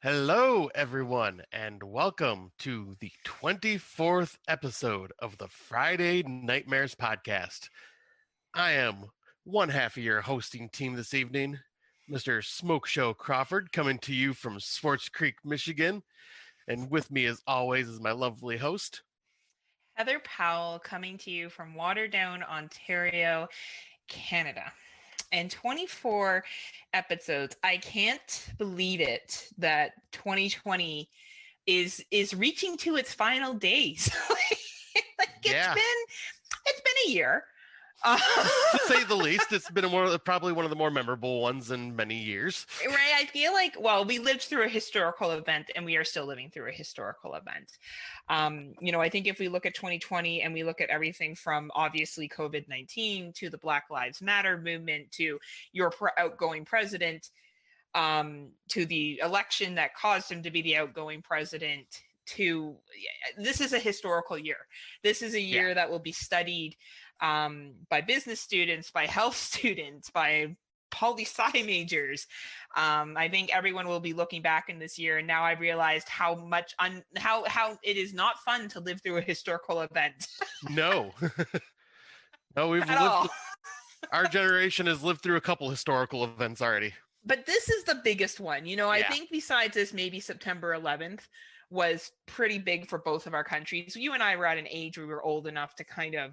Hello, everyone, and welcome to the 24th episode of the Friday Nightmares podcast. I am one half of your hosting team this evening, Mr. Smokeshow Crawford, coming to you from Swartz Creek, Michigan. And with me, as always, is my lovely host. Heather Powell coming to you from Waterdown, Ontario, Canada. And 24 episodes. I can't believe it that 2020 is reaching to its final days. Yeah. It's been a year. To say the least, it's been probably one of the more memorable ones in many years. Right. I feel like, well, we lived through a historical event and we are still living through a historical event. I think if we look at 2020 and we look at everything from obviously COVID-19 to the Black Lives Matter movement to your outgoing president, to the election that caused him to be the outgoing president, this is a historical year. This is a year that will be studied by business students, by health students, by poli-sci majors. I think everyone will be looking back in this year, and now I realized how much how it is not fun to live through a historical event. No. No, our generation has lived through a couple historical events already. But this is the biggest one. I think besides this, maybe September 11th was pretty big for both of our countries. You and I were at an age where we were old enough to kind of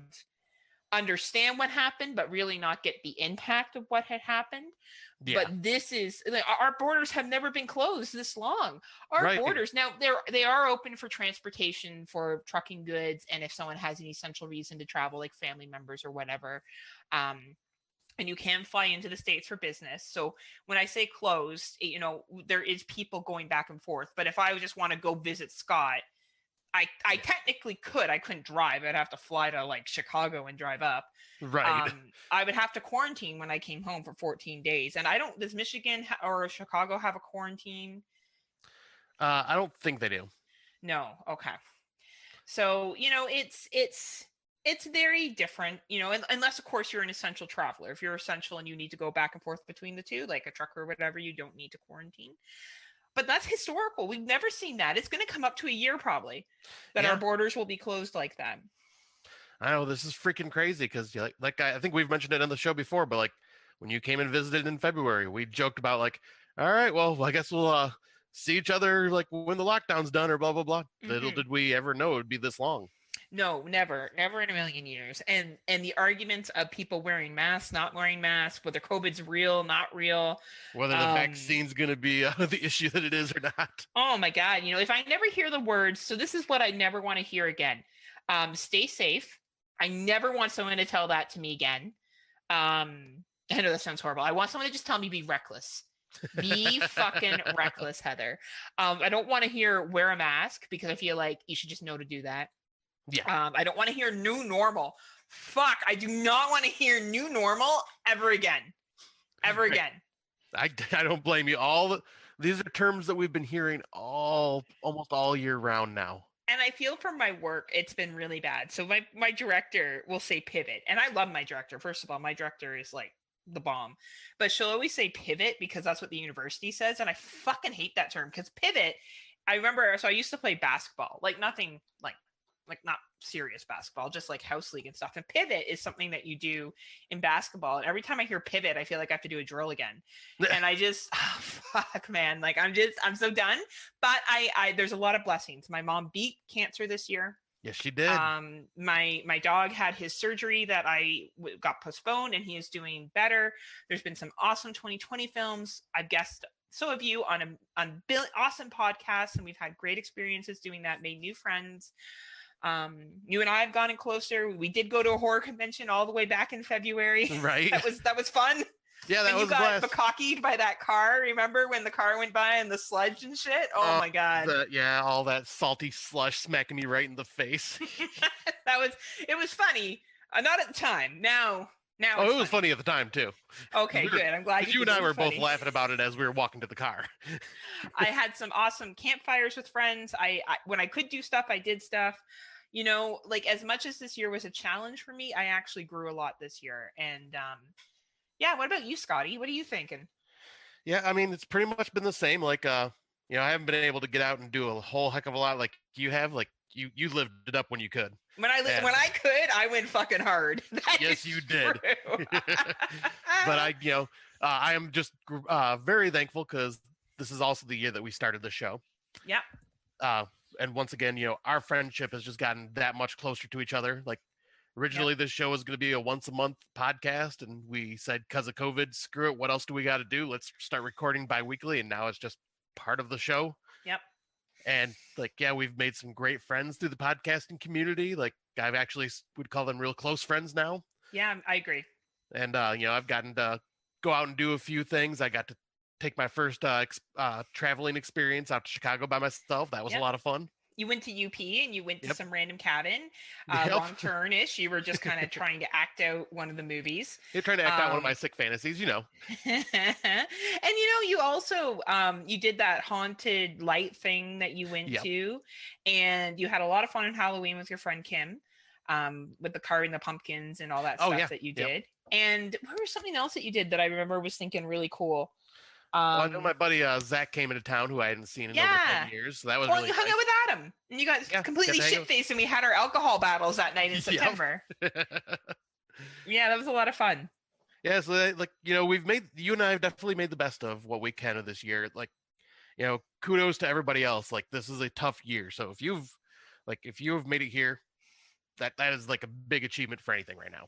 understand what happened, but really not get the impact of what had happened. Yeah. But this is, our borders have never been closed this long. Our borders now, they are open for transportation, for trucking goods, and if someone has an essential reason to travel, like family members or whatever. And you can fly into the States for business. So when I say closed, there is people going back and forth. But if I would just want to go visit Scott, I technically could. I couldn't drive. I'd have to fly to like Chicago and drive up. Right. I would have to quarantine when I came home for 14 days. And does Michigan or Chicago have a quarantine? I don't think they do. No. Okay. So, it's very different, unless of course you're an essential traveler. If you're essential and you need to go back and forth between the two, like a trucker or whatever, you don't need to quarantine. But that's historical. We've never seen that. It's going to come up to a year probably that our borders will be closed like that. I know, this is freaking crazy because I think we've mentioned it on the show before, but like when you came and visited in February, we joked about like, all right, well, I guess we'll see each other like when the lockdown's done or blah, blah, blah. Mm-hmm. Little did we ever know it would be this long. No, never in a million years. And the arguments of people wearing masks, not wearing masks, whether COVID's real, not real, whether the vaccine's going to be the issue that it is or not. Oh my God. If I never hear the words, so this is what I never want to hear again. Stay safe. I never want someone to tell that to me again. I know that sounds horrible. I want someone to just tell me be reckless. Be fucking reckless, Heather. I don't want to hear wear a mask because I feel like you should just know to do that. Yeah. I don't want to hear new normal. Fuck, I do not want to hear new normal ever again. Ever again. I don't blame you. These are terms that we've been hearing almost all year round now. And I feel from my work, it's been really bad. So my director will say pivot. And I love my director. First of all, my director is like the bomb. But she'll always say pivot because that's what the university says. And I fucking hate that term because pivot, I remember, so I used to play basketball. Like nothing like not serious basketball, just like house league and stuff. And pivot is something that you do in basketball. And every time I hear pivot, I feel like I have to do a drill again. And I just, fuck, man. Like I'm so done. But there's a lot of blessings. My mom beat cancer this year. Yes, she did. My dog had his surgery that got postponed, and he is doing better. There's been some awesome 2020 films. I've guessed so have you on awesome podcasts, and we've had great experiences doing that. Made new friends. You and I have gotten closer. We did go to a horror convention all the way back in February. Right. That was fun. Yeah, that was you got becockied by that car. Remember when the car went by and the sludge and shit? Oh my God. All that salty slush smacking me right in the face. It was funny. Not at the time. Now it was funny at the time too. Okay, good. I'm glad you and I were both laughing about it as we were walking to the car. I had some awesome campfires with friends. I when I could do stuff, I did stuff. Like as much as this year was a challenge for me, I actually grew a lot this year. And yeah, what about you, Scotty? What are you thinking? Yeah, I mean, it's pretty much been the same. Like I haven't been able to get out and do a whole heck of a lot like you have. Like you lived it up when you could. When I could, I went fucking hard. Yes, you did. But I am just very thankful because this is also the year that we started the show. Yep. And once again, our friendship has just gotten that much closer to each other. Like originally, this show was going to be a once a month podcast, and we said because of COVID, screw it. What else do we got to do? Let's start recording bi-weekly, and now it's just part of the show. Yep. And we've made some great friends through the podcasting community. Like I've actually would call them real close friends now. Yeah, I agree. And I've gotten to go out and do a few things. I got to take my first traveling experience out to Chicago by myself. That was a lot of fun. You went to UP and you went to some random cabin, wrong turn-ish. You were just kind of trying to act out one of the movies. You're trying to act out one of my sick fantasies, And you also you did that haunted light thing that you went to, and you had a lot of fun on Halloween with your friend Kim, with the carving the pumpkins and all that stuff that you did. And what was something else that you did that I remember was thinking really cool? Well, I know my buddy Zach came into town who I hadn't seen in over 10 years. So that was really you hung out with Adam. And you got completely shit-faced and we had our alcohol battles that night in September. Yeah, that was a lot of fun. Yeah, so you and I have definitely made the best of what we can of this year. Like, kudos to everybody else. Like, this is a tough year. So if you've made it here, that is like a big achievement for anything right now.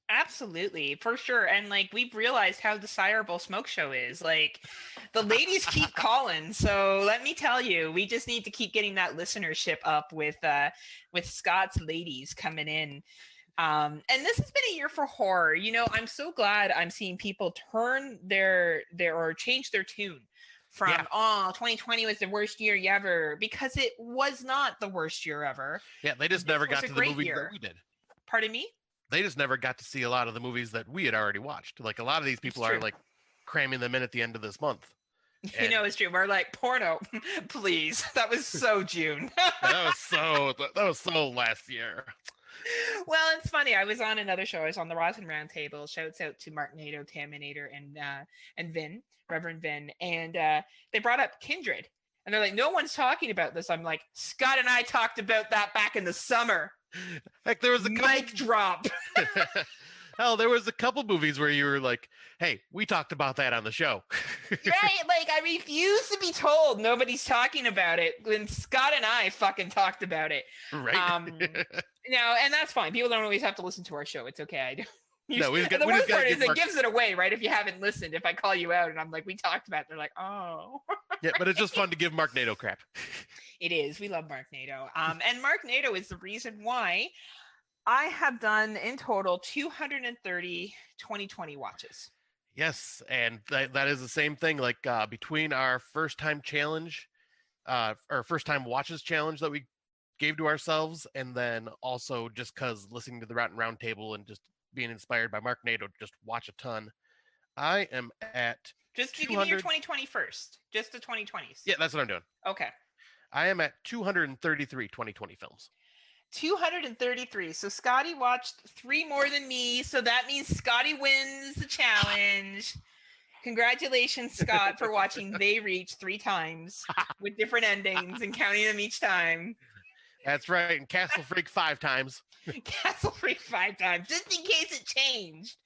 Absolutely, for sure. And we've realized how desirable Smokeshow is. Like the ladies keep calling. So let me tell you, we just need to keep getting that listenership up with Scott's ladies coming in. And this has been a year for horror. I'm so glad I'm seeing people turn their or change their tune from 2020 was the worst year ever, because it was not the worst year ever. Yeah, they just never got to the movies that we did. Pardon me? They just never got to see a lot of the movies that we had already watched. Like a lot of these people are like cramming them in at the end of this month. And it's true. We're like, porno, please. That was so June. that was so last year. Well, it's funny. I was on another show. I was on the Rosin Roundtable. Shouts out to Mark Nato, Taminator, and Vin, Reverend Vin. And they brought up Kindred. And they're like, no one's talking about this. I'm like, Scott and I talked about that back in the summer. Heck, there was a mic drop. Hell, there was a couple movies where you were like, hey, we talked about that on the show. Right? Like, I refuse to be told nobody's talking about it when Scott and I fucking talked about it. Right. And that's fine. People don't always have to listen to our show. It's okay. The worst part is it gives it away, right? If you haven't listened, if I call you out and I'm like, we talked about it, they're like, oh. Yeah, but it's just fun to give Mark Nato crap. It is. We love Mark Nato. And Mark Nato is the reason why I have done in total 230 2020 watches. Yes, and that is the same thing. Like between our first time challenge, or first time watches challenge that we gave to ourselves, and then also just because listening to the Round Table and just being inspired by Mark Nato to just watch a ton, I am at just to give me your 2020 first, just the 2020s. Yeah, that's what I'm doing. Okay. I am at 233 2020 films. 233. So Scotty watched 3 more than me. So that means Scotty wins the challenge. Congratulations, Scott, for watching They Reach 3 times with different endings and counting them each time. That's right. And Castle Freak 5 times. Castle Freak 5 times, just in case it changed.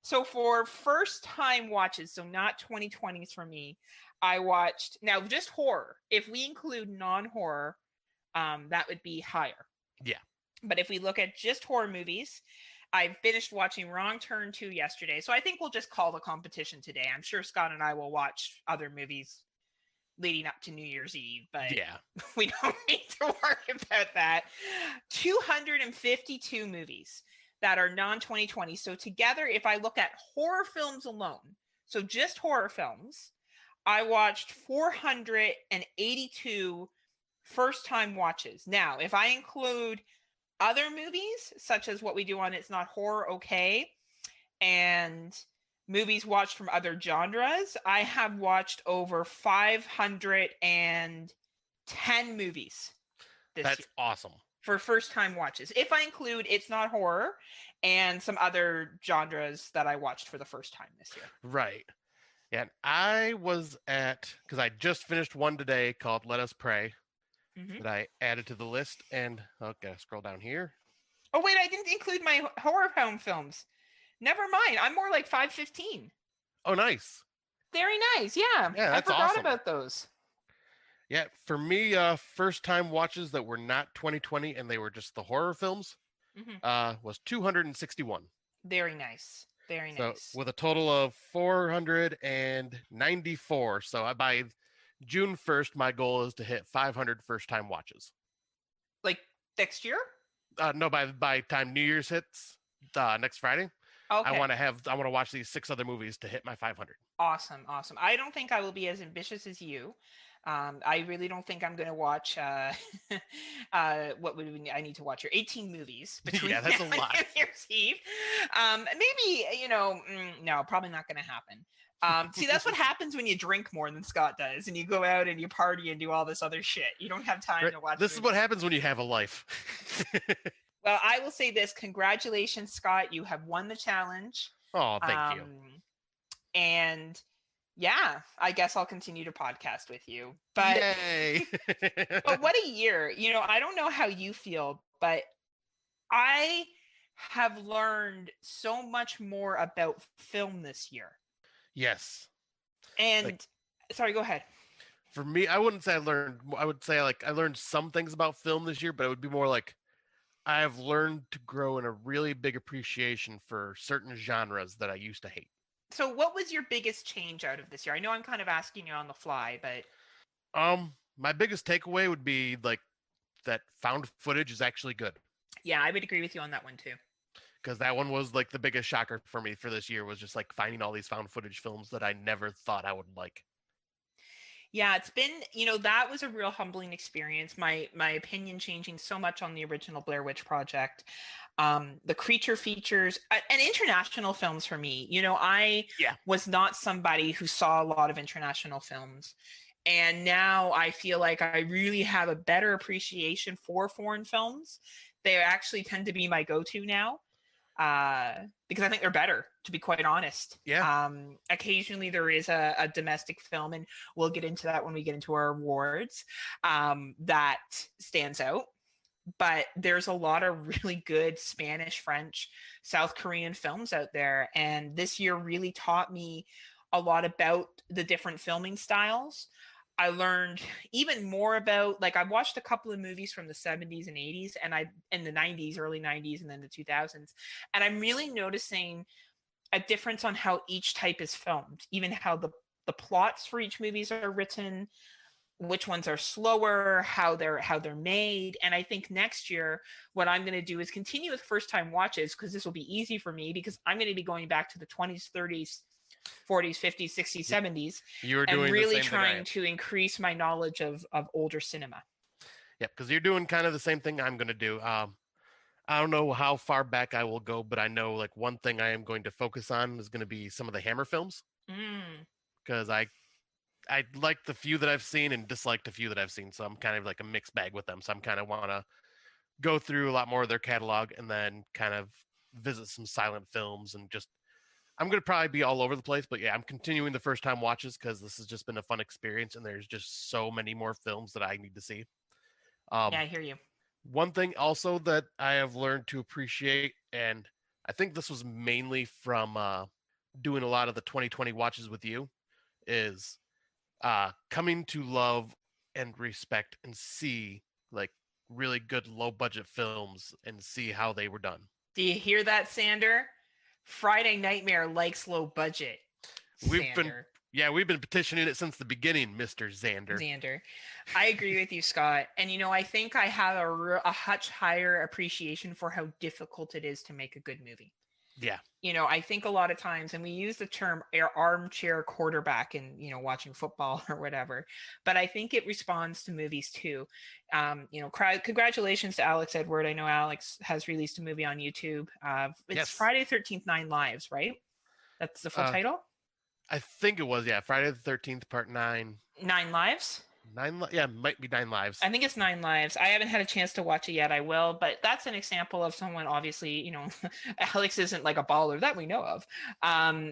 So for first time watches, so not 2020s for me, I watched, now just horror. If we include non-horror, that would be higher. Yeah. But if we look at just horror movies, I finished watching Wrong Turn 2 yesterday. So I think we'll just call the competition today. I'm sure Scott and I will watch other movies leading up to New Year's Eve, but yeah, we don't need to worry about that. 252 movies that are non-2020. So together, if I look at horror films alone, so just horror films, I watched 482 first-time watches. Now, if I include other movies, such as what we do on It's Not Horror Okay, and movies watched from other genres, I have watched over 510 movies this year. That's awesome. For first-time watches. If I include It's Not Horror and some other genres that I watched for the first time this year. Right. Yeah, and I was because I just finished one today called Let Us Pray Mm-hmm. that I added to the list. And okay, scroll down here. Oh wait, I didn't include my horror home films. Never mind. I'm more like 515. Oh, nice. Very nice. Yeah, Yeah, I that's forgot awesome. about those. Yeah, for me, first time watches that were not 2020 and they were just the horror films Mm-hmm. was 261. Very nice. Very So nice. with a total of 494. So by June 1st, my goal is to hit 500 first time watches. Like next year? No, by time New Year's hits next Friday, I Okay. want to watch these 6 other movies to hit my 500. Awesome. Awesome. I don't think I will be as ambitious as you. I really don't think I'm going to watch. What would I need to watch here? 18 movies between Yeah, that's now a and lot. New Year's Eve. Maybe no, probably not going to happen. See, that's what happens when you drink more than Scott does, and you go out and you party and do all this other shit. You don't have time Right? to watch. This is what happens when you have a life. Well, I will say this: congratulations, Scott. You have won the challenge. Oh, thank you. And yeah, I guess I'll continue to podcast with you. But Yay! but what a year. I don't know how you feel, but I have learned so much more about film this year. Yes. And sorry, go ahead. For me, I wouldn't say I learned. I would say I learned some things about film this year, but it would be more like I have learned to grow in a really big appreciation for certain genres that I used to hate. So what was your biggest change out of this year? I know I'm kind of asking you on the fly, but My biggest takeaway would be that found footage is actually good. Yeah, I would agree with you on that one too. Because that one was the biggest shocker for me for this year was just finding all these found footage films that I never thought I would like. Yeah, it's been, that was a real humbling experience. My opinion changing so much on the original Blair Witch Project. The creature features and international films for me. I was not somebody who saw a lot of international films. And now I feel like I really have a better appreciation for foreign films. They actually tend to be my go-to now. Because I think they're better, to be quite honest. Yeah. Occasionally there is a domestic film, and we'll get into that when we get into our awards, that stands out. But there's a lot of really good Spanish, French, South Korean films out there. And this year really taught me a lot about the different filming styles. I learned even more about, I watched a couple of movies from the 70s and 80s and in the 90s, early 90s, and then the 2000s. And I'm really noticing a difference on how each type is filmed, even how the plots for each movies are written, which ones are slower, how they're made. And I think next year, what I'm going to do is continue with first time watches, because this will be easy for me, because I'm going to be going back to the 20s, 30s, 40s, 50s, 60s, 70s, and really trying to increase my knowledge of older cinema. Yeah, because you're doing kind of the same thing I'm going to do. I don't know how far back I will go, but I know one thing I am going to focus on is going to be some of the Hammer films. Because I like the few that I've seen and disliked the few that I've seen, so I'm kind of like a mixed bag with them. So I'm kind of want to go through a lot more of their catalog and then kind of visit some silent films and just I'm going to probably be all over the place, but yeah, I'm continuing the first time watches because this has just been a fun experience and there's just so many more films that I need to see. Yeah, I hear you. One thing also that I have learned to appreciate, and I think this was mainly from doing a lot of the 2020 watches with you, is coming to love and respect and see really good low budget films and see how they were done. Do you hear that, Sander? Friday Nightmare likes low budget. We've been petitioning it since the beginning, Mr. Xander. I agree with you, Scott. And I think I have a much higher appreciation for how difficult it is to make a good movie. Yeah. I think a lot of times, and we use the term armchair quarterback in, watching football or whatever, but I think it responds to movies too. Congratulations to Alex Edward. I know Alex has released a movie on YouTube. It's Friday the 13th, 9 Lives, right? That's the full title? I think it was, yeah. Friday the 13th, part 9. 9 Lives? Might be 9 Lives. I think it's 9 Lives. I haven't had a chance to watch it yet. I will, but that's an example of someone, obviously, Alex isn't like a baller that we know of.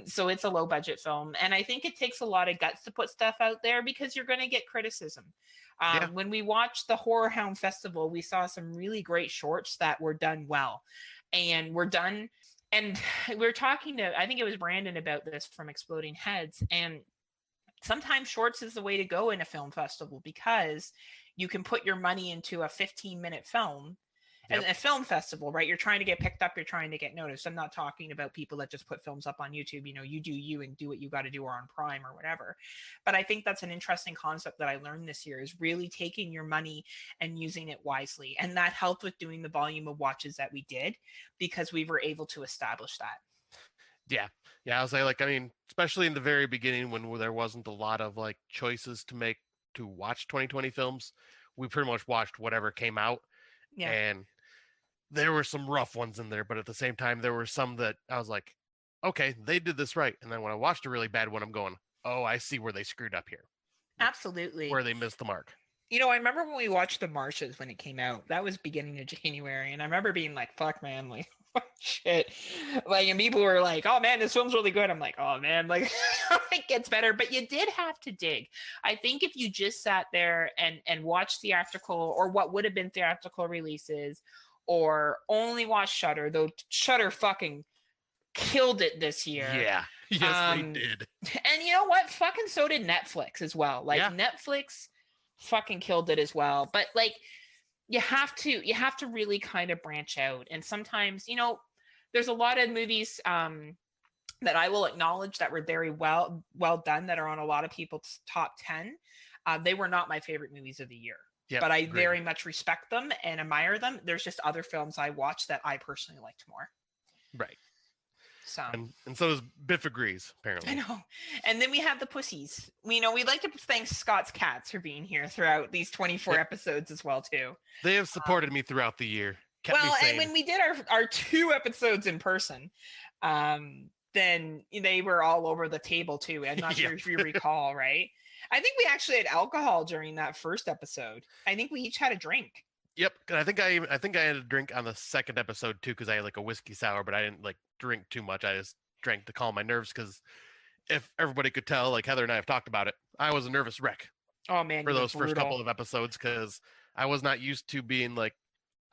So it's a low budget film. And I think it takes a lot of guts to put stuff out there because you're going to get criticism. When we watched the Horror Hound Festival, we saw some really great shorts that were done well. And we're talking to, I think it was Brandon about this from Exploding Heads. And sometimes shorts is the way to go in a film festival because you can put your money into a 15-minute film. Yep. And a film festival, right? You're trying to get picked up. You're trying to get noticed. I'm not talking about people that just put films up on YouTube. You do you and do what you got to do, or on Prime or whatever. But I think that's an interesting concept that I learned this year, is really taking your money and using it wisely. And that helped with doing the volume of watches that we did, because we were able to establish that. Yeah. I'll say, especially in the very beginning when there wasn't a lot of choices to watch 2020 films, we pretty much watched whatever came out. Yeah. And there were some rough ones in there, but at the same time, there were some that I was like, okay, they did this right. And then when I watched a really bad one, I'm going, oh, I see where they screwed up here. Absolutely. Where they missed the mark. I remember when we watched The Marshes when it came out. That was beginning of January. And I remember being like, fuck, man, shit. And people were like, oh, man, this film's really good. I'm like, oh, man, it gets better. But you did have to dig. I think if you just sat there and watched theatrical, or what would have been theatrical releases, or only watch Shudder, though Shudder fucking killed it this year. Yeah. Yes, they did. And you know what? Fucking so did Netflix as well. Netflix fucking killed it as well. But you have to really kind of branch out. And sometimes, there's a lot of movies that I will acknowledge that were very well done, that are on a lot of people's top 10. They were not my favorite movies of the year. Yep, but I very much respect them and admire them. There's just other films I watched that I personally liked more. Right. So and so does Biff Agrees, apparently. I know. And then we have the Pussies. We'd like to thank Scott's Cats for being here throughout these 24 episodes as well, too. They have supported me throughout the year. And when we did our 2 episodes in person, then they were all over the table, too. I'm not sure if you recall, right? I think we actually had alcohol during that first episode. I think we each had a drink. Yep, I think I had a drink on the second episode too, because I had a whiskey sour, but I didn't drink too much. I just drank to calm my nerves, because if everybody could tell, Heather and I have talked about it, I was a nervous wreck. Oh man, for those first couple of episodes, because I was not used to being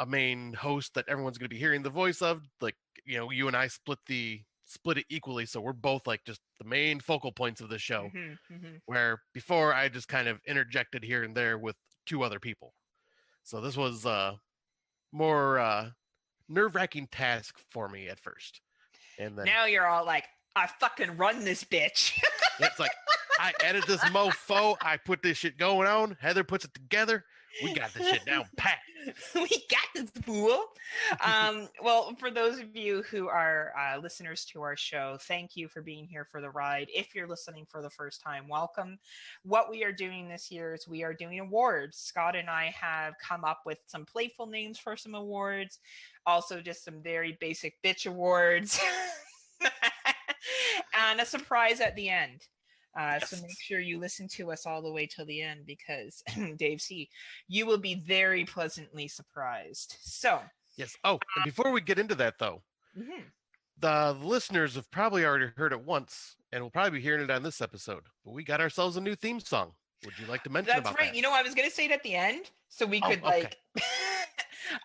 a main host that everyone's going to be hearing the voice of. You and I split it equally, so we're both just the main focal points of the show. Where before I just kind of interjected here and there with 2 other people. So this was more nerve-wracking task for me at first. And then now you're all like, I fucking run this bitch. It's I edit this mofo, I put this shit going on, Heather puts it together. We got this shit down pat. We got this, fool. Well, for those of you who are listeners to our show, thank you for being here for the ride. If you're listening for the first time, welcome. What we are doing this year is we are doing awards. Scott and I have come up with some playful names for some awards, also just some very basic bitch awards, and a surprise at the end. So make sure you listen to us all the way till the end, because Dave C., you will be very pleasantly surprised. So yes. Oh, and before we get into that though, the listeners have probably already heard it once, and we'll probably be hearing it on this episode. But we got ourselves a new theme song. Would you like to mention about that? That's right. I was going to say it at the end, so we could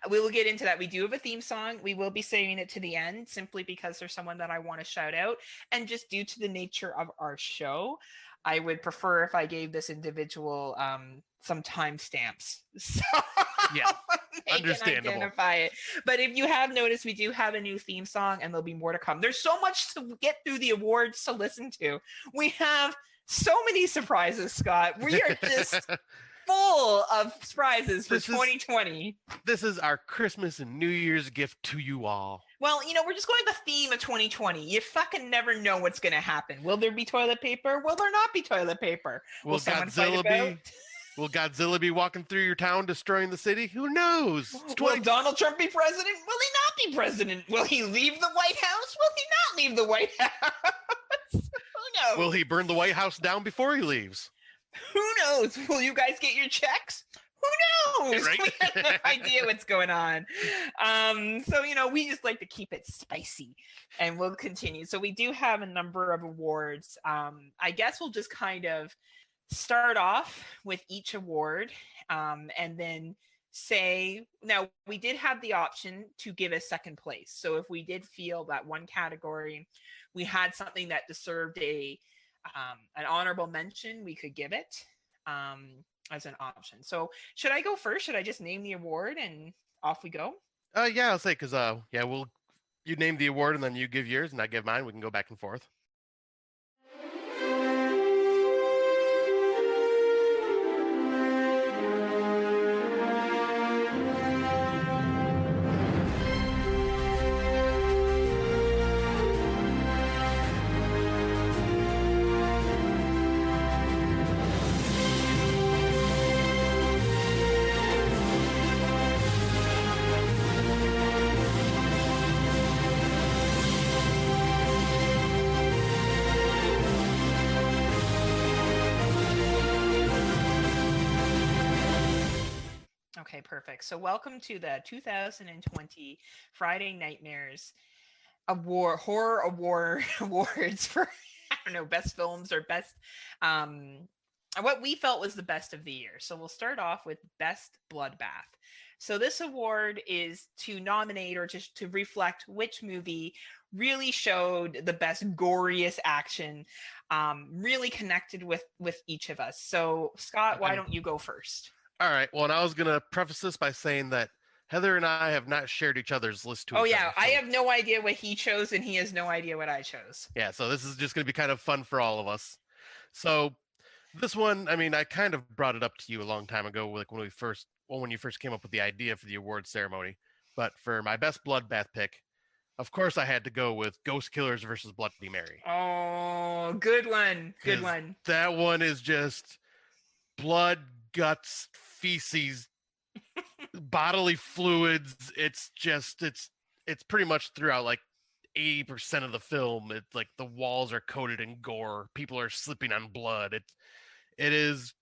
we will get into that. We do have a theme song. We will be saving it to the end, simply because there's someone that I want to shout out. And just due to the nature of our show, I would prefer if I gave this individual some timestamps. So yeah, understandable. Identify it. But if you have noticed, we do have a new theme song, and there'll be more to come. There's so much to get through the awards to listen to. We have so many surprises, Scott. We are just full of surprises for 2020. This is our Christmas and New Year's gift to you all. Well, we're just going with the theme of 2020. You fucking never know what's going to happen. Will there be toilet paper? Will there not be toilet paper? Will Godzilla be walking through your town, destroying the city? Who knows? Will Donald Trump be president? Will he not be president? Will he leave the White House? Will he not leave the White House? Who knows? Will he burn the White House down before he leaves? Who knows? Will you guys get your checks? Who knows? Right? We have no idea what's going on. So, we just like to keep it spicy, and we'll continue. So we do have a number of awards. I guess we'll just kind of start off with each award, and then say, now we did have the option to give a second place. So if we did feel that one category, we had something that deserved an honorable mention, we could give it as an option. So should I go first? Should I just name the award and off we go? Yeah, I'll say, because you name the award and then you give yours and I give mine. We can go back and forth. Okay, perfect. So welcome to the 2020 Friday Nightmares horror awards for I don't know, best films or best what we felt was the best of the year. So we'll start off with best bloodbath. So this award is to nominate or just to reflect which movie really showed the best goriest action, really connected with each of us. So Scott, why don't you go first? All right. Well, and I was going to preface this by saying that Heather and I have not shared each other's list to each other. I have no idea what he chose, and he has no idea what I chose. Yeah, so this is just going to be kind of fun for all of us. So this one, I mean, I kind of brought it up to you a long time ago, like when you first came up with the idea for the award ceremony. But for my best bloodbath pick, of course, I had to go with Ghost Killers versus Bloody Mary. Oh, good one. Good one. That one is just blood, guts, feces, bodily fluids. It's pretty much throughout like 80% of the film. It's like the walls are coated in gore. People are slipping on blood. It is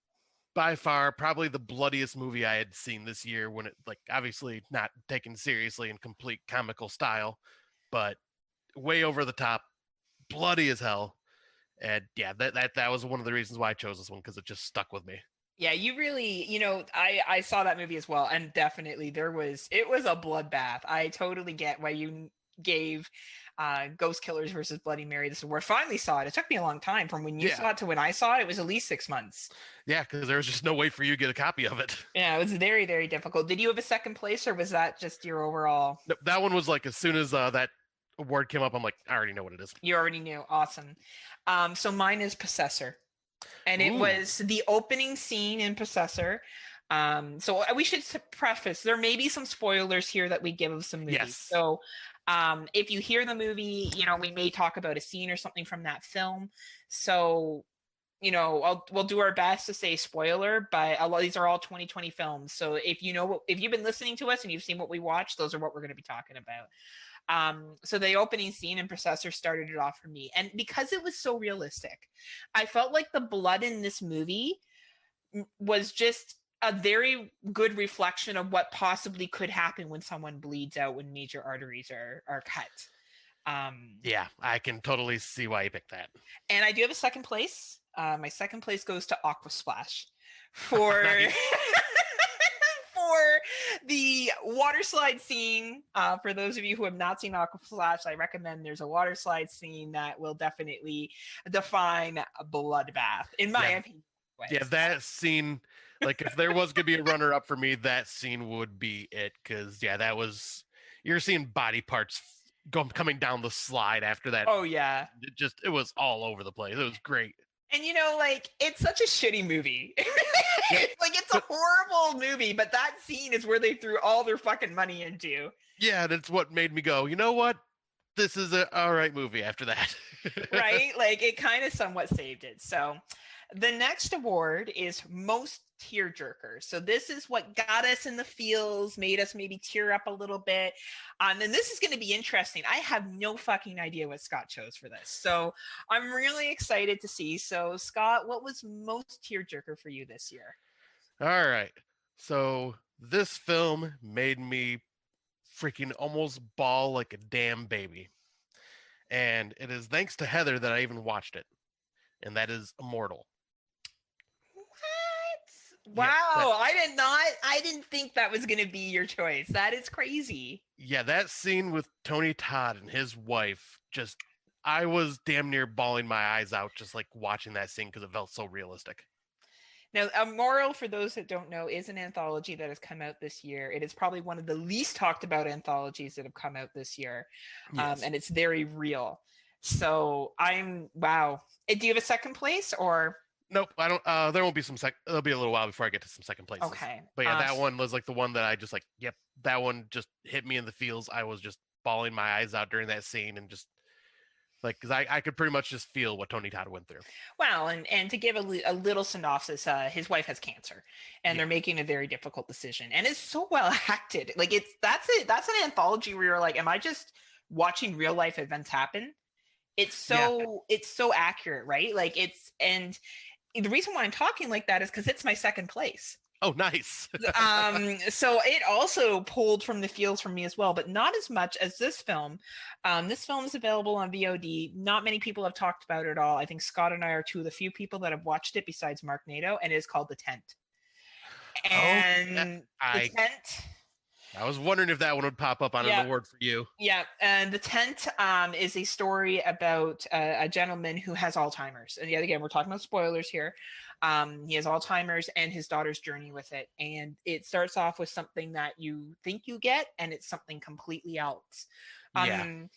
by far probably the bloodiest movie I had seen this year, when it, like, obviously not taken seriously in complete comical style, but way over the top, bloody as hell. And yeah, that was one of the reasons why I chose this one, because it just stuck with me. Yeah, you really, I saw that movie as well, and definitely it was a bloodbath. I totally get why you gave Ghost Killers versus Bloody Mary this award. Finally saw it. It took me a long time from when you saw it to when I saw it. It was at least 6 months. Yeah, because there was just no way for you to get a copy of it. Yeah, it was very, very difficult. Did you have a second place, or was that just your overall? No, that one was like, as soon as that award came up, I'm like, I already know what it is. You already knew. Awesome. So mine is Possessor. And it was the opening scene in Possessor. So we should preface, there may be some spoilers here that we give of some movies. Yes. So if you hear the movie, we may talk about a scene or something from that film. So, we'll do our best to say spoiler, but these are all 2020 films. So if you've been listening to us and you've seen what we watched, those are what we're going to be talking about. So the opening scene in Possessor started it off for me. And because it was so realistic, I felt like the blood in this movie was just a very good reflection of what possibly could happen when someone bleeds out, when major arteries are cut. Yeah, I can totally see why you picked that. And I do have a second place. My second place goes to Aqua Splash for... for the water slide scene. For those of you who have not seen Aqua Splash, I recommend. There's a water slide scene that will definitely define a bloodbath, in my opinion. Yeah, that scene, like, if there was going to be a runner-up for me, that scene would be it, because, that was... You're seeing body parts coming down the slide after that. Oh, yeah. It was all over the place. It was great. And it's such a shitty movie. It's a horrible movie, but that scene is where they threw all their fucking money into. Yeah, that's what made me go, you know what? This is an all right movie after that. Right? It kind of somewhat saved it. So The next award is most tearjerker. So this is what got us in the feels, made us maybe tear up a little bit. And this is going to be interesting. I have no fucking idea what Scott chose for this. So I'm really excited to see. So Scott, what was most tearjerker for you this year? All right. So this film made me freaking almost bawl like a damn baby. And it is thanks to Heather that I even watched it. And that is Immortal. What? Yes, that, Wow, I didn't think that was going to be your choice. That is crazy. yeah, that scene with Tony Todd and his wife, just I was damn near bawling my eyes out just like watching that scene because it felt so realistic. Now, Immoral, for those that don't know, is an anthology that has come out this year. It is probably one of the least talked about anthologies that have come out this year. Yes. And it's very real. So wow. Do you have a second place or? Nope, I don't. There won't be There'll be a little while before I get to some second places. Okay. But yeah, that one was like the one that I just like. Yep, that one just hit me in the feels. I was just bawling my eyes out during that scene, and just like because I could pretty much just feel what Tony Todd went through. Well, and to give a little synopsis, his wife has cancer, and they're making a very difficult decision, and it's so well acted. Like that's an anthology where you're like, am I just watching real life events happen? It's so accurate, right? Like and the reason why I'm talking like that is because it's my second place. Oh, nice. So it also pulled from the feels from me as well, but not as much as this film. This film is available on VOD. Not many people have talked about it at all. I think Scott and I are two of the few people that have watched it besides Mark Nato, and it is called The Tent. And The Tent. I was wondering if that one would pop up on an award for you. Yeah, and The Tent is a story about a gentleman who has Alzheimer's. And yet again, we're talking about spoilers here. He has Alzheimer's and his daughter's journey with it. And it starts off with something that you think you get, and it's something completely else.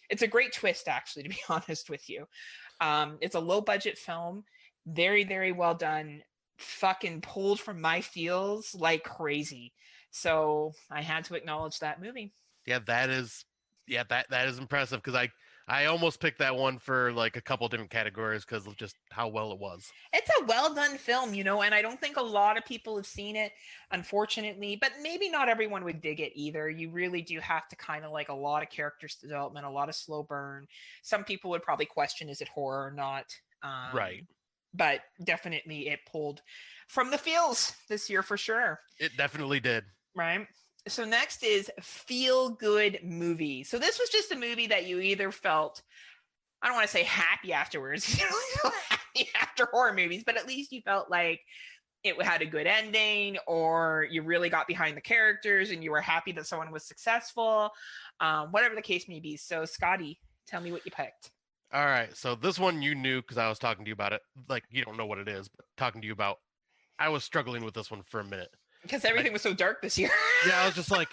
It's a great twist, actually, to be honest with you. It's a low-budget film, very, very well done, fucking pulled from my feels like crazy. So I had to acknowledge that movie. Yeah, that is impressive because I almost picked that one for like a couple different categories because of just how well it was. It's a well done film, and I don't think a lot of people have seen it, unfortunately, but maybe not everyone would dig it either. You really do have to kind of like a lot of character development, a lot of slow burn. Some people would probably question, is it horror or not? Right. But definitely it pulled from the feels this year for sure. It definitely did. Right. So next is feel good movie. So this was just a movie that you either felt, I don't want to say happy afterwards, you don't feel happy after horror movies, but at least you felt like it had a good ending, or you really got behind the characters and you were happy that someone was successful, whatever the case may be. So Scotty, tell me what you picked. All right. So this one you knew because I was talking to you about it. Like, you don't know what it is, but talking to you about, I was struggling with this one for a minute. Because everything was so dark this year. Yeah, I was just like,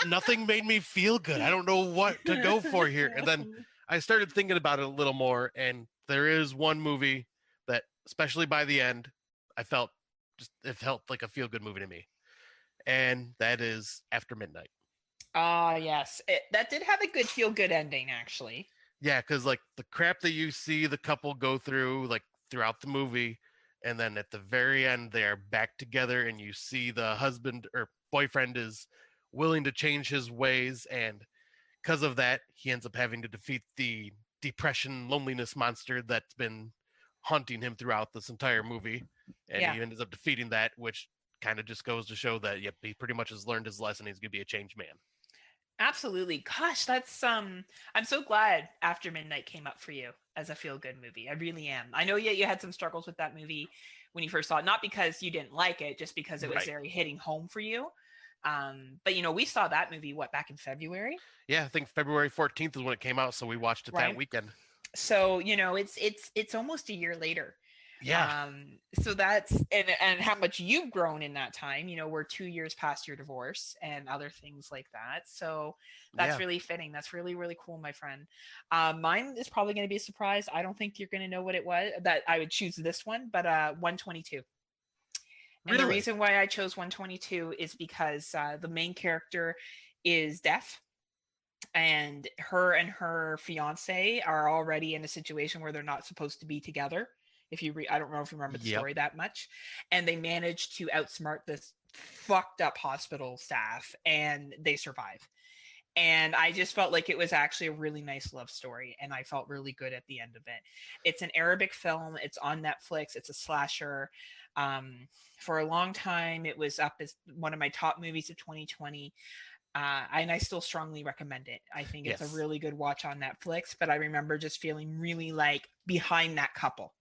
nothing made me feel good. I don't know what to go for here. And then I started thinking about it a little more, and there is one movie that, especially by the end, it felt like a feel-good movie to me. And that is After Midnight. Yes. That did have a good feel-good ending, actually. Yeah, because like the crap that you see the couple go through, like throughout the movie, and then at the very end they're back together and you see the husband or boyfriend is willing to change his ways, and because of that he ends up having to defeat the depression loneliness monster that's been haunting him throughout this entire movie, and he ends up defeating that, which kind of just goes to show that he pretty much has learned his lesson. He's gonna be a changed man. Absolutely. Gosh, that's I'm so glad After Midnight came up for you as a feel-good movie. I really am. I know you had some struggles with that movie when you first saw it, not because you didn't like it, just because it was very hitting home for you. But we saw that movie back in February? Yeah, I think February 14th is when it came out, so we watched it that weekend. So, it's almost a year later. Yeah. So that's and how much you've grown in that time. We're 2 years past your divorce and other things like that. So that's really fitting. That's really, really cool, my friend. Mine is probably going to be a surprise. I don't think you're going to know what it was that I would choose this one, but 122. And the reason why I chose 122 is because the main character is deaf, and her fiance are already in a situation where they're not supposed to be together. If you I don't know if you remember the story that much, and they managed to outsmart this fucked up hospital staff, and they survive. And I just felt like it was actually a really nice love story, and I felt really good at the end of it. It's an Arabic film. It's on Netflix. It's a slasher. For a long time, it was up as one of my top movies of 2020. And I still strongly recommend it. I think it's a really good watch on Netflix, but I remember just feeling really like behind that couple.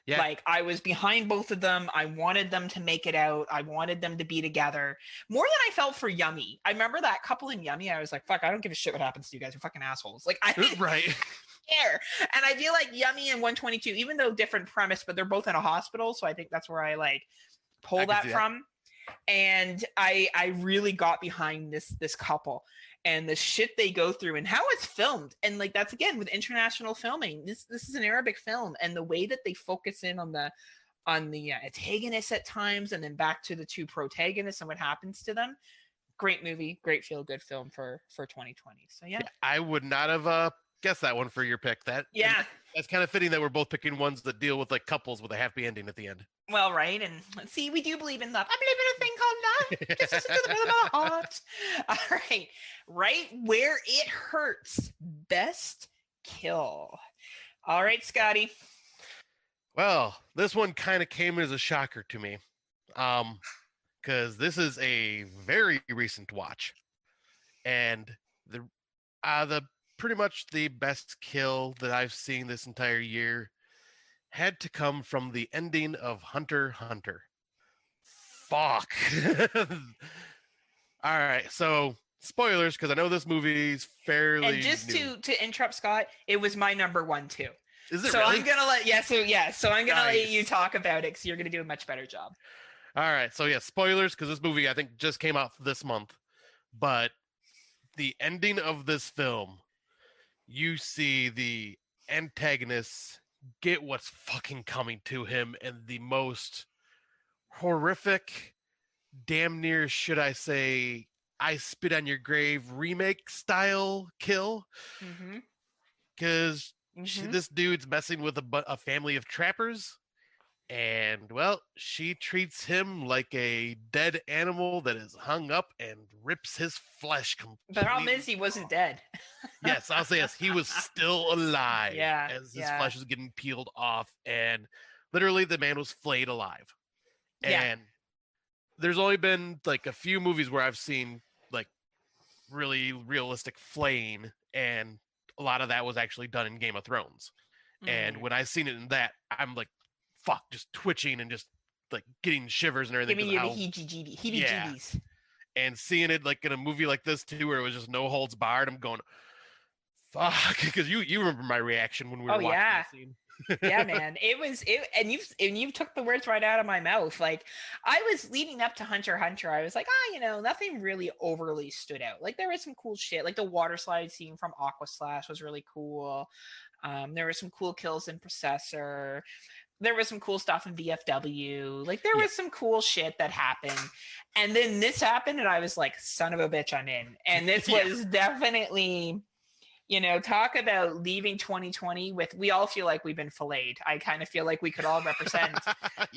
Yeah. Like I was behind both of them. I wanted them to make it out. I wanted them to be together more than I felt for Yummy. I remember that couple in Yummy. I was like, fuck, I don't give a shit what happens to you guys. You're fucking assholes. Like I didn't care. And I feel like Yummy and 122, even though different premise, but they're both in a hospital. So I think that's where I like pull that from. And I really got behind this couple and the shit they go through and how it's filmed. And like that's again with international filming. This is an Arabic film, and the way that they focus in on the antagonists at times, and then back to the two protagonists and what happens to them. Great movie, great feel good film for 2020. So yeah, I would not have guessed that one for your pick. That's kind of fitting that we're both picking ones that deal with like couples with a happy ending at the end. Well, right, and see, we do believe in love. I believe in a thing called love. Just listen to the rhythm of my heart. All right, right where it hurts. Best kill. All right, Scotty. Well, this one kind of came as a shocker to me, because this is a very recent watch, and the pretty much the best kill that I've seen this entire year had to come from the ending of Hunter x Hunter. Fuck. All right, so spoilers, because I know this movie's fairly and just new. to interrupt Scott, it was my number one too. Is it so really? I'm gonna let you talk about it, because you're gonna do a much better job. All right, so yeah, spoilers, because this movie I think just came out this month, but the ending of this film, you see the antagonist get what's fucking coming to him, and the most horrific, damn near, should I say, I Spit on Your Grave remake style kill. Because this dude's messing with a family of trappers, and well, she treats him like a dead animal that is hung up and rips his flesh completely. The problem is he wasn't dead. Yes, I'll say yes. He was still alive as his flesh was getting peeled off, and literally the man was flayed alive. And there's only been like a few movies where I've seen like really realistic flaying, and a lot of that was actually done in Game of Thrones. And when I seen it in that, I'm like, fuck, just twitching and just like getting shivers and everything. Giving you the heebie-jeebies. And seeing it like in a movie like this too, where it was just no holds barred, I'm going, fuck, because you remember my reaction when we were watching that scene. Yeah, man, and you took the words right out of my mouth. Like I was leading up to Hunter x Hunter, I was like, nothing really overly stood out. Like there was some cool shit, like the water slide scene from Aqua Slash was really cool. There were some cool kills in Processor. There was some cool stuff in VFW. Like there was some cool shit that happened. And then this happened and I was like, son of a bitch, I'm in. And this was definitely, talk about leaving 2020 with, we all feel like we've been filleted. I kind of feel like we could all represent.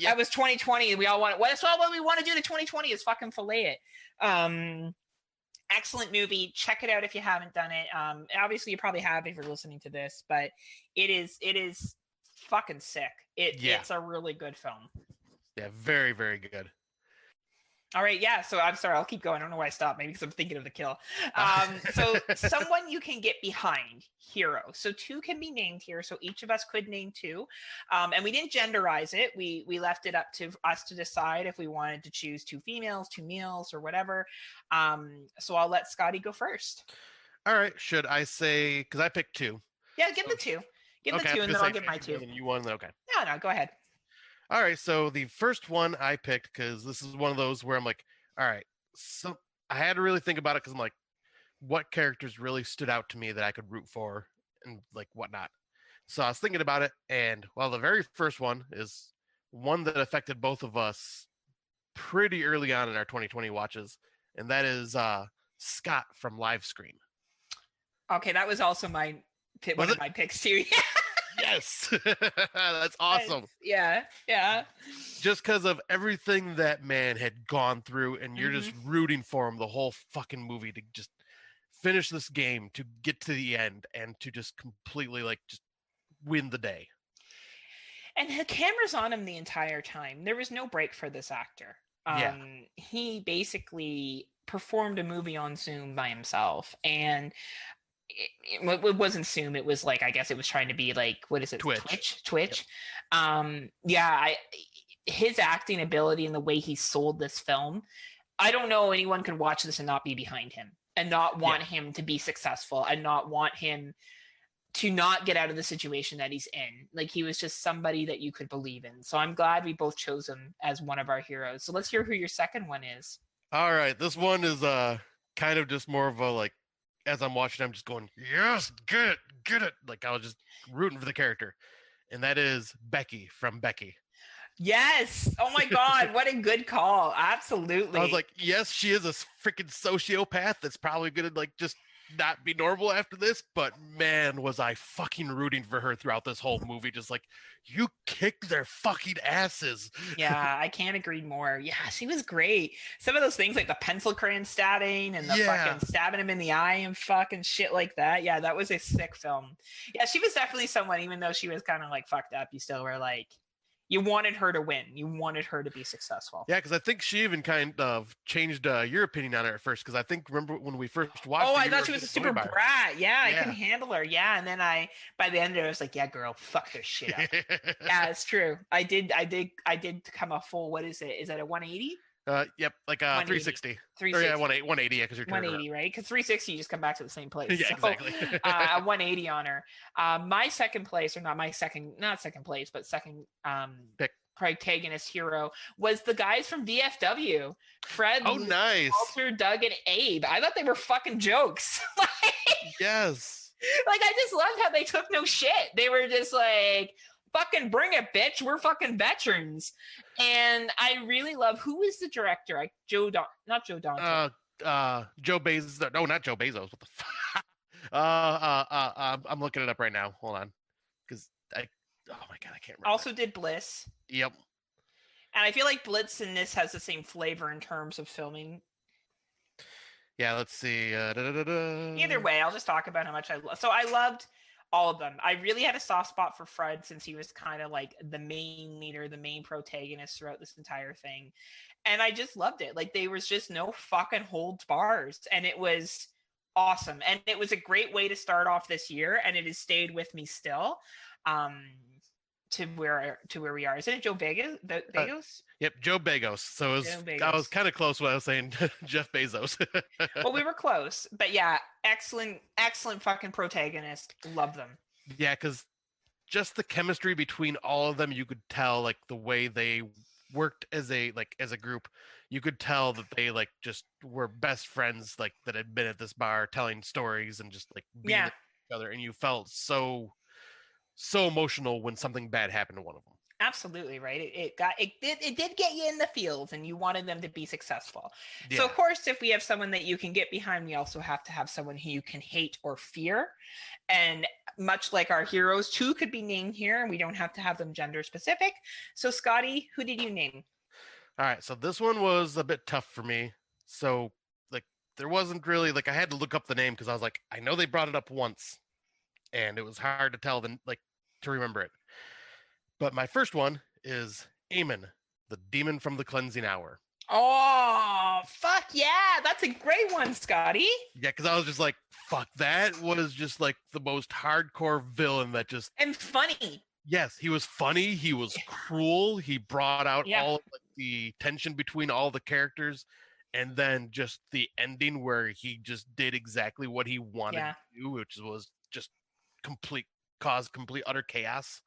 That was 2020. And we all want, that's all what we want to do to 2020 is fucking fillet it. Excellent movie. Check it out if you haven't done it. Obviously you probably have if you're listening to this, but it is fucking sick. It's a really good film. Yeah, very, very good. All right, yeah. So I'm sorry, I'll keep going. I don't know why I stopped. Maybe because I'm thinking of the kill. So someone you can get behind, hero. So two can be named here. So each of us could name two. And we didn't genderize it. We left it up to us to decide if we wanted to choose two females, two males, or whatever. So I'll let Scotty go first. All right. Should I say, because I picked two. Yeah, give the two. Give the two, and then I'll give my two. You won, okay. No, go ahead. All right, so the first one I picked, because this is one of those where I'm like, all right, so I had to really think about it, because I'm like, what characters really stood out to me that I could root for and like whatnot. So I was thinking about it, and well, the very first one is one that affected both of us pretty early on in our 2020 watches, and that is Scott from Live Screen. Okay, that was also one of my picks too. Yes. That's awesome. Yeah. Just because of everything that man had gone through, and you're just rooting for him the whole fucking movie to just finish this game, to get to the end, and to just completely like just win the day. And the camera's on him the entire time. There was no break for this actor. He basically performed a movie on Zoom by himself, and it wasn't Zoom. It was like, I guess it was trying to be like, what is it? Twitch. Yep. His acting ability and the way he sold this film, I don't know anyone could watch this and not be behind him and not want him to be successful and not want him to not get out of the situation that he's in. Like, he was just somebody that you could believe in. So I'm glad we both chose him as one of our heroes. So let's hear who your second one is. All right. This one is kind of just more of a, like, as I'm watching, I'm just going, yes, get it. Like, I was just rooting for the character. And that is Becky from Becky. Yes. Oh my God. What a good call. Absolutely. I was like, yes, she is a freaking sociopath that's probably going to, like, just not be normal after this, but man, was I fucking rooting for her throughout this whole movie. Just like, you kicked their fucking asses. Yeah, I can't agree more. Yeah, she was great. Some of those things like the pencil crayon stabbing and the fucking stabbing him in the eye and fucking shit like that. Yeah, that was a sick film. Yeah, she was definitely someone, even though she was kind of like fucked up, you still were like, you wanted her to win. You wanted her to be successful. Yeah, because I think she even kind of changed your opinion on her at first. Because I think, remember when we first watched? Oh, I thought she was a super brat. Yeah, I couldn't handle her. Yeah, and then by the end of it, I was like, yeah, girl, fuck this shit up. Yeah, it's true. I did come a full. What is it? Is that a 180? Yep, like 360. 360. Yeah, 180. Yeah, because you're 180, right? Because 360, you just come back to the same place. Yeah, exactly. A 180 on her. My second place, or not second place, but second pick protagonist hero was the guys from VFW. Fred, nice. Walter, Doug, and Abe. I thought they were fucking jokes. Yes. Like, I just loved how they took no shit. They were just like, fucking bring it, bitch. We're fucking veterans. And I really love, who is the director? Not Joe Dante. Joe Bezos. No, not Joe Bezos. What the fuck? I'm looking it up right now. Hold on. Because oh my God, I can't remember. Also did Bliss. Yep. And I feel like Blitz in this has the same flavor in terms of filming. Yeah, let's see. Either way, I'll just talk about how much I love. So I loved all of them. I really had a soft spot for Fred since he was kind of like the main leader, the main protagonist throughout this entire thing. And I just loved it. Like, there was just no fucking holds bars. And it was awesome. And it was a great way to start off this year. And it has stayed with me still. To where we are. Isn't it Joe Begos? Yep, Joe Begos. So I was kind of close when I was saying Jeff Bezos. Well, we were close, but yeah, excellent fucking protagonist. Love them. Yeah, because just the chemistry between all of them, you could tell, like, the way they worked as a group. You could tell that they like just were best friends, like, that had been at this bar telling stories and just like being with each other, and you felt so emotional when something bad happened to one of them. Absolutely, right. It did get you in the fields, and you wanted them to be successful. Yeah. So of course, if we have someone that you can get behind, we also have to have someone who you can hate or fear. And much like our heroes, two could be named here, and we don't have to have them gender specific. So Scotty, who did you name? All right, so this one was a bit tough for me. So, like, there wasn't really, like, I had to look up the name because I was like, I know they brought it up once, and it was hard to tell them, like, to remember it. But my first one is Aemon, the demon from the cleansing hour. Oh, fuck yeah. That's a great one, Scotty. Yeah, because I was just like, fuck, that was just like the most hardcore villain that just... And funny. Yes, he was funny. He was cruel. He brought out all of, like, the tension between all the characters. And then just the ending where he just did exactly what he wanted to do, which was just cause complete utter chaos.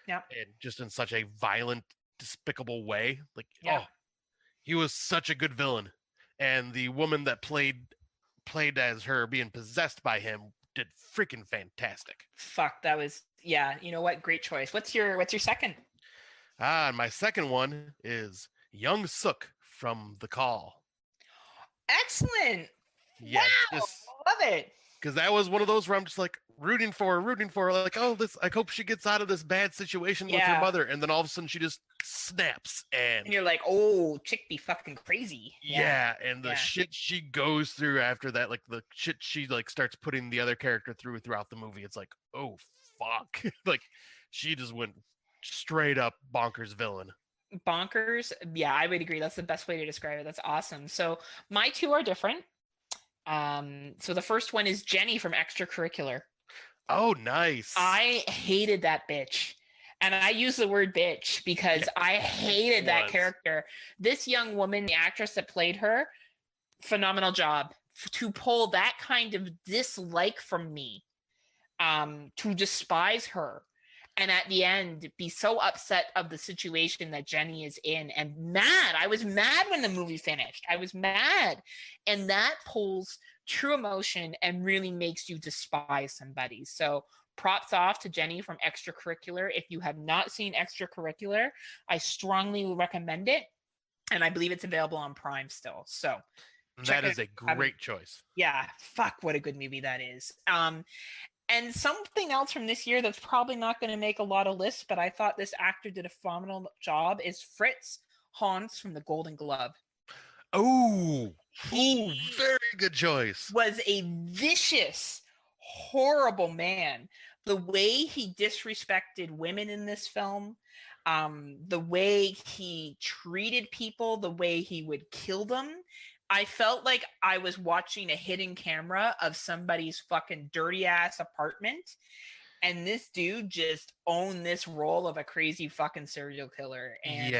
Yeah. And just in such a violent, despicable way. Like, he was such a good villain. And the woman that played as her being possessed by him did freaking fantastic. Fuck, that was, you know what? Great choice. What's your second? My second one is Young Sook from The Call. Excellent. Yeah. Wow. Love it. because that was one of those where I'm just like rooting for her, like, oh, this, I hope she gets out of this bad situation with her mother, and then all of a sudden she just snaps, and you're like, oh, chick be fucking crazy. And the shit she goes through after that, like the shit she like starts putting the other character through throughout the movie, it's like, oh fuck. Like she just went straight up bonkers villain. Bonkers. Yeah, I would agree. That's the best way to describe it. That's awesome. So my two are different. So the first one is Jenny from Extracurricular. Oh, nice. I hated that bitch. And I use the word bitch because I hated that character. This young woman, the actress that played her, phenomenal job to pull that kind of dislike from me, to despise her. And at the end, be so upset of the situation that Jenny is in and mad. I was mad when the movie finished. I was mad. And that pulls true emotion and really makes you despise somebody. So props off to Jenny from Extracurricular. If you have not seen Extracurricular, I strongly recommend it. And I believe it's available on Prime still. So that is a great choice. Yeah, fuck, what a good movie that is. And something else from this year that's probably not going to make a lot of lists, but I thought this actor did a phenomenal job, is Fritz Hans from The Golden Glove. Oh, very good choice. Was a vicious, horrible man. The way he disrespected women in this film, the way he treated people, the way he would kill them, I felt like I was watching a hidden camera of somebody's fucking dirty ass apartment. And this dude just owned this role of a crazy fucking serial killer. And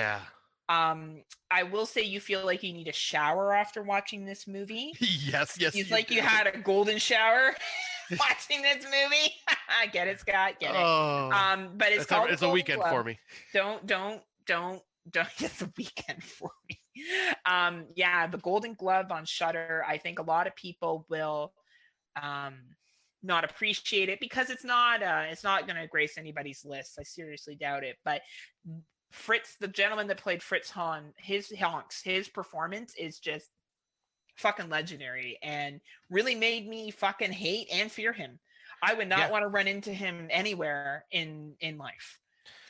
I will say you feel like you need a shower after watching this movie. Yes. It's like you had a golden shower watching this movie. I get it, Scott. Get it. But it's a weekend for me. Don't it's a weekend for me. The Golden Glove on Shudder. I think a lot of people will not appreciate it because it's not going to grace anybody's list. I seriously doubt it. But Fritz, the gentleman that played Fritz his performance is just fucking legendary and really made me fucking hate and fear him. I would not want to run into him anywhere in life.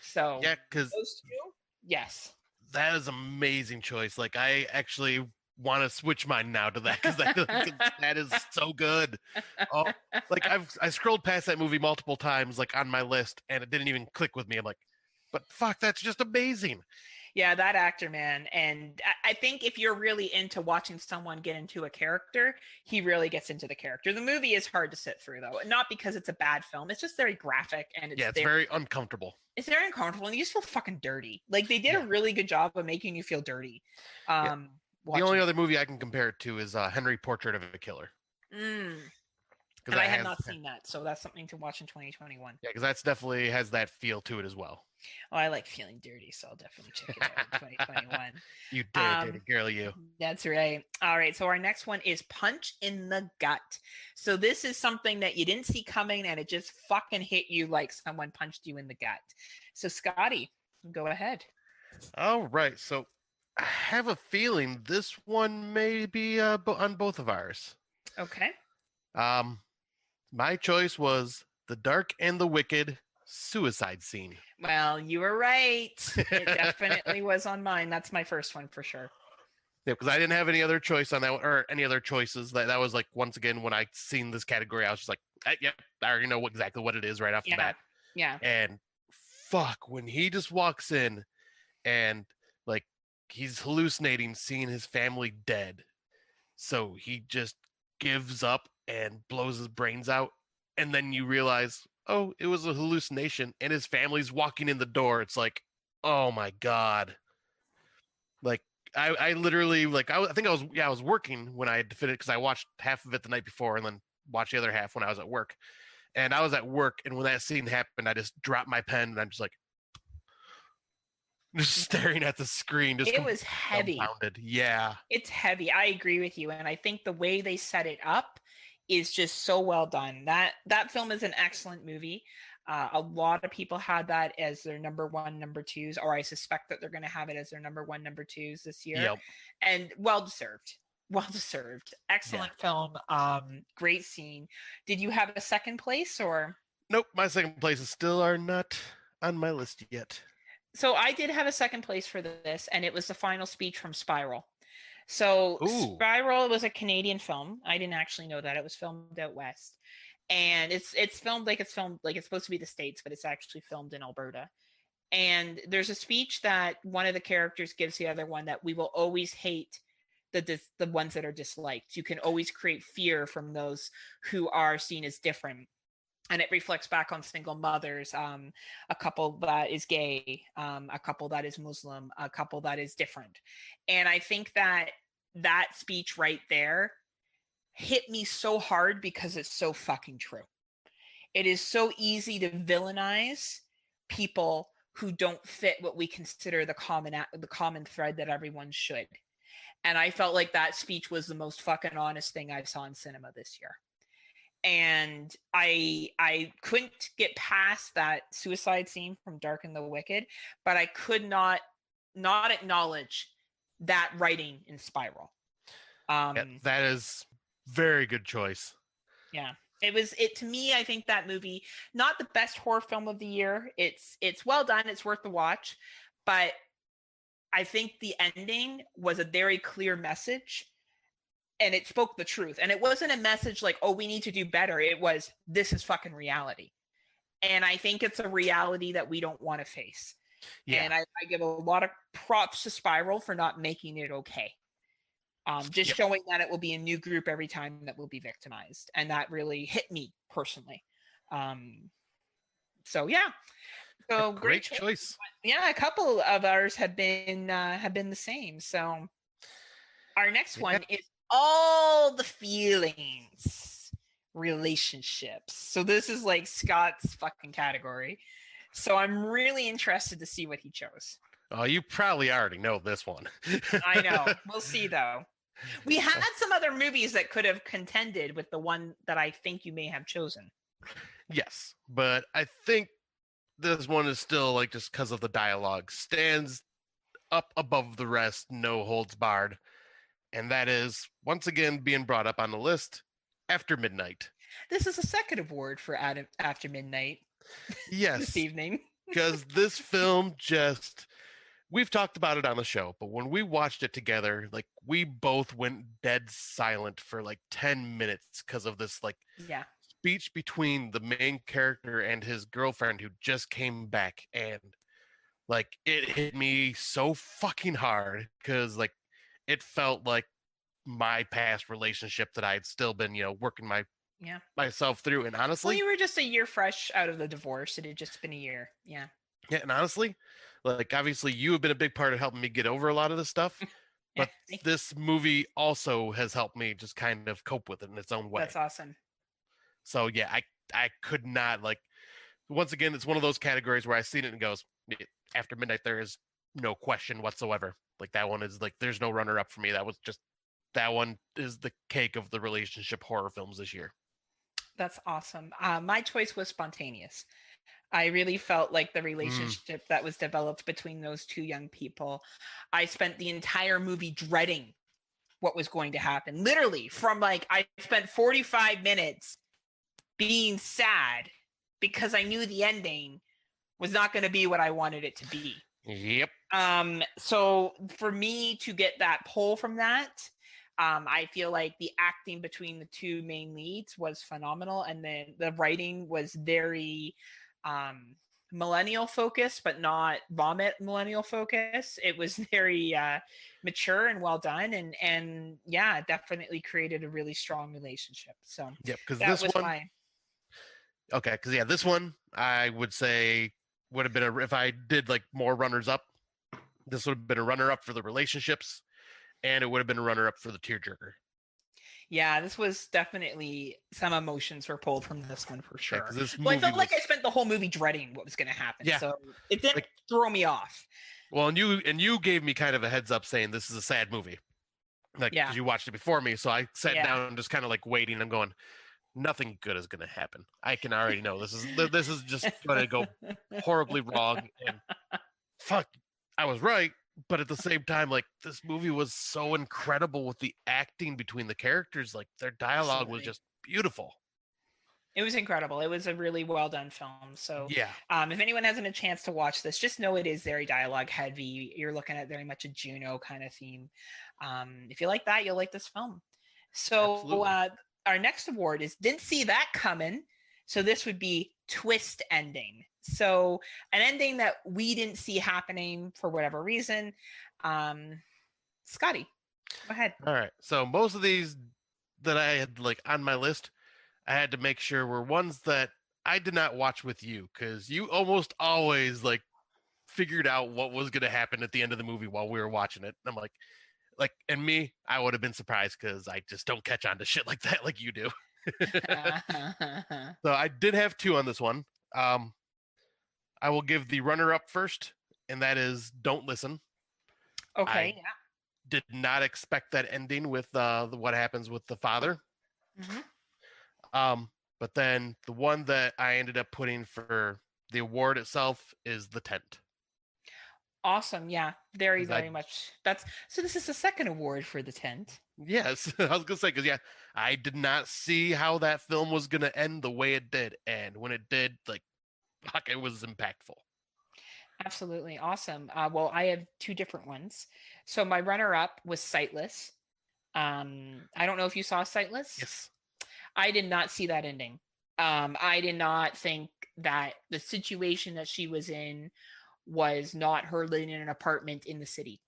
So because those two, yes. That is an amazing choice. Like, I actually want to switch mine now to that because that is so good. Oh, like I scrolled past that movie multiple times, like on my list, and it didn't even click with me. I'm like, but fuck, that's just amazing. Yeah, that actor, man. And I think if you're really into watching someone get into a character, he really gets into the character. The movie is hard to sit through, though. Not because it's a bad film. It's just very graphic. And it's very uncomfortable. It's very uncomfortable. And you just feel fucking dirty. Like, they did a really good job of making you feel dirty. The only other movie I can compare it to is Henry, Portrait of a Killer. And I have not seen that. So that's something to watch in 2021. Yeah, because that definitely has that feel to it as well. Oh, I like feeling dirty, so I'll definitely check it out in 2021. You dirty girl, you. That's right. All right, so our next one is Punch in the Gut. So this is something that you didn't see coming, and it just fucking hit you like someone punched you in the gut. So, Scotty, go ahead. All right, so I have a feeling this one may be on both of ours. Okay. My choice was The Dark and the Wicked suicide scene. Well, you were right. It definitely was on mine. That's my first one for sure. Yeah, because I didn't have any other choice on that one, or any other choices. That was like, once again, when I seen this category, I was just like, I already know exactly what it is right off the bat. Yeah. And fuck, when he just walks in and like he's hallucinating seeing his family dead. So he just gives up and blows his brains out. And then you realize, oh, it was a hallucination, and his family's walking in the door. It's like, oh my God. Like, I literally, like, I think I was working when I had to fit it, because I watched half of it the night before and then watched the other half when I was at work. And I was at work, and when that scene happened, I just dropped my pen, and I'm just like, just staring at the screen. It was heavy. Yeah. It's heavy. I agree with you. And I think the way they set it up is just so well done. That film is an excellent movie. A lot of people had that as their number one, number twos, or I suspect that they're going to have it as their number one, number twos this year. Yep. And well deserved. Well deserved. Excellent film. Great scene. Did you have a second place or? Nope, my second places still are not on my list yet. So I did have a second place for this, and it was the final speech from Spiral. So Ooh. Spiral was a Canadian film. I didn't actually know that. It was filmed out west. And it's filmed like it's supposed to be the States, but it's actually filmed in Alberta. And there's a speech that one of the characters gives the other one, that we will always hate the ones that are disliked. You can always create fear from those who are seen as different. And it reflects back on single mothers, a couple that is gay, a couple that is Muslim, a couple that is different. And I think that speech right there hit me so hard because it's so fucking true. It is so easy to villainize people who don't fit what we consider the common thread that everyone should. And I felt like that speech was the most fucking honest thing I saw in cinema this year. And I couldn't get past that suicide scene from Dark and the Wicked, but I could not acknowledge that writing in Spiral. That is very good choice. Yeah. It to me, I think that movie, not the best horror film of the year. It's well done, it's worth the watch, but I think the ending was a very clear message, and it spoke the truth. And it wasn't a message like, oh, we need to do better. It was, this is fucking reality. And I think it's a reality that we don't want to face. Yeah. And I give a lot of props to Spiral for not making it okay. Showing that it will be a new group every time that will be victimized. And that really hit me personally. So yeah. So great choice. Yeah, a couple of ours have been the same. So our next one is all the feelings, relationships. So this is like Scott's fucking category. So I'm really interested to see what he chose. Oh, you probably already know this one. I know. We'll see though. We had some other movies that could have contended with the one that I think you may have chosen. Yes, but I think this one is still, like, just because of the dialogue, stands up above the rest, no holds barred. And that is, once again, being brought up on the list, After Midnight. This is a second award for After Midnight. Yes. This evening. Because this film just, we've talked about it on the show, but when we watched it together, like, we both went dead silent for like 10 minutes because of this, like, speech between the main character and his girlfriend who just came back. And, like, it hit me so fucking hard because, like, it felt like my past relationship that I had still been, working myself through. And honestly, well, you were just a year fresh out of the divorce. It had just been a year. Yeah. Yeah. And honestly, like, obviously you have been a big part of helping me get over a lot of this stuff, but this movie also has helped me just kind of cope with it in its own way. That's awesome. So yeah, I could not, like, once again, it's one of those categories where I seen it and goes, After Midnight, there is no question whatsoever. Like, that one is like, there's no runner up for me. That one is the cake of the relationship horror films this year. That's awesome. My choice was spontaneous. I really felt like the relationship that was developed between those two young people. I spent the entire movie dreading what was going to happen. Literally, from like, I spent 45 minutes being sad because I knew the ending was not going to be what I wanted it to be. Yep. So for me to get that pull from that, I feel like the acting between the two main leads was phenomenal, and then the writing was very millennial focused, but not vomit millennial focus. It was very mature and well done, and yeah, it definitely created a really strong relationship. So yep, because this one, okay, because yeah, this one I would say would have been if I did like more runners up, this would have been a runner up for the relationships, and it would have been a runner up for the tearjerker. Yeah, this was definitely, some emotions were pulled from this one for sure. Yeah, I felt like I spent the whole movie dreading what was going to happen. Yeah, so it didn't throw me off. Well, and you gave me kind of a heads up saying this is a sad movie, like, because you watched it before me. So I sat down and just kind of like waiting and going, nothing good is going to happen. I can already know this is just going to go horribly wrong. And fuck, I was right. but at the same time, like, this movie was so incredible with the acting between the characters. Like, their dialogue was Absolutely. just beautiful. It was incredible. It was a really well done film. So, Yeah, if anyone hasn't a chance to watch this, just know it is very dialogue heavy. You're looking at very much a Juno kind of theme. If you like that, you'll like this film. So, absolutely. our next award is didn't see that coming. So this would be twist ending. So an ending that we didn't see happening for whatever reason. Scotty, go ahead. All right. So most of these that I had like on my list, I had to make sure were ones that I did not watch with you because you almost always like figured out what was going to happen at the end of the movie while we were watching it. And I'm and me, I would have been surprised because I just don't catch on to shit like that like you do. So I did have two on this one. Um, I will give the runner up first, and that is Don't Listen. Okay. I did not expect that ending with what happens with the father. But then the one that I ended up putting for the award itself is The Tent. Awesome. Yeah. Very, 'Cause very much. So this is the second award for The Tent. Yes, I was gonna say because yeah, I did not see how that film was gonna end the way it did, and when it did, like, fuck, it was impactful. Absolutely. Awesome. Well, I have two different ones. So my runner up was Sightless. I don't know if you saw Sightless. Yes. I did not see that ending. I did not think that the situation that she was in was not her living in an apartment in the city.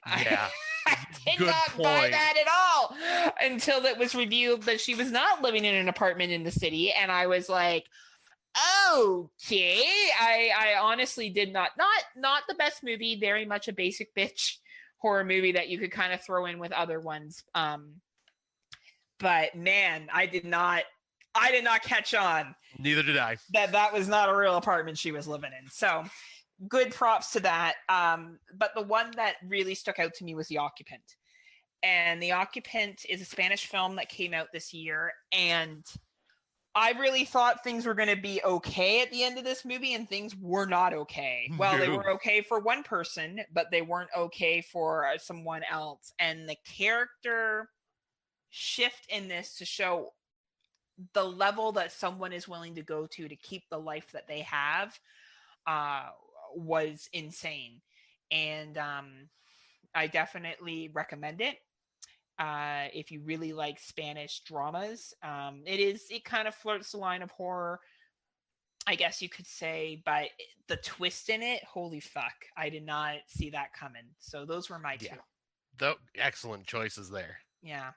Yeah. I did not buy that at all until it was revealed that she was not living in an apartment in the city. And I was like, okay. I honestly did not the best movie, very much a basic bitch horror movie that you could kind of throw in with other ones. But man, I did not catch on. Neither did I. That was not a real apartment she was living in. So good props to that. But the one that really stuck out to me was The Occupant. And The Occupant is a Spanish film that came out this year. And I really thought things were going to be okay at the end of this movie, and things were not okay. Well, they were okay for one person, but they weren't okay for someone else. And the character shift in this to show the level that someone is willing to go to keep the life that they have was insane. And I definitely recommend it. If you really like Spanish dramas, it kind of flirts the line of horror, I guess you could say, but the twist in it, holy fuck, I did not see that coming. So those were my two. Excellent choices there. Yeah.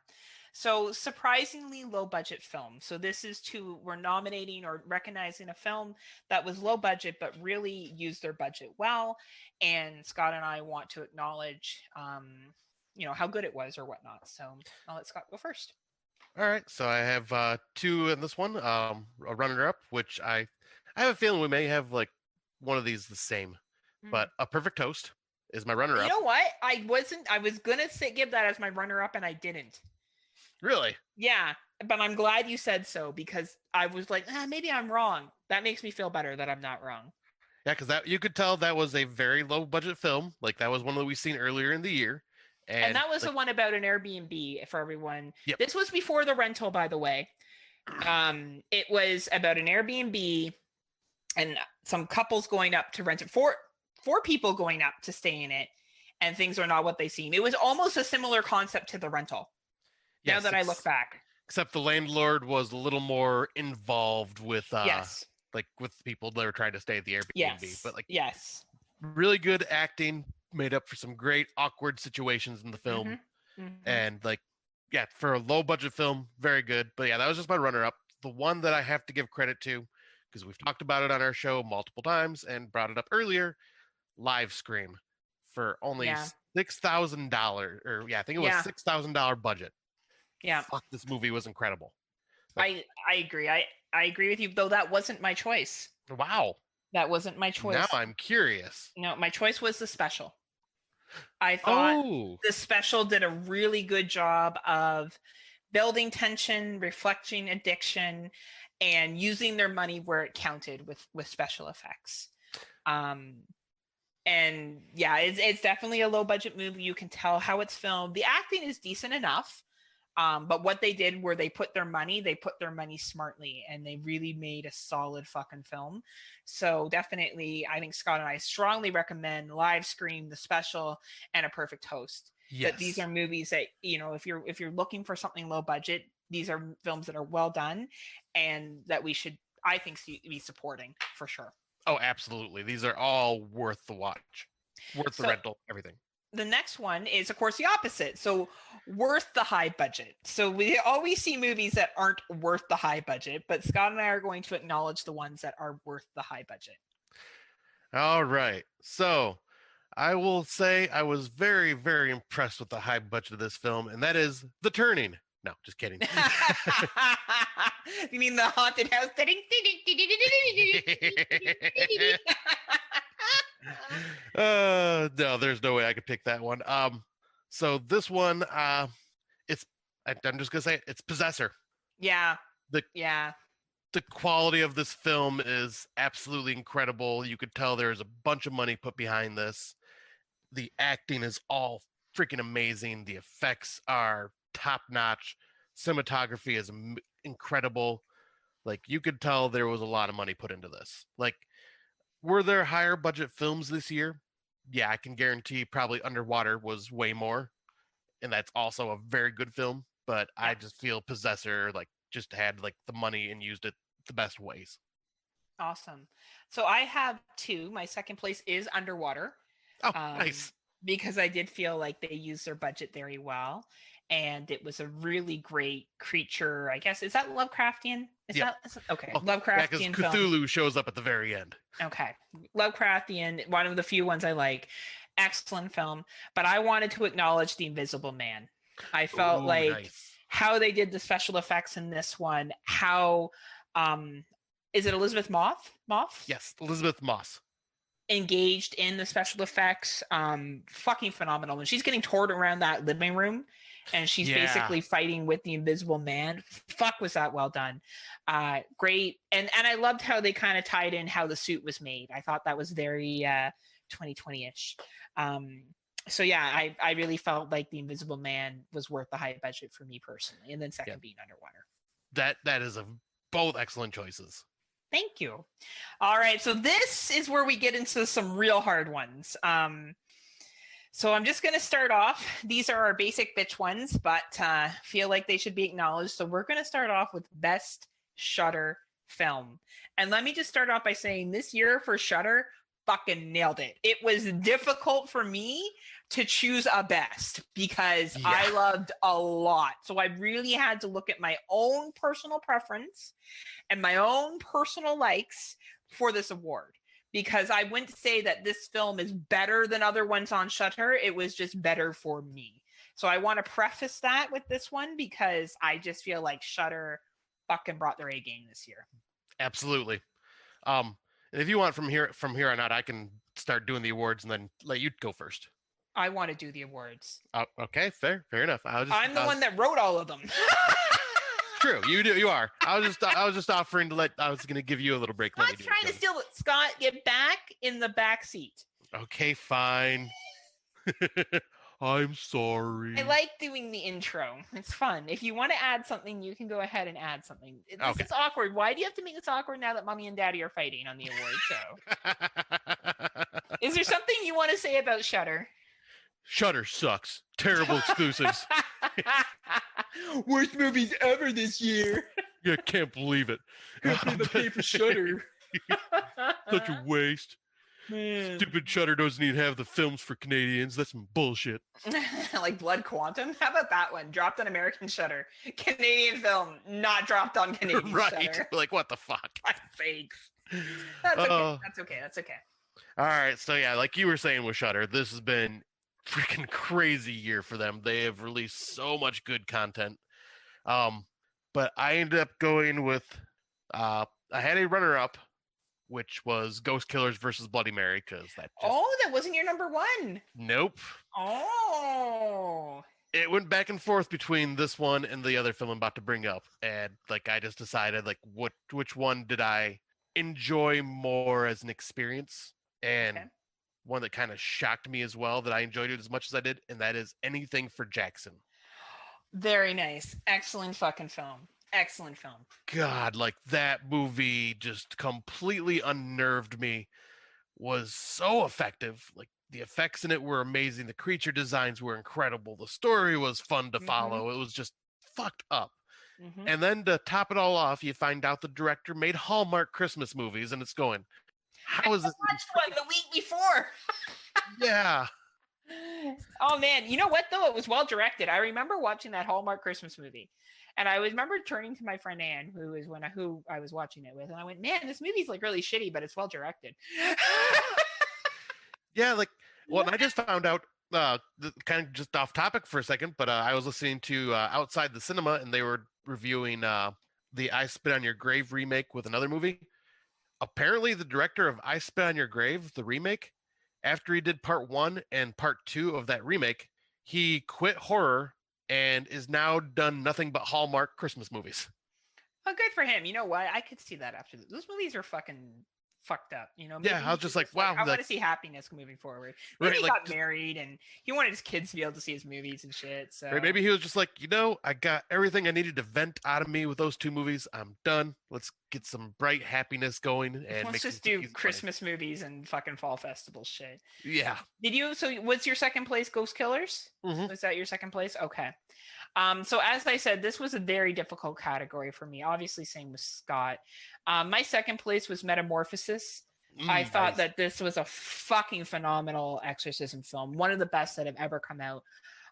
So surprisingly low budget film. So this is we're nominating or recognizing a film that was low budget, but really used their budget well. And Scott and I want to acknowledge, how good it was or whatnot. So I'll let Scott go first. All right. So I have two in this one, a runner up, which I have a feeling we may have like one of these the same, but A Perfect Toast is my runner up. You know what? I was going to give that as my runner up and I didn't. Really? Yeah, but I'm glad you said so because I was like, maybe I'm wrong. That makes me feel better that I'm not wrong. Yeah, because you could tell that was a very low budget film. Like that was one that we seen earlier in the year, and that was the one about an Airbnb for everyone. Yep. This was before the rental, by the way. It was about an Airbnb and some couples going up to rent it. Four people going up to stay in it, and things are not what they seem. It was almost a similar concept to the rental. Yes, now that I look back. Except the landlord was a little more involved with yes. Like with people that were trying to stay at the Airbnb. Yes. But like yes. Really good acting made up for some great awkward situations in the film. And for a low budget film, very good. But yeah, that was just my runner up. The one that I have to give credit to, because we've talked about it on our show multiple times and brought it up earlier, Live Scream, for only $6,000, or I think it was $6,000 budget. Yeah. Fuck, this movie was incredible. I agree. I agree with you, though that wasn't my choice. Wow. That wasn't my choice. Now I'm curious. No, my choice was The Special. I thought The Special did a really good job of building tension, reflecting addiction, and using their money where it counted with special effects. And yeah, it's definitely a low budget movie. You can tell how it's filmed. The acting is decent enough. But what they did were they put their money smartly, and they really made a solid fucking film. So definitely, I think Scott and I strongly recommend Live Scream, The Special, and A Perfect Host. Yes. That these are movies that, you know, if you're looking for something low budget, these are films that are well done, and that we should, I think, be supporting for sure. Oh, absolutely. These are all worth the watch, worth the rental, everything. The next one is, of course, the opposite. So worth the high budget. So we always see movies that aren't worth the high budget, but Scott and I are going to acknowledge the ones that are worth the high budget. All right. So I will say I was very, very impressed with the high budget of this film, and that is The Turning. No, just kidding. You mean the haunted house? No, there's no way I could pick that one. So this one, I'm just gonna say it's Possessor. Yeah. The quality of this film is absolutely incredible. You could tell there's a bunch of money put behind this. The acting is all freaking amazing. The effects are top notch. Cinematography is incredible. Like, you could tell there was a lot of money put into this. Like, were there higher budget films this year? Yeah, I can guarantee probably Underwater was way more, and that's also a very good film. But yeah. I just feel Possessor just had the money and used it the best ways. Awesome. So I have two. My second place is Underwater. Oh, nice. Because I did feel like they used their budget very well, and it was a really great creature. I guess, is that Lovecraftian? Okay? Well, Lovecraftian. Yeah, because Cthulhu shows up at the very end. Okay, Lovecraftian, one of the few ones I like. Excellent film, but I wanted to acknowledge The Invisible Man. I felt how they did the special effects in this one. How, is it Elizabeth Moss? Yes, Elizabeth Moss. Engaged in the special effects, fucking phenomenal. And she's getting toured around that living room, and she's basically fighting with the Invisible Man. Fuck, was that well done. Great. And I loved how they kind of tied in how the suit was made. I thought that was very 2020-ish. So yeah, I really felt like the Invisible Man was worth the high budget for me personally. And then second being Underwater. That is both excellent choices. Thank you. All right, so this is where we get into some real hard ones. So I'm just going to start off. These are our basic bitch ones, but feel like they should be acknowledged. So we're going to start off with Best Shudder Film. And let me just start off by saying this year for Shudder, fucking nailed it. It was difficult for me to choose a best because I loved a lot. So I really had to look at my own personal preference and my own personal likes for this award, because I wouldn't say that this film is better than other ones on Shudder. It was just better for me. So I want to preface that with this one because I just feel like Shudder fucking brought their A game this year. Absolutely. And if you want from here on out, I can start doing the awards and then let you go first. I want to do the awards. Okay, fair enough. I'm the one that wrote all of them. True, you do. You are. I was just offering to I was going to give you a little break. I'm trying to steal it. Scott, get back in the back seat. Okay, fine. I'm sorry. I like doing the intro. It's fun. If you want to add something, you can go ahead and add something. This is awkward. Why do you have to make this awkward now that Mommy and Daddy are fighting on the award show? Is there something you want to say about Shudder? Shudder sucks. Terrible exclusives. Worst movies ever this year. Yeah, can't believe it. Can't believe I pay for Shudder. Such a waste. Man. Stupid Shudder doesn't even have the films for Canadians. That's some bullshit. Like Blood Quantum? How about that one? Dropped on American Shudder. Canadian film, not dropped on Canadian right. Shudder. Like, what the fuck? Fakes. That's okay. That's okay. All right. So, yeah, like you were saying with Shudder, this has been freaking crazy year for them. They have released so much good content. But I ended up going with, I had a runner-up, which was Ghost Killers versus Bloody Mary, because that wasn't your number one. Nope. Oh. It went back and forth between this one and the other film I'm about to bring up, and I just decided which one did I enjoy more as an experience, and one that kind of shocked me as well, that I enjoyed it as much as I did, and that is Anything for Jackson. Very nice. Excellent fucking film. Excellent film. God, like that movie just completely unnerved me. Was so effective. Like the effects in it were amazing. The creature designs were incredible. The story was fun to follow. It was just fucked up. And then to top it all off, you find out the director made Hallmark Christmas movies, and it's going, how is this? I watched one the week before. Yeah. Oh man, you know what though? It was well directed. I remember watching that Hallmark Christmas movie, and I remember turning to my friend Anne, who I was watching it with, and I went, "Man, this movie's like really shitty, but it's well directed." Yeah, like, well, and I just found out, kind of just off topic for a second, but I was listening to Outside the Cinema, and they were reviewing the I Spit on Your Grave remake with another movie. Apparently, the director of I Spit on Your Grave, the remake, after he did part 1 and part 2 of that remake, he quit horror and is now done nothing but Hallmark Christmas movies. Oh, good for him. You know what? I could see that after those movies are fucking fucked up. You know, maybe yeah, I was just like, wow. I want to see happiness moving forward. Maybe right, he like, got married and he wanted his kids to be able to see his movies and shit. So right, maybe he was just like, I got everything I needed to vent out of me with those 2 movies. I'm done. Let's get some bright happiness going and let's just do Christmas movies and fucking fall festival shit. Yeah. Did you? So what's your second place? Ghost Killers? Was that your second place? Okay. So as I said, this was a very difficult category for me. Obviously, same with Scott. My second place was Metamorphosis. I thought that this was a fucking phenomenal exorcism film. One of the best that have ever come out.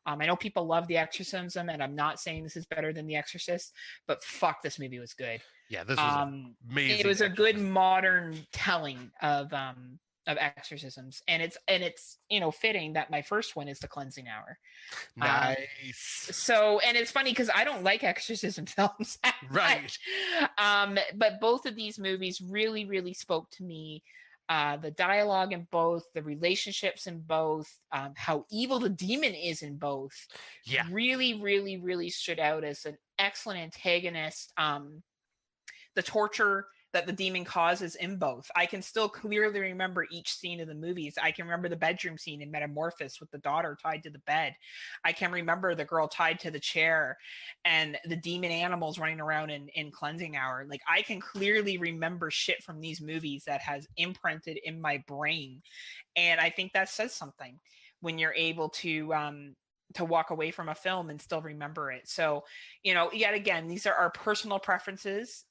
I know people love The Exorcism, and I'm not saying this is better than The Exorcist, but fuck, this movie was good. Yeah, this was amazing. It was a good modern telling of exorcisms, and it's fitting that my first one is The Cleansing Hour. Nice. So, and it's funny because I don't like exorcism films right much. But both of these movies really, really spoke to me. The dialogue in both, the relationships in both, how evil the demon is in both, really, really, really stood out as an excellent antagonist. The torture that the demon causes in both. I can still clearly remember each scene of the movies. I can remember the bedroom scene in Metamorphosis with the daughter tied to the bed. I can remember the girl tied to the chair and the demon animals running around in Cleansing Hour. Like, I can clearly remember shit from these movies that has imprinted in my brain. And I think that says something when you're able to walk away from a film and still remember it. So, yet again, these are our personal preferences.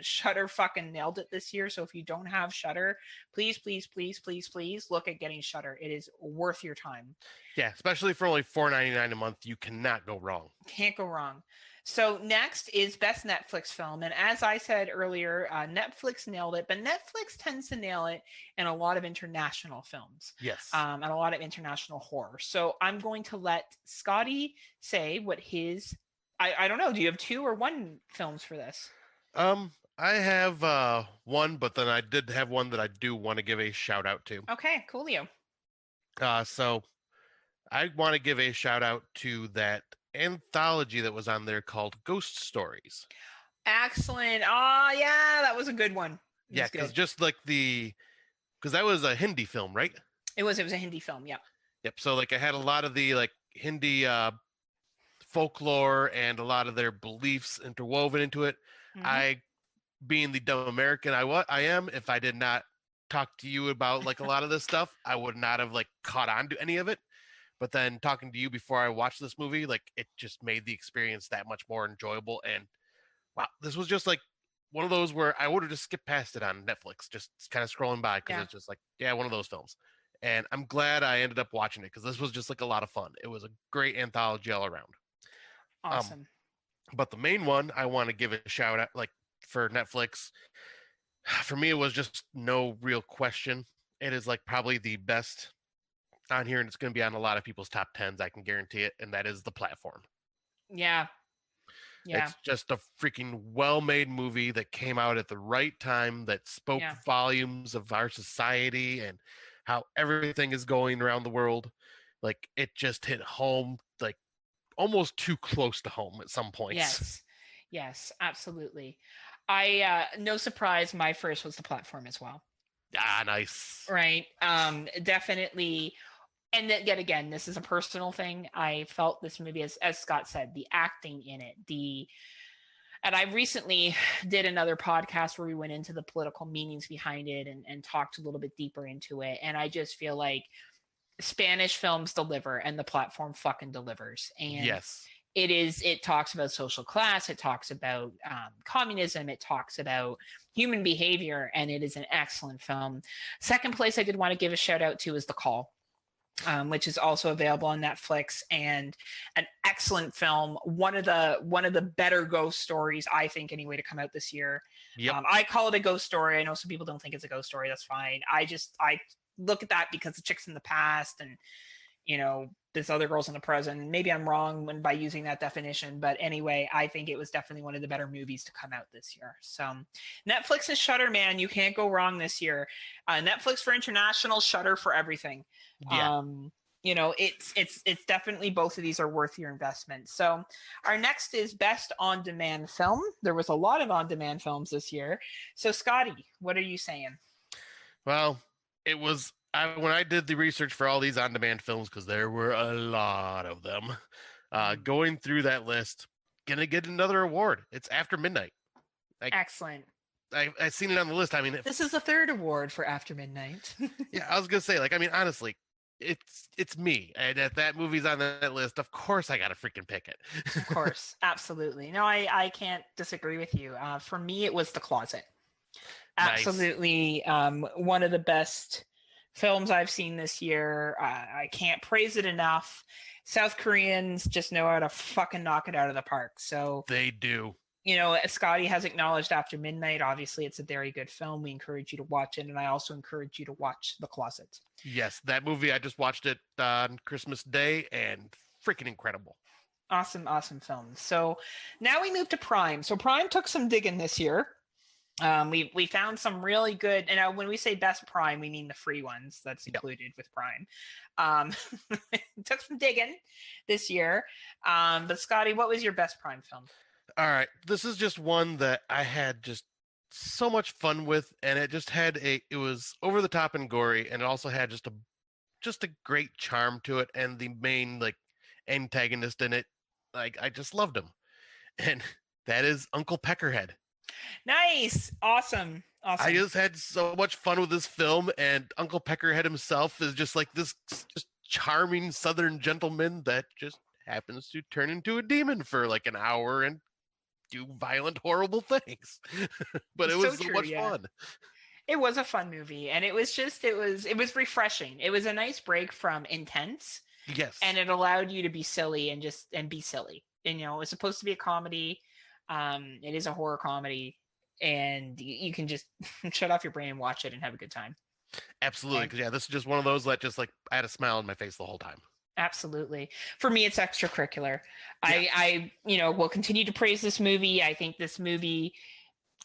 Shudder fucking nailed it this year. So if you don't have Shudder, please, please, please, please, please look at getting Shudder. It is worth your time. Yeah, especially for only $4.99 a month, you cannot go wrong. Can't go wrong. So next is Best Netflix Film. And as I said earlier, Netflix nailed it, but Netflix tends to nail it in a lot of international films. Yes. And a lot of international horror. So I'm going to let Scotty say what his, I don't know, do you have 2 or 1 films for this? I have 1, but then I did have one that I do want to give a shout out to. Okay, coolio. So I want to give a shout out to that anthology that was on there called Ghost Stories. Excellent. Oh yeah, that was a good one. Yeah, because just like because that was a Hindi film, right? It was a Hindi film. Yeah. Yep. So like I had a lot of the like Hindi folklore and a lot of their beliefs interwoven into it. I, being the dumb American I am, if I did not talk to you about like a lot of this stuff, I would not have like caught on to any of it. But then talking to you before I watched this movie, like it just made the experience that much more enjoyable. And wow, this was just like one of those where I would have just skipped past it on Netflix, just kind of scrolling by because it's just like, one of those films. And I'm glad I ended up watching it because this was just like a lot of fun. It was a great anthology all around. Awesome. But the main one I want to give a shout out, like for Netflix, for me, it was just no real question. It is like probably the best on here, and it's going to be on a lot of people's top 10s, I can guarantee it, and that is The Platform. Yeah. It's just a freaking well-made movie that came out at the right time, that spoke volumes of our society and how everything is going around the world. Like, it just hit home, like almost too close to home at some points. Yes, absolutely. No surprise, my first was The Platform as well. Ah, nice. Right. Definitely. And that, yet again, this is a personal thing. I felt this movie, as Scott said, the acting in it, and I recently did another podcast where we went into the political meanings behind it and talked a little bit deeper into it. And I just feel like Spanish films deliver and the platform fucking delivers. And Yes. it talks about social class, it talks about communism, it talks about human behavior, and it is an excellent film. Second place I did want to give a shout out to is The Call. Which is also available on Netflix, and an excellent film. One of the better ghost stories, I think, anyway, to come out this year. Yep. I call it a ghost story. I know some people don't think it's a ghost story. That's fine. I look at that because the chick's in the past, and this other girl's in the present. Maybe I'm wrong by using that definition, but anyway, I think it was definitely one of the better movies to come out this year. So Netflix is Shudder, man. You can't go wrong this year. Netflix for international, Shudder for everything. Yeah. It's definitely, both of these are worth your investment. So our next is best on-demand film. There was a lot of on-demand films this year. So Scotty, what are you saying? Well, it was when I did the research for all these on-demand films, because there were a lot of them, going through that list, gonna get another award. It's After Midnight. Excellent. I seen it on the list. I mean, this is the third award for After Midnight. Yeah, I was gonna say, honestly, it's me, and if that movie's on that list, of course I gotta freaking pick it. Of course, absolutely. No, I can't disagree with you. For me, it was The Closet. Absolutely, nice. One of the best films I've seen this year. I can't praise it enough. South Koreans just know how to fucking knock it out of the park. So they do. Scotty has acknowledged After Midnight. Obviously, it's a very good film. We encourage you to watch it, and I also encourage you to watch The Closet. Yes, that movie, I just watched it on Christmas Day, and freaking incredible. Awesome film. So now we move to Prime. So Prime took some digging this year. We found some really good, and when we say best Prime, we mean the free ones that's included with Prime. Took some digging this year. But Scotty, what was your best Prime film? All right, this is just one that I had just so much fun with, and it just had it was over the top and gory, and it also had just a great charm to it, and the main antagonist in it, I just loved him, and that is Uncle Peckerhead. Nice. Awesome. I just had so much fun with this film, and Uncle Peckerhead himself is just like this just charming Southern gentleman that just happens to turn into a demon for an hour and do violent, horrible things. But it was so much fun. It was a fun movie, and it was refreshing. It was a nice break from intense. Yes. And it allowed you to be silly and be silly. And it's supposed to be a comedy. It is a horror comedy, and you can just shut off your brain and watch it and have a good time. Absolutely. Because this is just one of those that just I had a smile on my face the whole time. Absolutely. For me, it's extracurricular. Yeah. I will continue to praise this movie. I think this movie,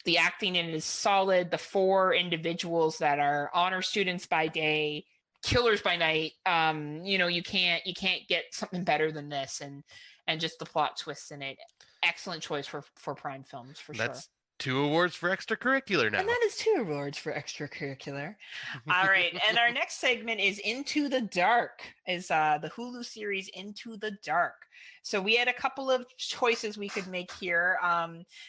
the acting in it is solid. The four individuals that are honor students by day, killers by night. You can't get something better than this, and just the plot twists in it. Excellent choice for Prime Films, for sure. That's 2 awards for extracurricular now. And that is 2 awards for extracurricular. All right. And our next segment is Into the Dark, is the Hulu series Into the Dark. So we had a couple of choices we could make here.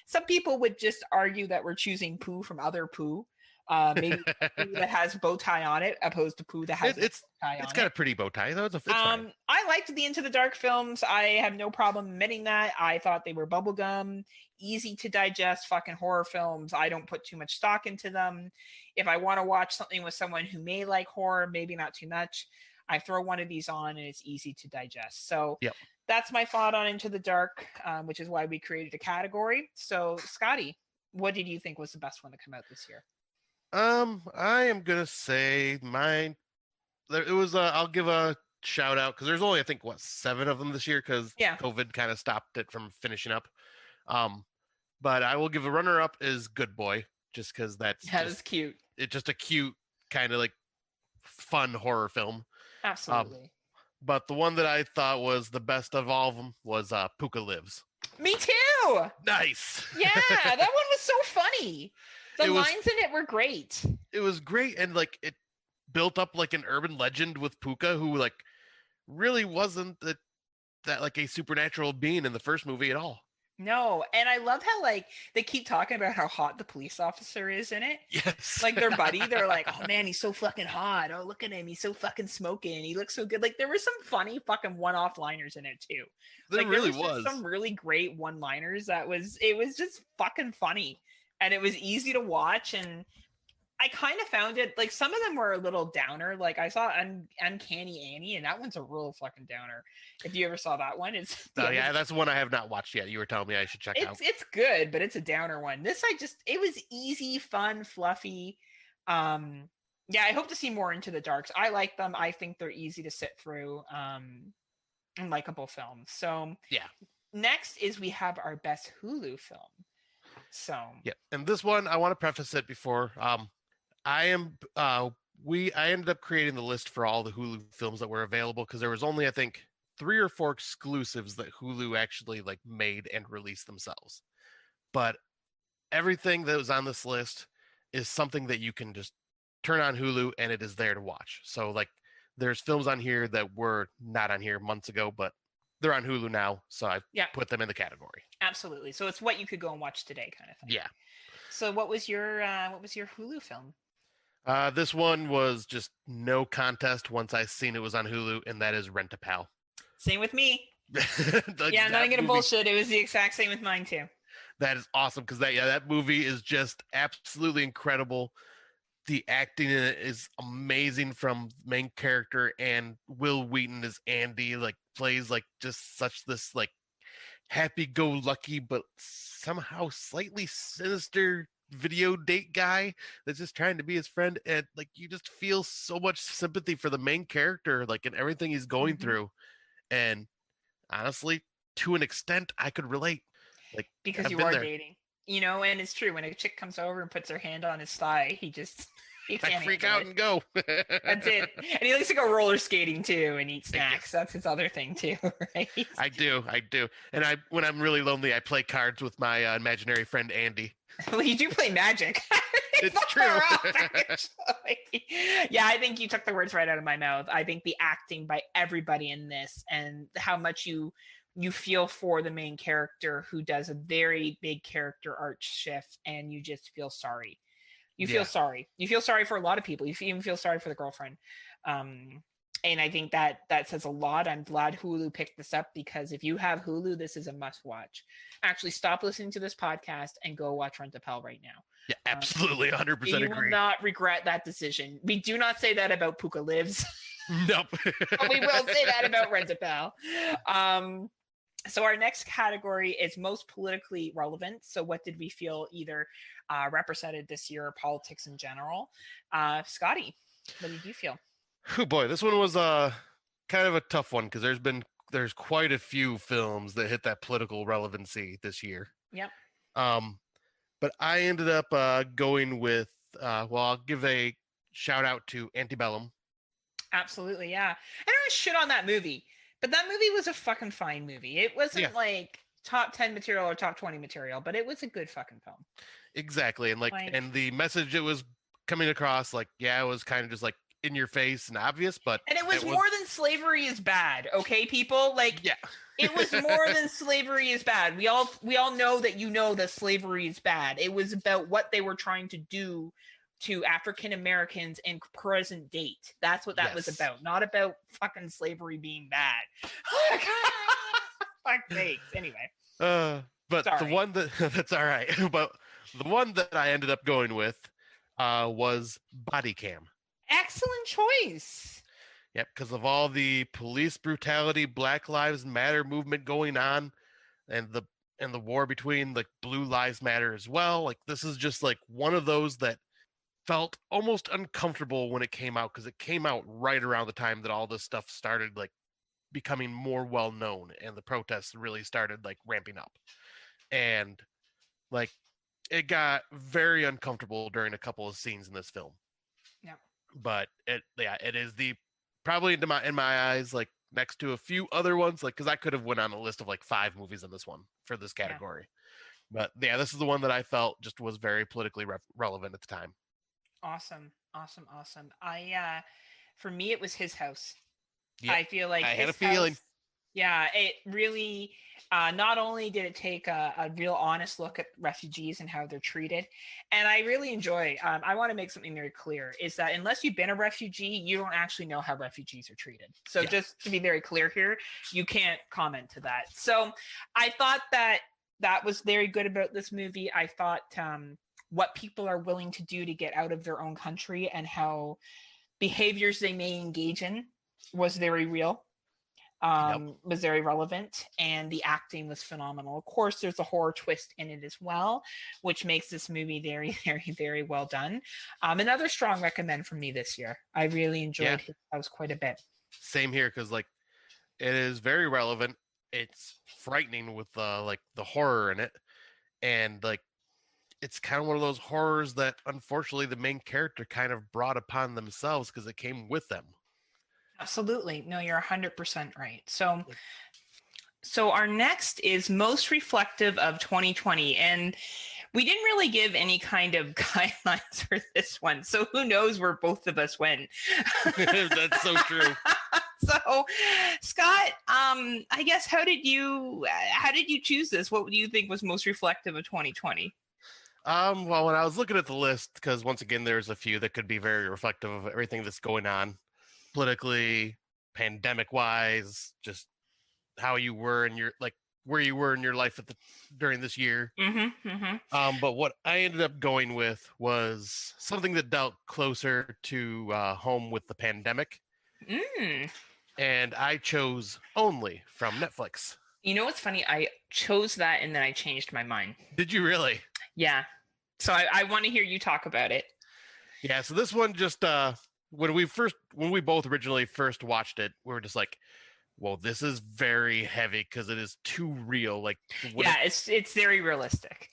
Some people would just argue that we're choosing Pooh from Other Pooh. Maybe Pooh that has bow tie on it, opposed to Pooh that has bow tie on it. It's got a pretty bow tie, though. It's fine. I liked the Into the Dark films. I have no problem admitting that. I thought they were bubblegum, easy to digest fucking horror films. I don't put too much stock into them. If I want to watch something with someone who may like horror, maybe not too much, I throw one of these on and it's easy to digest. So that's my thought on Into the Dark, which is why we created a category. So Scotty, what did you think was the best one to come out this year? I am gonna say mine. It was. I'll give a shout out because there's only I think 7 of them this year because COVID kind of stopped it from finishing up. But I will give a runner up is Good Boy just because that is cute. It's just a cute kind of fun horror film. Absolutely. But the one that I thought was the best of all of them was Puka Lives. Me too. Nice. Yeah, that one was so funny. The lines in it were great. It was great, and like it built up like an urban legend with Puka, who like really wasn't that like a supernatural being in the first movie at all. No, and I love how like they keep talking about how hot the police officer is in it. Yes. Like their buddy, they're like, "Oh man, he's so fucking hot. Oh, look at him. He's so fucking smoking. He looks so good." Like there were some funny fucking one-off liners in it too. There really was some really great one-liners it was just fucking funny. And it was easy to watch, and I kind of found it like some of them were a little downer. Like I saw Uncanny Annie, and that one's a real fucking downer. If you ever saw that one, that's one I have not watched yet. You were telling me I should check out. It's good, but it's a downer one. This it was easy, fun, fluffy. Yeah, I hope to see more Into the Darks. I like them. I think they're easy to sit through. And likable films. So yeah. Next is we have our best Hulu film. So yeah, and this one I want to preface it before. I ended up creating the list for all the Hulu films that were available because there was only, I think, 3 or 4 exclusives that Hulu actually like made and released themselves. But everything that was on this list is something that you can just turn on Hulu and it is there to watch. So like there's films on here that were not on here months ago, but they're on Hulu now, so I put them in the category. Absolutely. So it's what you could go and watch today kind of thing. Yeah. So what was your Hulu film? This one was just no contest once I seen it was on Hulu, and that is Rent-A-Pal. Same with me. Yeah, I'm not gonna bullshit. It was the exact same with mine too. That is awesome because that movie is just absolutely incredible. The acting in it is amazing from main character, and Will Wheaton as Andy like plays like just such this like happy-go-lucky but somehow slightly sinister video date guy that's just trying to be his friend, and like you just feel so much sympathy for the main character like in everything he's going through. And honestly, to an extent, I could relate, like because you are dating, and it's true. When a chick comes over and puts her hand on his thigh, I freak out and go. That's it. And he likes to go roller skating too and eat snacks. That's his other thing too, right? I do. And when I'm really lonely, I play cards with my imaginary friend Andy. Well, you do play Magic. It's true. Yeah, I think you took the words right out of my mouth. I think the acting by everybody in this and how much you feel for the main character who does a very big character arc shift, and you just feel sorry. You feel sorry. You feel sorry for a lot of people. You even feel sorry for the girlfriend. And I think that says a lot. I'm glad Hulu picked this up because if you have Hulu, this is a must watch. Actually, stop listening to this podcast and go watch Rent-A-Pal right now. Yeah, absolutely. 100% agree. You will not regret that decision. We do not say that about Puka Lives. Nope. But we will say that about Rent-A-Pal. So our next category is most politically relevant. So what did we feel either represented this year or politics in general? Scotty, what did you feel? Oh boy, this one was kind of a tough one because there's quite a few films that hit that political relevancy this year. Yep. But I ended up going with I'll give a shout out to Antebellum. Absolutely, yeah. I don't shit on that movie, but that movie was a fucking fine movie. It wasn't like top 10 material or top 20 material, but it was a good fucking film. Exactly, and and the message it was coming across, it was kind of just like in your face and obvious, but it was more than slavery is bad, okay, people? It was more than slavery is bad. We all know that slavery is bad. It was about what they were trying to do to African Americans in present date. That's what that was about, not about fucking slavery being bad. Fuck sakes. Anyway. But sorry. The one that's all right. But the one that I ended up going with was Body Cam. Excellent choice. Yep, because of all the police brutality, Black Lives Matter movement going on, and the war between Blue Lives Matter as well. This is just one of those that felt almost uncomfortable when it came out because it came out right around the time that all this stuff started becoming more well known and the protests really started ramping up, and it got very uncomfortable during a couple of scenes in this film. Yeah. But it is probably in my eyes next to a few other ones because I could have went on a list of 5 movies in this one for this category. But yeah, this is the one that I felt just was very politically relevant at the time. Awesome. For me, it was His House. Yep, I feel like I had a His feeling. House, yeah, it really, not only did it take a real honest look at refugees and how they're treated, and I really enjoy, I want to make something very clear, is that unless you've been a refugee, you don't actually know how refugees are treated. So just to be very clear here, you can't comment to that. So I thought that was very good about this movie. I thought what people are willing to do to get out of their own country and how behaviors they may engage in was very real, was very relevant, and the acting was phenomenal. Of course, there's a horror twist in it as well, which makes this movie very, very, very well done. Another strong recommend from me this year. I really enjoyed His House quite a bit. Same here, because like it is very relevant. It's frightening with like the horror in it, and like it's kind of one of those horrors that unfortunately the main character kind of brought upon themselves because it came with them. Absolutely. No, you're 100% right. So our next is most reflective of 2020, and we didn't really give any kind of guidelines for this one. So who knows where both of us went. That's so true. So Scott, I guess how did you choose this? What do you think was most reflective of 2020? Well, when I was looking at the list, because once again, there's a few that could be very reflective of everything that's going on politically, pandemic wise, just how you were in your like where you were in your life during this year. But what I ended up going with was something that dealt closer to home with the pandemic. And I chose Only from Netflix. You know what's funny? I chose that and then I changed my mind. Did you really? Yeah. So I want to hear you talk about it. Yeah. So this one just when we both originally first watched it, we were just like, "Whoa, this is very heavy because it is too real." Like, it's very realistic.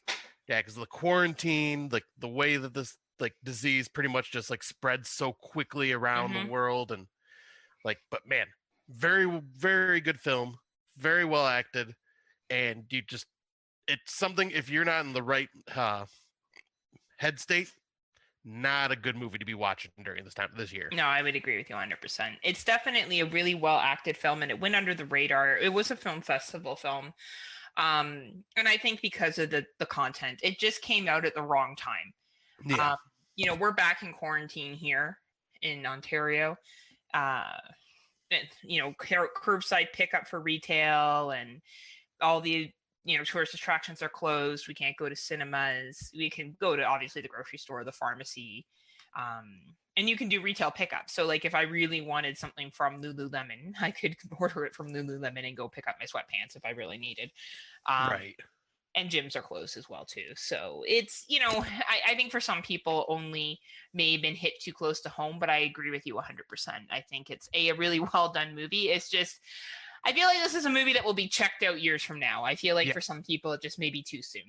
Yeah, because the quarantine, like the way that this like disease pretty much just like spreads so quickly around the world, and like, but man, very very good film, very well acted, and it's something if you're not in the right head state, not a good movie to be watching during this year. No, I would agree with you 100%. It's definitely a really well acted film, and it went under the radar. It was a film festival film, and I think because of the content, it just came out at the wrong time. Yeah. We're back in quarantine here in Ontario. Curbside pickup for retail, and all the tourist attractions are closed. We can't go to cinemas. We can go to obviously the grocery store, the pharmacy, and you can do retail pickup. So like if I really wanted something from Lululemon, I could order it from Lululemon and go pick up my sweatpants if I really needed. Right. And gyms are closed as well too. So it's, I think for some people Only may have been hit too close to home, but I agree with you 100%. I think it's a really well done movie. It's just, I feel like this is a movie that will be checked out years from now. I feel like for some people, it just may be too soon.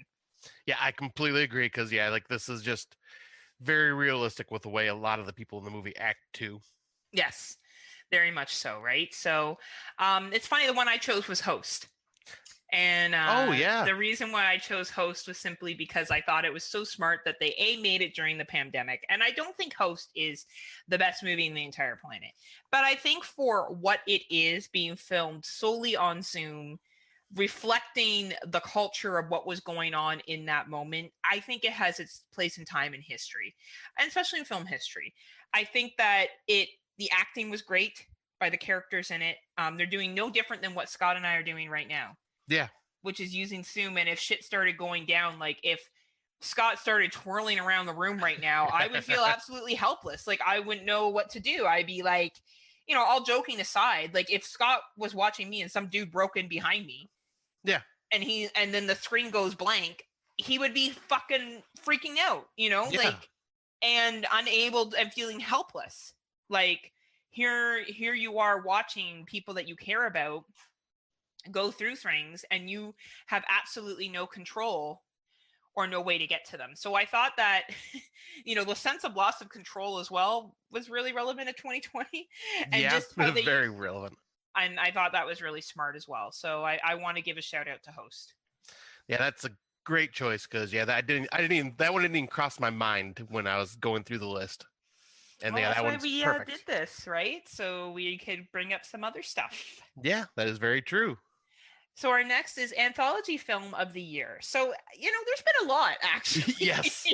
Yeah, I completely agree. Because like this is just very realistic with the way a lot of the people in the movie act too. Yes, very much so. Right. So it's funny. The one I chose was Host. And the reason why I chose Host was simply because I thought it was so smart that they made it during the pandemic. And I don't think Host is the best movie in the entire planet, but I think for what it is, being filmed solely on Zoom, reflecting the culture of what was going on in that moment, I think it has its place in time in history, and especially in film history. I think that the acting was great by the characters in it. They're doing no different than what Scott and I are doing right now. Yeah. Which is using Zoom. And if shit started going down, like if Scott started twirling around the room right now, I would feel absolutely helpless. Like I wouldn't know what to do. I'd be like, all joking aside, like if Scott was watching me and some dude broke in behind me. Yeah. And then the screen goes blank, he would be fucking freaking out, like, and unable and feeling helpless. Like here you are watching people that you care about go through things, and you have absolutely no control or no way to get to them. So I thought that, the sense of loss of control as well was really relevant in 2020. And just how very relevant. And I thought that was really smart as well. So I want to give a shout out to Host. Yeah, that's great choice because that that one didn't even cross my mind when I was going through the list. And Well, yeah, that's that why one's we did perfect. this, right? So we could bring up some other stuff. Yeah, that is very true. So our next is anthology film of the year. So, there's been a lot actually. Yes.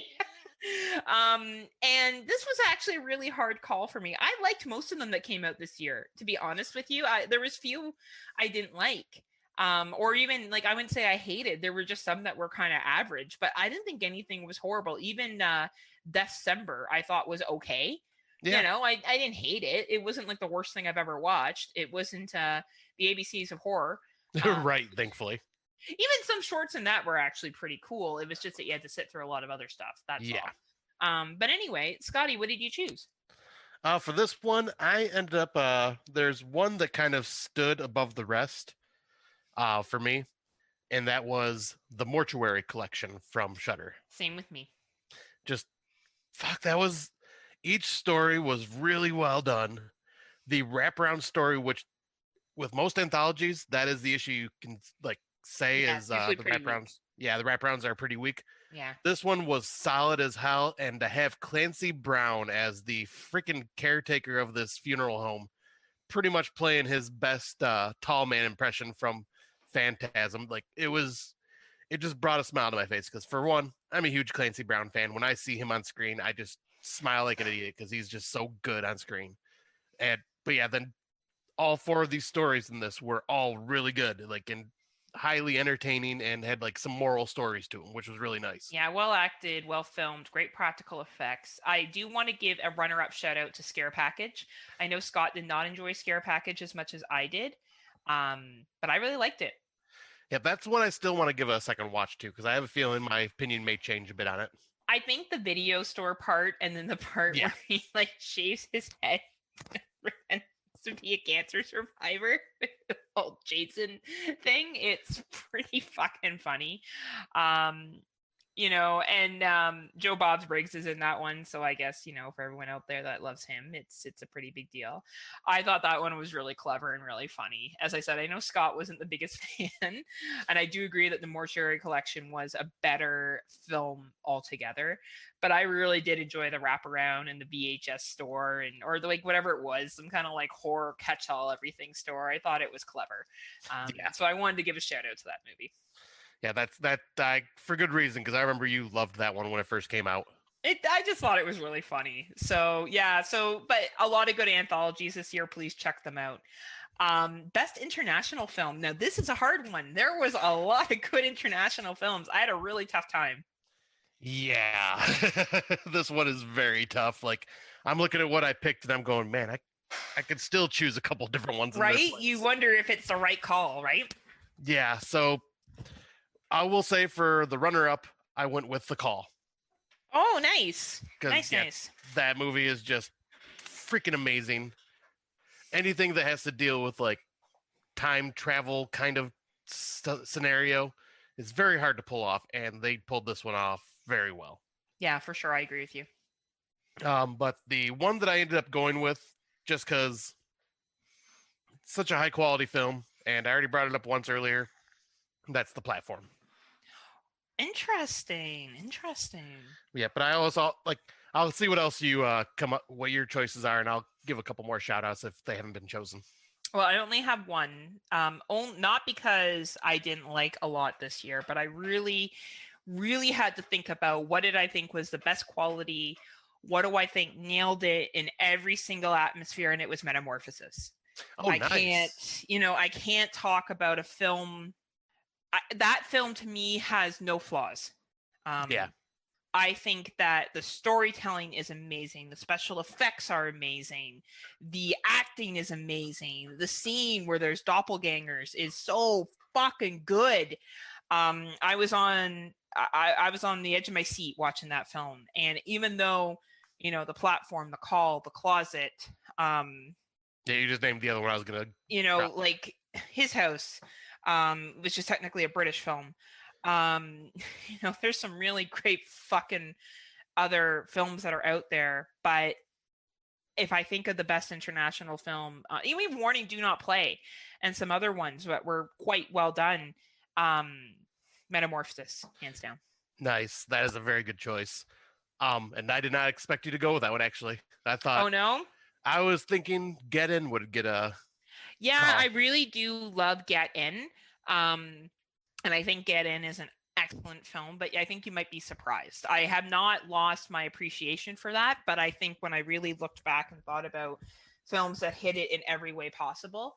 And this was actually a really hard call for me. I liked most of them that came out this year, to be honest with you. There was few I didn't like. Or even like I wouldn't say I hated. There were just some that were kind of average, but I didn't think anything was horrible. Even December I thought was okay. Yeah. I didn't hate it. It wasn't like the worst thing I've ever watched. It wasn't the ABCs of horror. Right, thankfully. Even some shorts in that were actually pretty cool. It was just that you had to sit through a lot of other stuff. That's all. But anyway, Scotty, what did you choose? For this one, I ended up there's one that kind of stood above the rest for me, and that was the Mortuary Collection from Shudder. Same with me. Just fuck, that was each story was really well done. The wraparound story, which with most anthologies, that is the issue you can like say is the wraparounds. Yeah, the wraparounds are pretty weak. Yeah. This one was solid as hell, and to have Clancy Brown as the freaking caretaker of this funeral home, pretty much playing his best tall man impression from Phantasm, like it just brought a smile to my face because for one, I'm a huge Clancy Brown fan. When I see him on screen, I just smile like an idiot because he's just so good on screen. But yeah, then all four of these stories in this were all really good, like and highly entertaining and had like some moral stories to them, which was really nice. Yeah, well acted, well filmed, great practical effects. I do want to give a runner-up shout out to Scare Package. I know Scott did not enjoy Scare Package as much as I did, but I really liked it. Yeah, that's one I still want to give a second watch to because I have a feeling my opinion may change a bit on it. I think the video store part and then the part where he like shaves his head to be a cancer survivor, the whole Jason thing, it's pretty fucking funny. And Joe Bob's Briggs is in that one, so I guess for everyone out there that loves him, it's a pretty big deal. I thought that one was really clever and really funny. As I said, I know Scott wasn't the biggest fan, and I do agree that the Mortuary Collection was a better film altogether, but I really did enjoy the wraparound and the VHS store or like whatever it was, some kind of like horror catch-all everything store. I thought it was clever. So I wanted to give a shout out to that movie. Yeah, that's for good reason because I remember you loved that one when it first came out. I just thought it was really funny. So yeah, but a lot of good anthologies this year. Please check them out. Best international film. Now this is a hard one. There was a lot of good international films. I had a really tough time. Yeah, this one is very tough. Like I'm looking at what I picked and I'm going, man, I could still choose a couple different ones. Right? You wonder if it's the right call, right? Yeah. So I will say for the runner-up, I went with The Call. Oh, nice. Nice. That movie is just freaking amazing. Anything that has to deal with like time travel kind of scenario is very hard to pull off, and they pulled this one off very well. Yeah, for sure. I agree with you. But the one that I ended up going with, just because it's such a high-quality film, and I already brought it up once earlier, that's The Platform. Interesting. Yeah, but I also I'll see what else you come up, what your choices are, and I'll give a couple more shout outs if they haven't been chosen. Well, I only have one. Not because I didn't like a lot this year, but I really, really had to think about what did I think was the best quality. What do I think nailed it in every single atmosphere, and it was Metamorphosis. Oh, nice. I can't talk about a film. That film to me has no flaws. Yeah. I think that the storytelling is amazing. The special effects are amazing. The acting is amazing. The scene where there's doppelgangers is so fucking good. I was on the edge of my seat watching that film. And even though, the platform, the call, the closet. Yeah, you just named the other one I was going to. Like His House. Which is technically a British film. There's some really great fucking other films that are out there, but if I think of the best international film, even Warning, Do Not Play, and some other ones that were quite well done, Metamorphosis, hands down. Nice. That is a very good choice. And I did not expect you to go with that one, actually. I thought, Oh, no? I was thinking Get In would get a Yeah, call. I really do love Get In. And I think Get In is an excellent film, but I think you might be surprised. I have not lost my appreciation for that, but I think when I really looked back and thought about films that hit it in every way possible,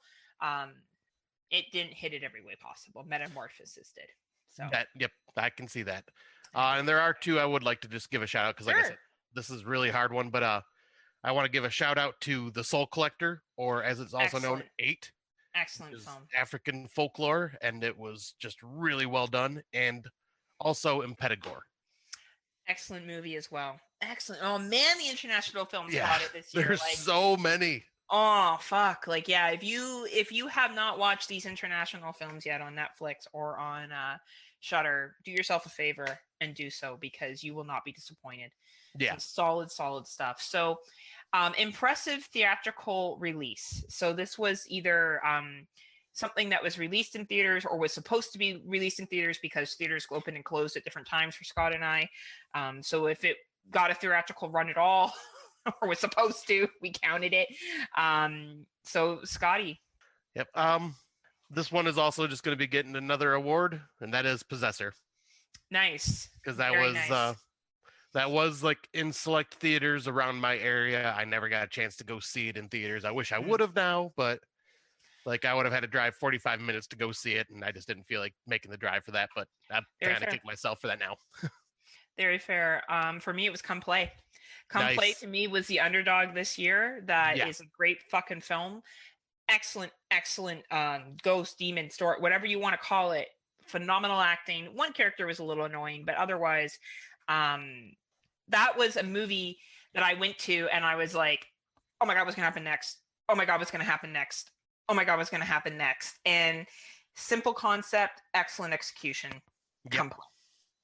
it didn't hit it every way possible. Metamorphosis did. So Yep, I can see that. And there are two I would like to just give a shout out because, like I said, this is a really hard one, but I want to give a shout out to The Soul Collector, or as it's also known, 8. Excellent film. African folklore, and it was just really well done, and also Impetigore. Excellent movie as well. Excellent. Oh man, the international films got it this year. There's so many. Oh fuck! Like, yeah, if you have not watched these international films yet on Netflix or on Shudder, do yourself a favor and do so, because you will not be disappointed. Yeah, solid stuff. So, impressive theatrical release. So this was either something that was released in theaters or was supposed to be released in theaters, because theaters opened and closed at different times for Scott and I. So if it got a theatrical run at all, or was supposed to, we counted it. So Scotty. Yep. This one is also just going to be getting another award, and that is Possessor. Nice. Because that was like in select theaters around my area. I never got a chance to go see it in theaters. I wish I would have now, but like I would have had to drive 45 minutes to go see it, and I just didn't feel like making the drive for that. But I'm trying to kick myself for that now. Very fair. For me, it was Come Play. Come Play to me was the underdog this year. That is a great fucking film. Excellent ghost, demon story, whatever you want to call it. Phenomenal acting. One character was a little annoying, but otherwise, that was a movie that I went to and I was like, oh my God, what's going to happen next? Oh my God, what's going to happen next? Oh my God, what's going to happen next? And simple concept, excellent execution. Come Play.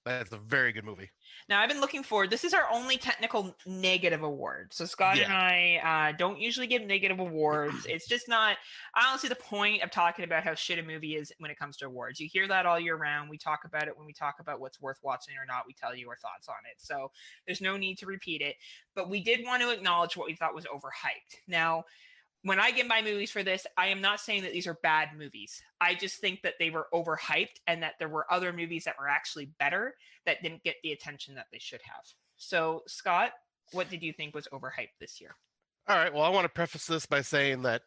That's a very good movie. Now, I've been looking forward. This is our only technical negative award. So Scott and I don't usually give negative awards. It's just not, I don't see the point of talking about how shit a movie is when it comes to awards. You hear that all year round. We talk about it when we talk about what's worth watching or not. We tell you our thoughts on it. So there's no need to repeat it. But we did want to acknowledge what we thought was overhyped. Now, when I give my movies for this, I am not saying that these are bad movies. I just think that they were overhyped and that there were other movies that were actually better that didn't get the attention that they should have. So, Scott, what did you think was overhyped this year? All right. Well, I want to preface this by saying that,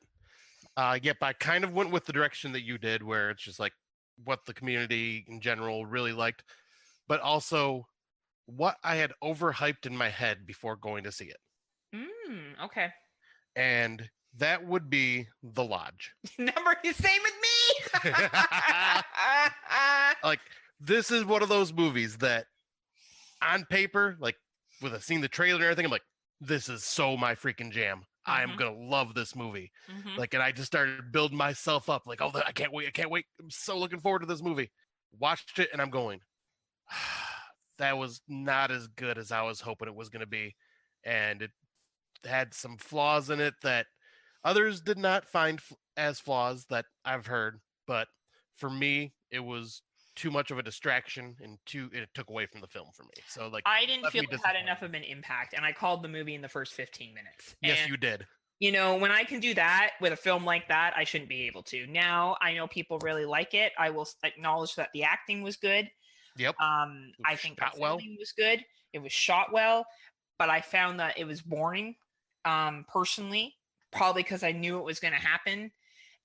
yep, I kind of went with the direction that you did, where it's just like what the community in general really liked, but also what I had overhyped in my head before going to see it. Okay. And that would be The Lodge. Same with me. Like, this is one of those movies that on paper, like with seeing the trailer and everything, I'm like, this is so my freaking jam. I'm going to love this movie. Like, and I just started building myself up like, oh, I can't wait. I'm so looking forward to this movie. Watched it and I'm going, that was not as good as I was hoping it was going to be. And it had some flaws in it that others did not find as flaws that I've heard, but for me, it was too much of a distraction and it took away from the film for me. So like, I didn't feel it had enough of an impact, and I called the movie in the first 15 minutes. Yes, you did. You know, when I can do that with a film like that, I shouldn't be able to. Now, I know people really like it. I will acknowledge that the acting was good. Yep. I think the filming was good. It was shot well, but I found that it was boring, personally. Probably because I knew it was going to happen,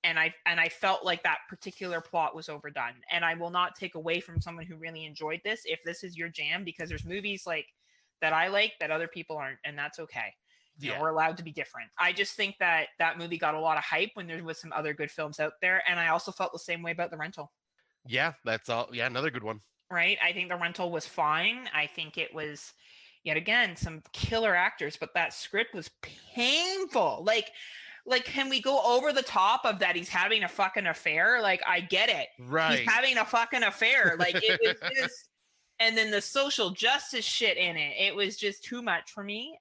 and I felt like that particular plot was overdone. And I will not take away from someone who really enjoyed this if this is your jam, because there's movies like that I like that other people aren't, and that's okay. You know, we're allowed to be different. I just think that movie got a lot of hype when there was some other good films out there, and I also felt the same way about The Rental. Yeah, that's all. Yeah, another good one. Right? I think The Rental was fine. I think it was, yet again, some killer actors, but that script was painful. Like, can we go over the top of that? He's having a fucking affair. Like, I get it. Right. He's having a fucking affair. Like, it was just, and then the social justice shit in it. It was just too much for me.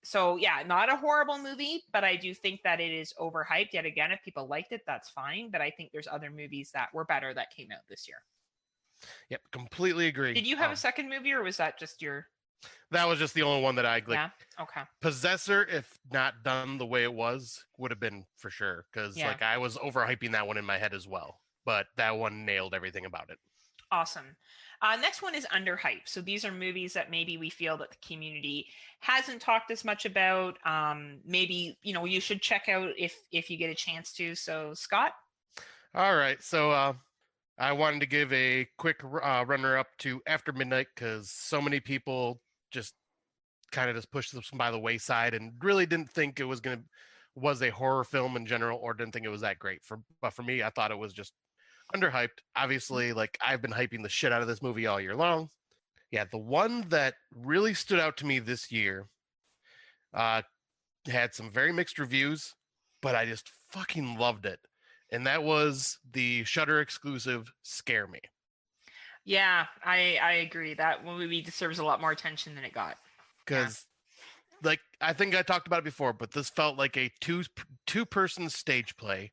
So yeah, not a horrible movie, but I do think that it is overhyped. Yet again, if people liked it, that's fine. But I think there's other movies that were better that came out this year. Yep, completely agree. Did you have a second movie, or was that just your? That was just the only one that I like. Yeah. Okay. Possessor, if not done the way it was, would have been for sure. Because like I was overhyping that one in my head as well, but that one nailed everything about it. Awesome. Next one is underhyped. So these are movies that maybe we feel that the community hasn't talked as much about. Maybe you should check out if you get a chance to. So Scott. All right, so I wanted to give a quick runner up to After Midnight because so many people just kind of just pushed this by the wayside and really didn't think it was a horror film in general, or didn't think it was that great. But for me, I thought it was just underhyped. Obviously, like I've been hyping the shit out of this movie all year long. Yeah, the one that really stood out to me this year had some very mixed reviews, but I just fucking loved it. And that was the Shudder exclusive Scare Me. Yeah, I agree. That movie deserves a lot more attention than it got. Because, like, I think I talked about it before, but this felt like a two-person stage play.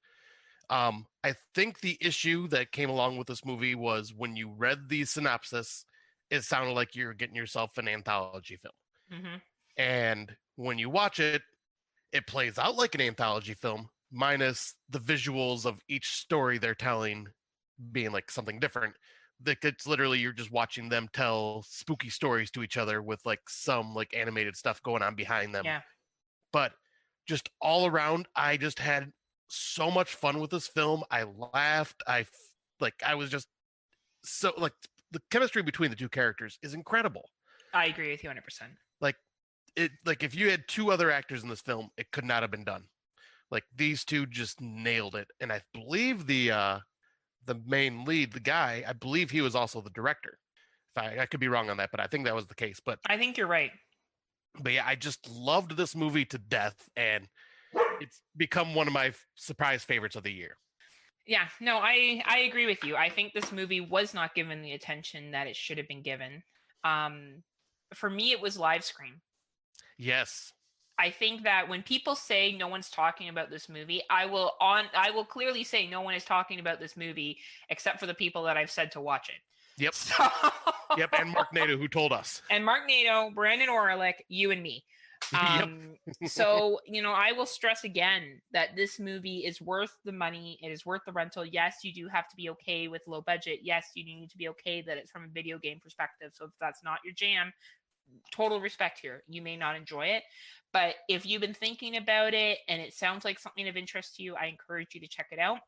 I think the issue that came along with this movie was when you read the synopsis, it sounded like you were getting yourself an anthology film. Mm-hmm. And when you watch it, it plays out like an anthology film, minus the visuals of each story they're telling being like something different. It's literally you're just watching them tell spooky stories to each other with like some like animated stuff going on behind them. Yeah. But just all around, I just had so much fun with this film. I laughed. I was just so like the chemistry between the two characters is incredible. I agree with you 100%. Like if you had two other actors in this film, it could not have been done. Like these two just nailed it. And I believe the main lead, the guy, I believe he was also the director. I could be wrong on that, but I think that was the case. But I think you're right. But yeah, I just loved this movie to death, and it's become one of my surprise favorites of the year. Yeah, no, I agree with you. I think this movie was not given the attention that it should have been given. For me, it was live scream. Yes. I think that when people say no one's talking about this movie, I will clearly say no one is talking about this movie except for the people that I've said to watch it. Yep. Yep, and Mark Nato, who told us. And Mark Nato, Brandon Orlick, you and me. Yep. So, I will stress again that this movie is worth the money. It is worth the rental. Yes, you do have to be okay with low budget. Yes, you need to be okay that it's from a video game perspective. So if that's not your jam, total respect here. You may not enjoy it. But if you've been thinking about it and it sounds like something of interest to you, I encourage you to check it out.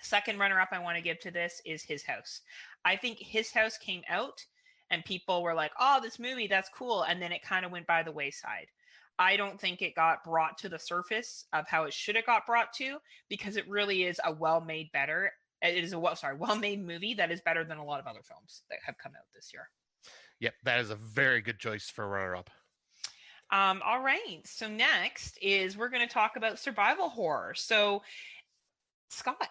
Second runner-up I want to give to this is His House. I think His House came out and people were like, oh, this movie, that's cool. And then it kind of went by the wayside. I don't think it got brought to the surface of how it should have got brought to, because it really is a well-made movie that is better than a lot of other films that have come out this year. Yep, that is a very good choice for runner-up. All right. So next is we're going to talk about survival horror. So, Scott,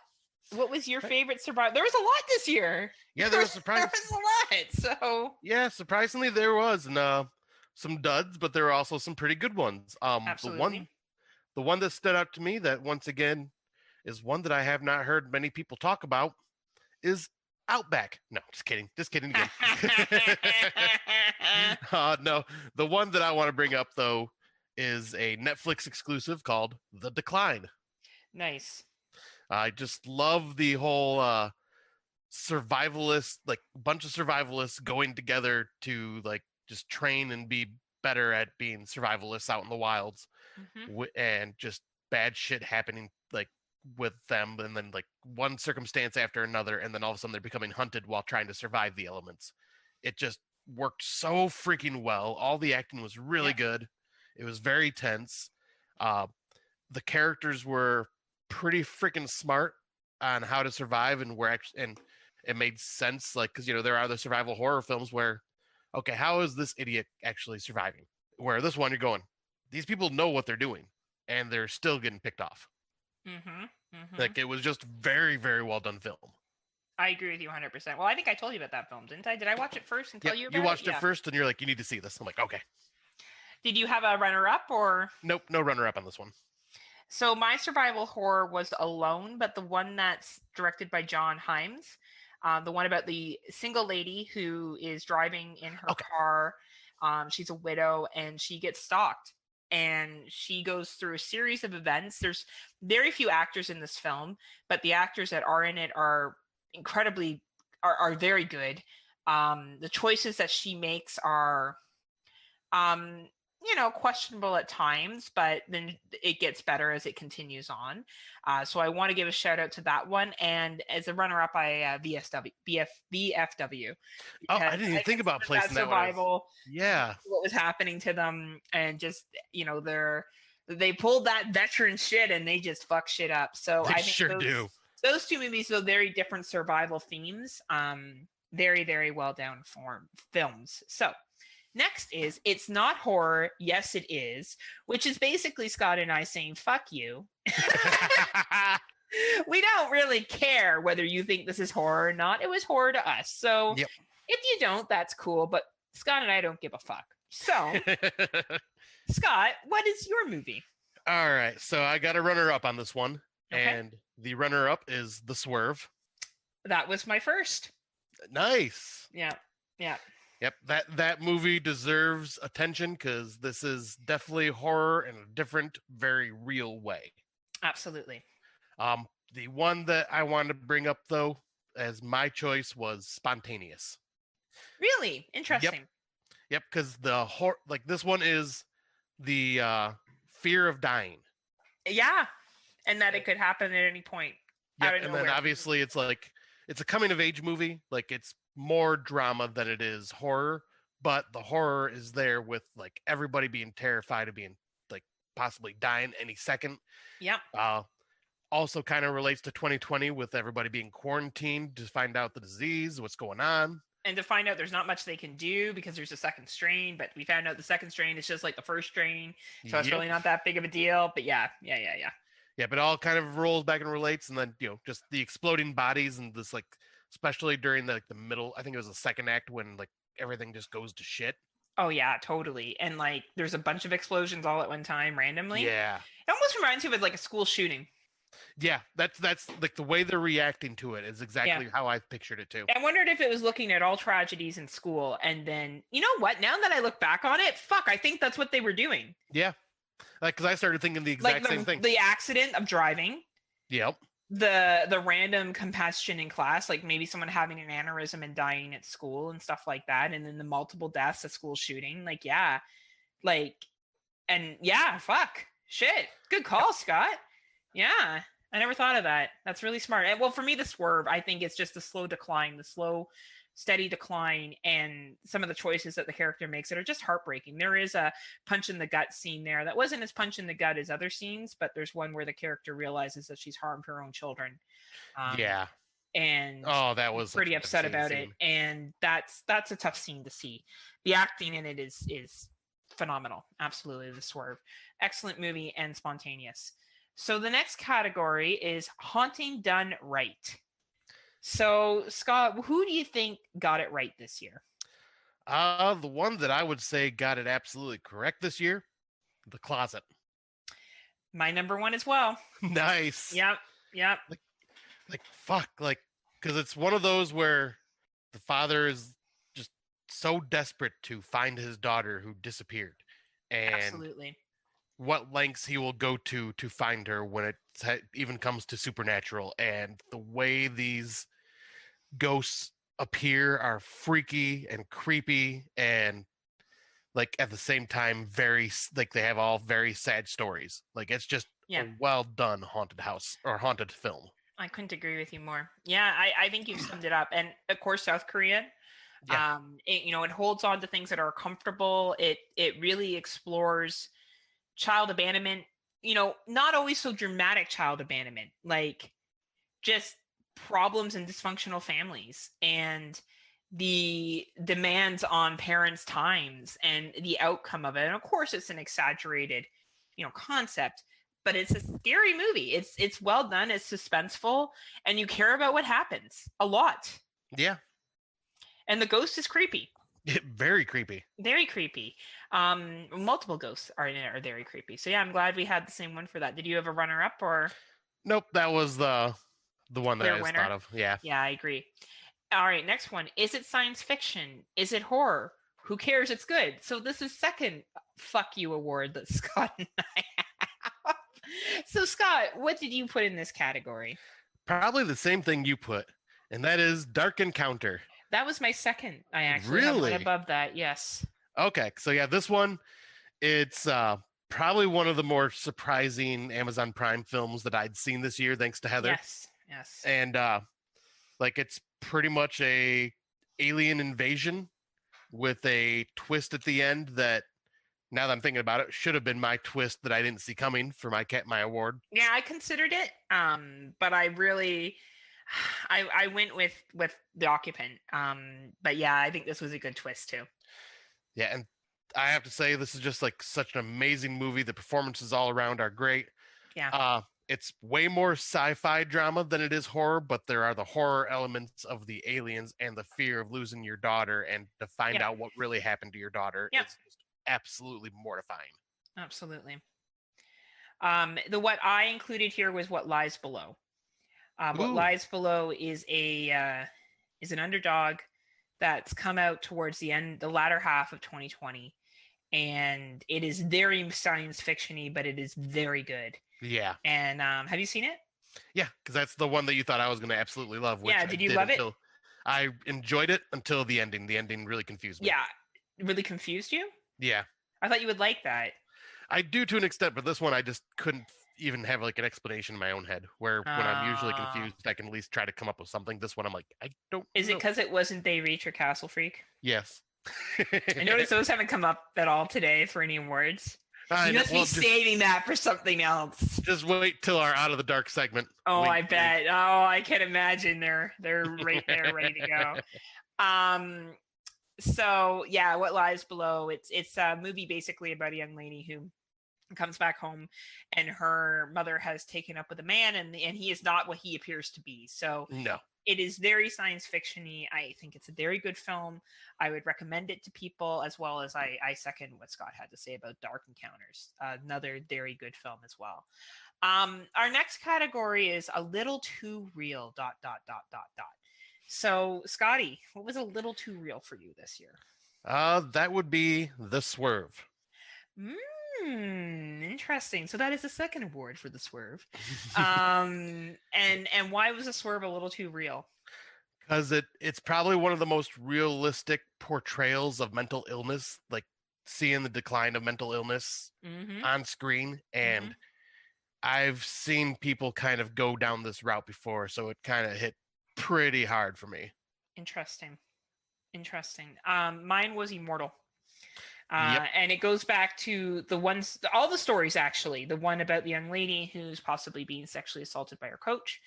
what was your favorite survival? There was a lot this year. Yeah, there was a lot. So yeah, surprisingly there was, and some duds, but there were also some pretty good ones. Absolutely. The one that stood out to me that once again is one that I have not heard many people talk about is Outback. No, just kidding again. No, the one that I want to bring up though is a Netflix exclusive called The Decline. Nice. I just love the whole survivalist, like bunch of survivalists going together to like just train and be better at being survivalists out in the wilds, and just bad shit happening like with them, and then like one circumstance after another, and then all of a sudden they're becoming hunted while trying to survive the elements. It just worked so freaking well. All the acting was really good. It was very tense. The characters were pretty freaking smart on how to survive, and it made sense, like, because there are the survival horror films where, okay, how is this idiot actually surviving? Where this one, you're going, these people know what they're doing and they're still getting picked off. Like, it was just very, very well done film. I agree with you 100%. Well, I think I told you about that film, didn't I? Did I watch it first and tell you about it? You watched it first and you're like, you need to see this. I'm like, okay. Did you have a runner-up or? Nope, no runner-up on this one. So my survival horror was Alone, but the one that's directed by John Hyams. The one about the single lady who is driving in her Okay. car. She's a widow and she gets stalked. And she goes through a series of events. There's very few actors in this film, but the actors that are in it are incredibly are very good. The choices that she makes are um questionable at times, but then it gets better as it continues on. So I want to give a shout out to that one, and as a runner up, I VFW, Oh, because I didn't I even think about consider that placing that one as. survival, Yeah, what was happening to them, and just they pulled that veteran shit and they just fuck shit up. So they I think sure do. those two movies are very different survival themes. Very, very well done films. So next is It's Not Horror, Yes It Is, which is basically Scott and I saying fuck you. We don't really care whether you think this is horror or not. It was horror to us. So Yep. if you don't, that's cool, but Scott and I don't give a fuck. So Scott, what is your movie? All right, so I got a runner up on this one, Okay. and the runner up is The Swerve. That was my first. Nice. Yeah. Yep, that movie deserves attention because this is definitely horror in a different, very real way. Absolutely. The one that I wanted to bring up though, as my choice, was Spontaneous. Really interesting. Yep, because the horror, like this one is the fear of dying. Yeah, and that it could happen at any point. Yep, and then obviously it's like it's a coming of age movie. Like it's more drama than it is horror, but the horror is there with like everybody being terrified of being like possibly dying any second. Yep. Also kind of relates to 2020 with everybody being quarantined to find out the disease, what's going on. And to find out there's not much they can do because there's a second strain, but we found out the second strain is just like the first strain. So it's really not that big of a deal. But yeah. Yeah, but it all kind of rolls back and relates, and then just the exploding bodies and this like, especially during the middle. I think it was the second act when like everything just goes to shit. Oh yeah, totally. And like there's a bunch of explosions all at one time randomly. Yeah, it almost reminds me of like a school shooting. Yeah, that's like the way they're reacting to it is exactly how I pictured it too. I wondered if it was looking at all tragedies in school, and then you know what? Now that I look back on it, fuck, I think that's what they were doing. Yeah, like because I started thinking the exact same thing. The accident of driving. Yep. The random combustion in class, like maybe someone having an aneurysm and dying at school and stuff like that, and then the multiple deaths at school shooting. Fuck, shit, good call, Scott. Yeah. I never thought of that. That's really smart. And well, for me, the swerve, I think it's just the slow decline, the slow, steady decline, and some of the choices that the character makes that are just heartbreaking. There is a punch in the gut scene there that wasn't as punch in the gut as other scenes, but there's one where the character realizes that she's harmed her own children. And that was pretty upset about it. And that's a tough scene to see. The acting in it is phenomenal. Absolutely, the swerve. Excellent movie and spontaneous. So the next category is haunting done right. So Scott, who do you think got it right this year? The one that I would say got it absolutely correct this year, The Closet. My number one as well. Nice. Yep. Because it's one of those where the father is just so desperate to find his daughter who disappeared, and absolutely what lengths he will go to find her when it even comes to supernatural, and the way these ghosts appear are freaky and creepy, and like at the same time very like they have all very sad stories. Like it's just a well done haunted house or haunted film. I couldn't agree with you more. Yeah, I think you've summed it up. And of course, South Korea. It holds on to things that are comfortable. It really explores child abandonment, not always so dramatic child abandonment, like just problems in dysfunctional families and the demands on parents' times and the outcome of it. And of course, it's an exaggerated, concept, but it's a scary movie. It's well done. It's suspenseful, and you care about what happens a lot. Yeah. And the ghost is creepy. Very creepy. Very creepy. Multiple ghosts are in it are very creepy. So yeah, I'm glad we had the same one for that. Did you have a runner-up or? Nope, that was the one that I just thought of. Yeah. Yeah, I agree. All right, next one. Is it science fiction? Is it horror? Who cares? It's good. So this is second fuck you award that Scott and I have. So Scott, what did you put in this category? Probably the same thing you put, and that is Dark Encounter. That was my second. I actually have Really? one above that. Yes. Okay, so yeah, this one, it's probably one of the more surprising Amazon Prime films that I'd seen this year, thanks to Heather. Yes. And like it's pretty much a alien invasion with a twist at the end that, now that I'm thinking about it, should have been my twist that I didn't see coming for my award. Yeah, I considered it, but I really, I went with The Occupant. But yeah, I think this was a good twist too. Yeah, and I have to say, this is just like such an amazing movie. The performances all around are great. Yeah. It's way more sci-fi drama than it is horror, but there are the horror elements of the aliens and the fear of losing your daughter, and to find out what really happened to your daughter is just absolutely mortifying. Absolutely. What I included here was What Lies Below. What Lies Below is an underdog that's come out towards the latter half of 2020, and it is very science fiction-y, but it is very good. Yeah. And have you seen it? Yeah, because that's the one that you thought I was going to absolutely love. Which did you love it? I enjoyed it until the ending. The ending really confused me. Yeah, it really confused you? Yeah. I thought you would like that. I do to an extent, but this one I just couldn't even have like an explanation in my own head, where when I'm usually confused, I can at least try to come up with something. This one I'm like, I don't Is it because it wasn't They Reach or Castle Freak? Yes. I noticed those haven't come up at all today for any awards. You must be saving that for something else. Just wait till our Out of the Dark segment. Oh, I bet. Oh, I can imagine they're right there, ready to go. So yeah, What Lies Below. It's a movie basically about a young lady who comes back home, and her mother has taken up with a man, and he is not what he appears to be. So no. It is very science fiction-y. I think it's a very good film. I would recommend it to people, as well as I second what Scott had to say about Dark Encounters. Another very good film as well. Our next category is A Little Too Real, ... So, Scotty, what was a little too real for you this year? That would be The Swerve. Interesting. So that is the second award for The Swerve. And why was The Swerve a little too real? Because it's probably one of the most realistic portrayals of mental illness, like seeing the decline of mental illness on screen. And I've seen people kind of go down this route before, so it kind of hit pretty hard for me. Interesting. Mine was Immortal. And it goes back to all the stories, actually. The one about the young lady who's possibly being sexually assaulted by her coach.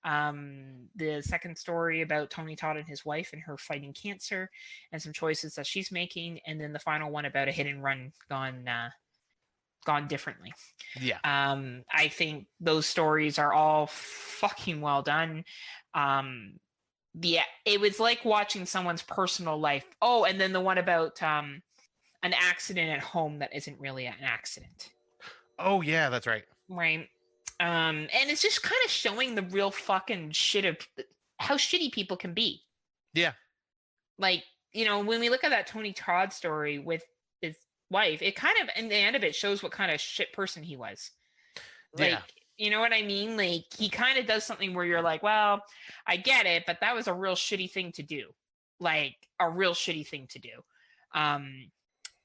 The second story about Tony Todd and his wife and her fighting cancer and some choices that she's making. And then the final one about a hit and run gone differently. Yeah. I think those stories are all fucking well done. It was like watching someone's personal life. Oh, and then the one about an accident at home that isn't really an accident. Oh yeah, that's right. Right. And it's just kind of showing the real fucking shit of how shitty people can be. Yeah. Like, when we look at that Tony Todd story with his wife, it kind of, in the end of it, shows what kind of shit person he was. Like, you know what I mean? Like, he kind of does something where you're like, well, I get it, but that was a real shitty thing to do. Like, a real shitty thing to do.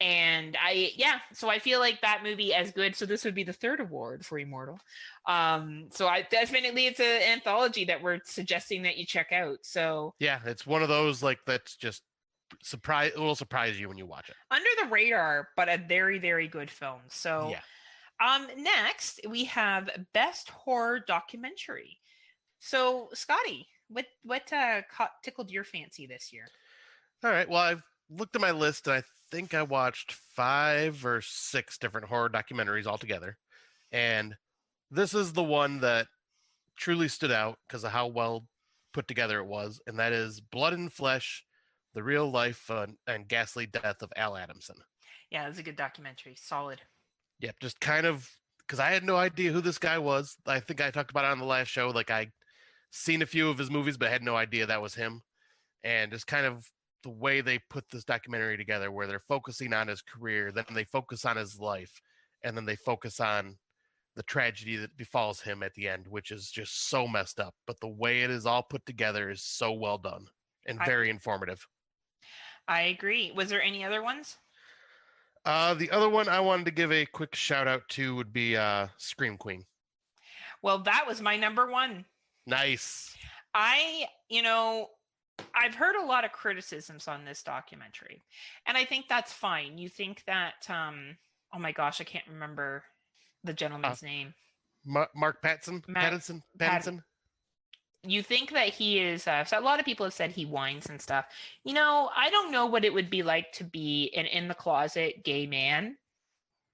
And so I feel like that movie as good. So this would be the third award for Immortal. So definitely it's an anthology that we're suggesting that you check out. So yeah, it's one of those like that's just it will surprise you when you watch it. Under the radar, but a very, very good film. So next we have Best Horror Documentary. So Scotty, what tickled your fancy this year? All right. Well, I've looked at my list, and I think I watched 5 or 6 different horror documentaries altogether. And this is the one that truly stood out because of how well put together it was. And that is Blood and Flesh, The Real Life and Ghastly Death of Al Adamson. Yeah, it's a good documentary. Solid. Yep. Just kind of, because I had no idea who this guy was. I think I talked about it on the last show. Like, I'd seen a few of his movies, but I had no idea that was him. and just kind of the way they put this documentary together, where they're focusing on his career, then they focus on his life, and then they focus on the tragedy that befalls him at the end, which is just so messed up. But the way it is all put together is so well done and very informative. I agree. Was there any other ones? The other one I wanted to give a quick shout out to would be Scream Queen. Well, that was my number one. Nice. I've heard a lot of criticisms on this documentary, and I think that's fine. You think that, oh my gosh, I can't remember the gentleman's name. Mark Pattinson. You think that he is, so a lot of people have said he whines and stuff. I don't know what it would be like to be an in the closet gay man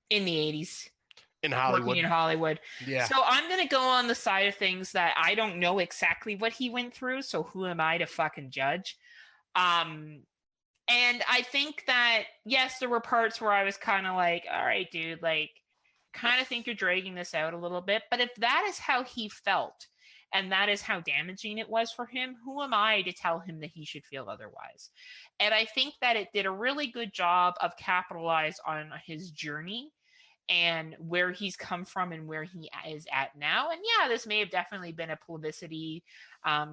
in the 80s. In Hollywood. Working in Hollywood. Yeah. So I'm going to go on the side of things that I don't know exactly what he went through. So who am I to fucking judge? And I think that, yes, there were parts where I was kind of like, all right, dude, like, kind of think you're dragging this out a little bit. But if that is how he felt, and that is how damaging it was for him, who am I to tell him that he should feel otherwise? And I think that it did a really good job of capitalize on his journey and where he's come from and where he is at now. And yeah, this may have definitely been a publicity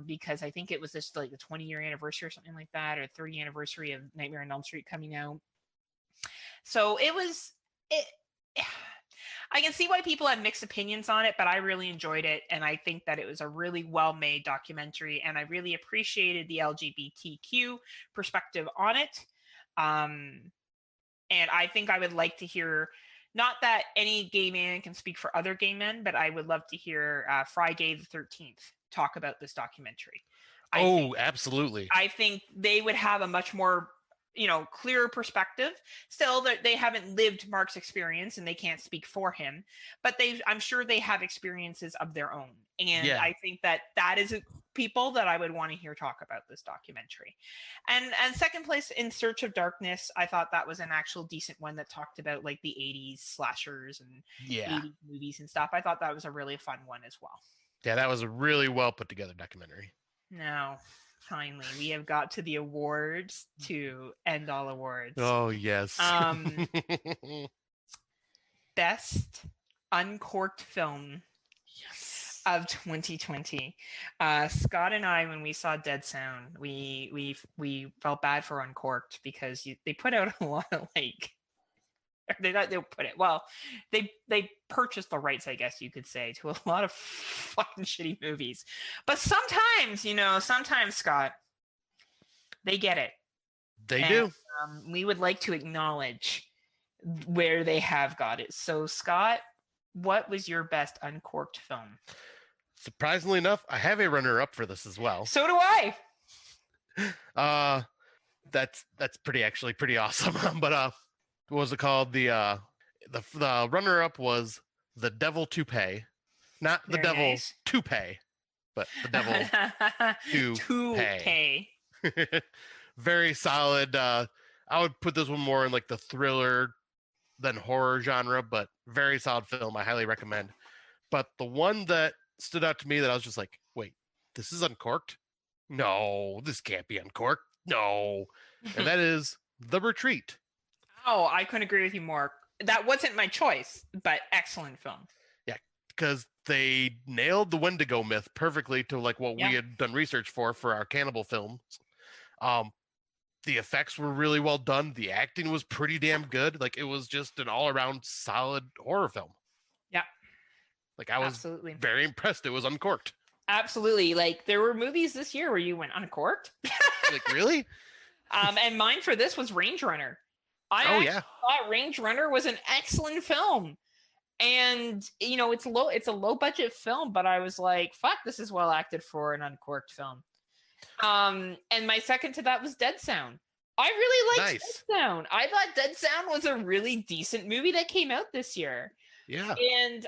because I think it was just like the 20-year anniversary or something like that, or 30th anniversary of Nightmare on Elm Street coming out. So I can see why people have mixed opinions on it, but I really enjoyed it. And I think that it was a really well-made documentary, and I really appreciated the LGBTQ perspective on it. And I think I would like to hear, not that any gay man can speak for other gay men, but I would love to hear Friday the 13th talk about this documentary. Absolutely. I think they would have a much more clearer perspective. Still, they haven't lived Mark's experience and they can't speak for him, but I'm sure they have experiences of their own. And I think that is people that I would want to hear talk about this documentary. And second place, In Search of Darkness, I thought that was an actual decent one that talked about like the 80s slashers and 80s movies and stuff. I thought that was a really fun one as well. Yeah, that was a really well put together documentary. Now, finally, we have got to the awards to end all awards. Oh, yes. Best uncorked film of 2020. Scott and I, when we saw Dead Sound, we felt bad for Uncorked because they put out a lot of they purchased the rights, I guess you could say, to a lot of fucking shitty movies. But sometimes, Scott, they get it. They do. We would like to acknowledge where they have got it. So, Scott, what was your best uncorked film? Surprisingly enough, I have a runner-up for this as well. So do I. That's pretty awesome. But what was it called? The runner-up was The Devil to Pay, not The Devil to Pay, but The Devil to Pay. Very solid. I would put this one more in like the thriller than horror genre, but very solid film. I highly recommend. But the one that stood out to me that I was just like, wait, this is uncorked? No, this can't be uncorked. No. And that is The Retreat. Oh, I couldn't agree with you more. That wasn't my choice, but excellent film. Yeah, because they nailed the Wendigo myth perfectly to like what we had done research for our cannibal films. The effects were really well done. The acting was pretty damn good. Like, it was just an all-around solid horror film. Yeah. Like, I was very impressed. It was uncorked. Absolutely. Like, there were movies this year where you went uncorked. Like, really? And mine for this was Range Runner. I thought Range Runner was an excellent film. And, it's a low budget film, but I was like, fuck, this is well acted for an uncorked film. And my second to that was Dead Sound. I really liked Dead Sound. I thought Dead Sound was a really decent movie that came out this year. Yeah. And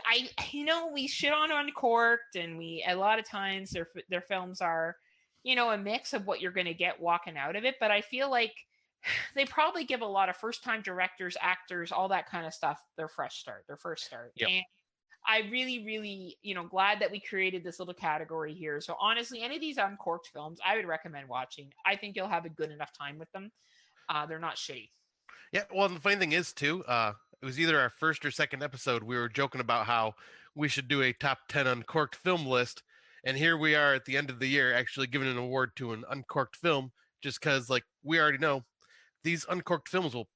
we shit on Uncorked, and a lot of times their films are, a mix of what you're going to get walking out of it. But I feel like they probably give a lot of first-time directors, actors, all that kind of stuff their first start. Yep. And I really, really, glad that we created this little category here. So honestly, any of these uncorked films, I would recommend watching. I think you'll have a good enough time with them. They're not shitty. Yeah, well, and the funny thing is too, it was either our first or second episode. We were joking about how we should do a top 10 uncorked film list, and here we are at the end of the year, actually giving an award to an uncorked film, just because, like, we already know these uncorked films will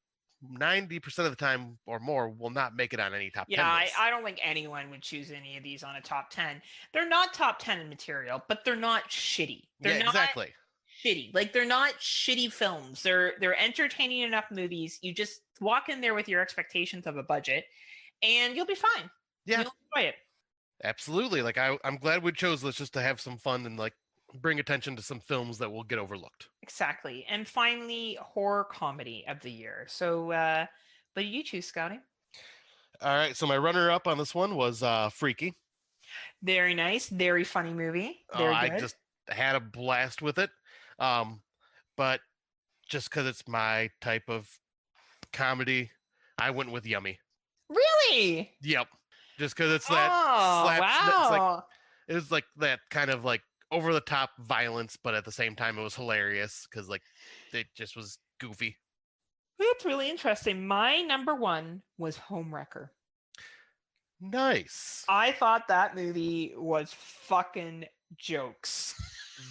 90% of the time or more will not make it on any top 10 list. I don't think anyone would choose any of these on a top 10. They're not top 10 in material, but they're not shitty. They're not exactly. Shitty. Like, they're not shitty films. They're entertaining enough movies. You just walk in there with your expectations of a budget and you'll be fine. Yeah. You'll enjoy it. Absolutely. Like, I'm glad we chose this just to have some fun and, like, bring attention to some films that will get overlooked. Exactly. And finally, horror comedy of the year. So, what did you choose, Scotty? All right. So my runner-up on this one was Freaky. Very nice. Very funny movie. Very good. I just had a blast with it. But just because it's my type of comedy, I went with Yummy. Really? Yep. Just because it's that wow. It was like that kind of like over the top violence, but at the same time it was hilarious because like it just was goofy. That's really interesting. My number one was Homewrecker. Nice. I thought that movie was fucking jokes.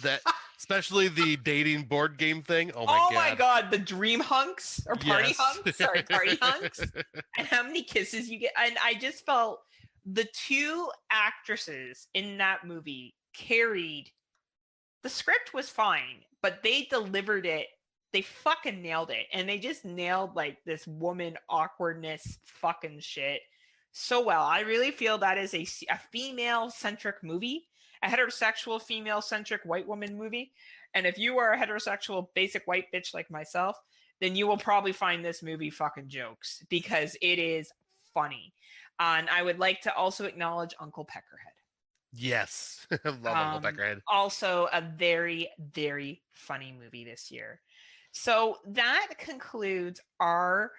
That especially the dating board game thing. Oh my god, the dream hunks or party hunks. Sorry, party hunks. And how many kisses you get. And I just felt the two actresses in that movie carried. The script was fine, but they delivered it. They fucking nailed it. And they just nailed like this woman awkwardness fucking shit so well. I really feel that is a female-centric movie. A heterosexual female-centric white woman movie. And if you are a heterosexual basic white bitch like myself, then you will probably find this movie fucking jokes because it is funny. And I would like to also acknowledge Uncle Peckerhead. Yes. I love Uncle Peckerhead. Also a very, very funny movie this year. So that concludes our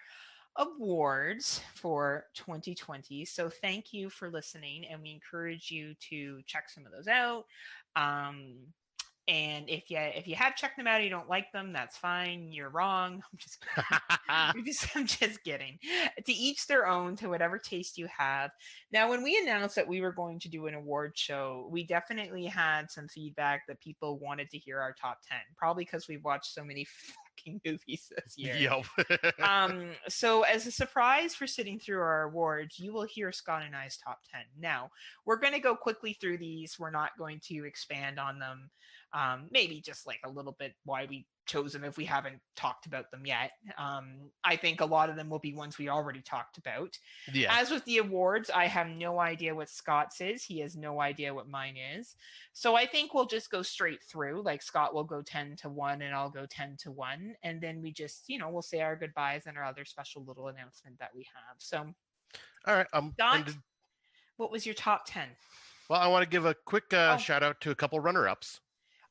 awards for 2020. So thank you for listening, and we encourage you to check some of those out. And if you have checked them out and you don't like them, that's fine. You're wrong. I'm just kidding. I'm just kidding. To each their own, to whatever taste you have. Now, when we announced that we were going to do an award show, we definitely had some feedback that people wanted to hear our top 10, probably because we've watched so many fucking movies this year. Yep. So as a surprise for sitting through our awards, you will hear Scott and I's top 10. Now, we're going to go quickly through these. We're not going to expand on them. Maybe just like a little bit why we chose them if we haven't talked about them yet. I think a lot of them will be ones we already talked about. Yeah. As with the awards, I have no idea what Scott's is. He has no idea what mine is. So I think we'll just go straight through. Like Scott will go 10 to 1 and I'll go 10 to 1. And then we just, we'll say our goodbyes and our other special little announcement that we have. So, all right. Dot, what was your top 10? Well, I want to give a quick shout out to a couple runner-ups.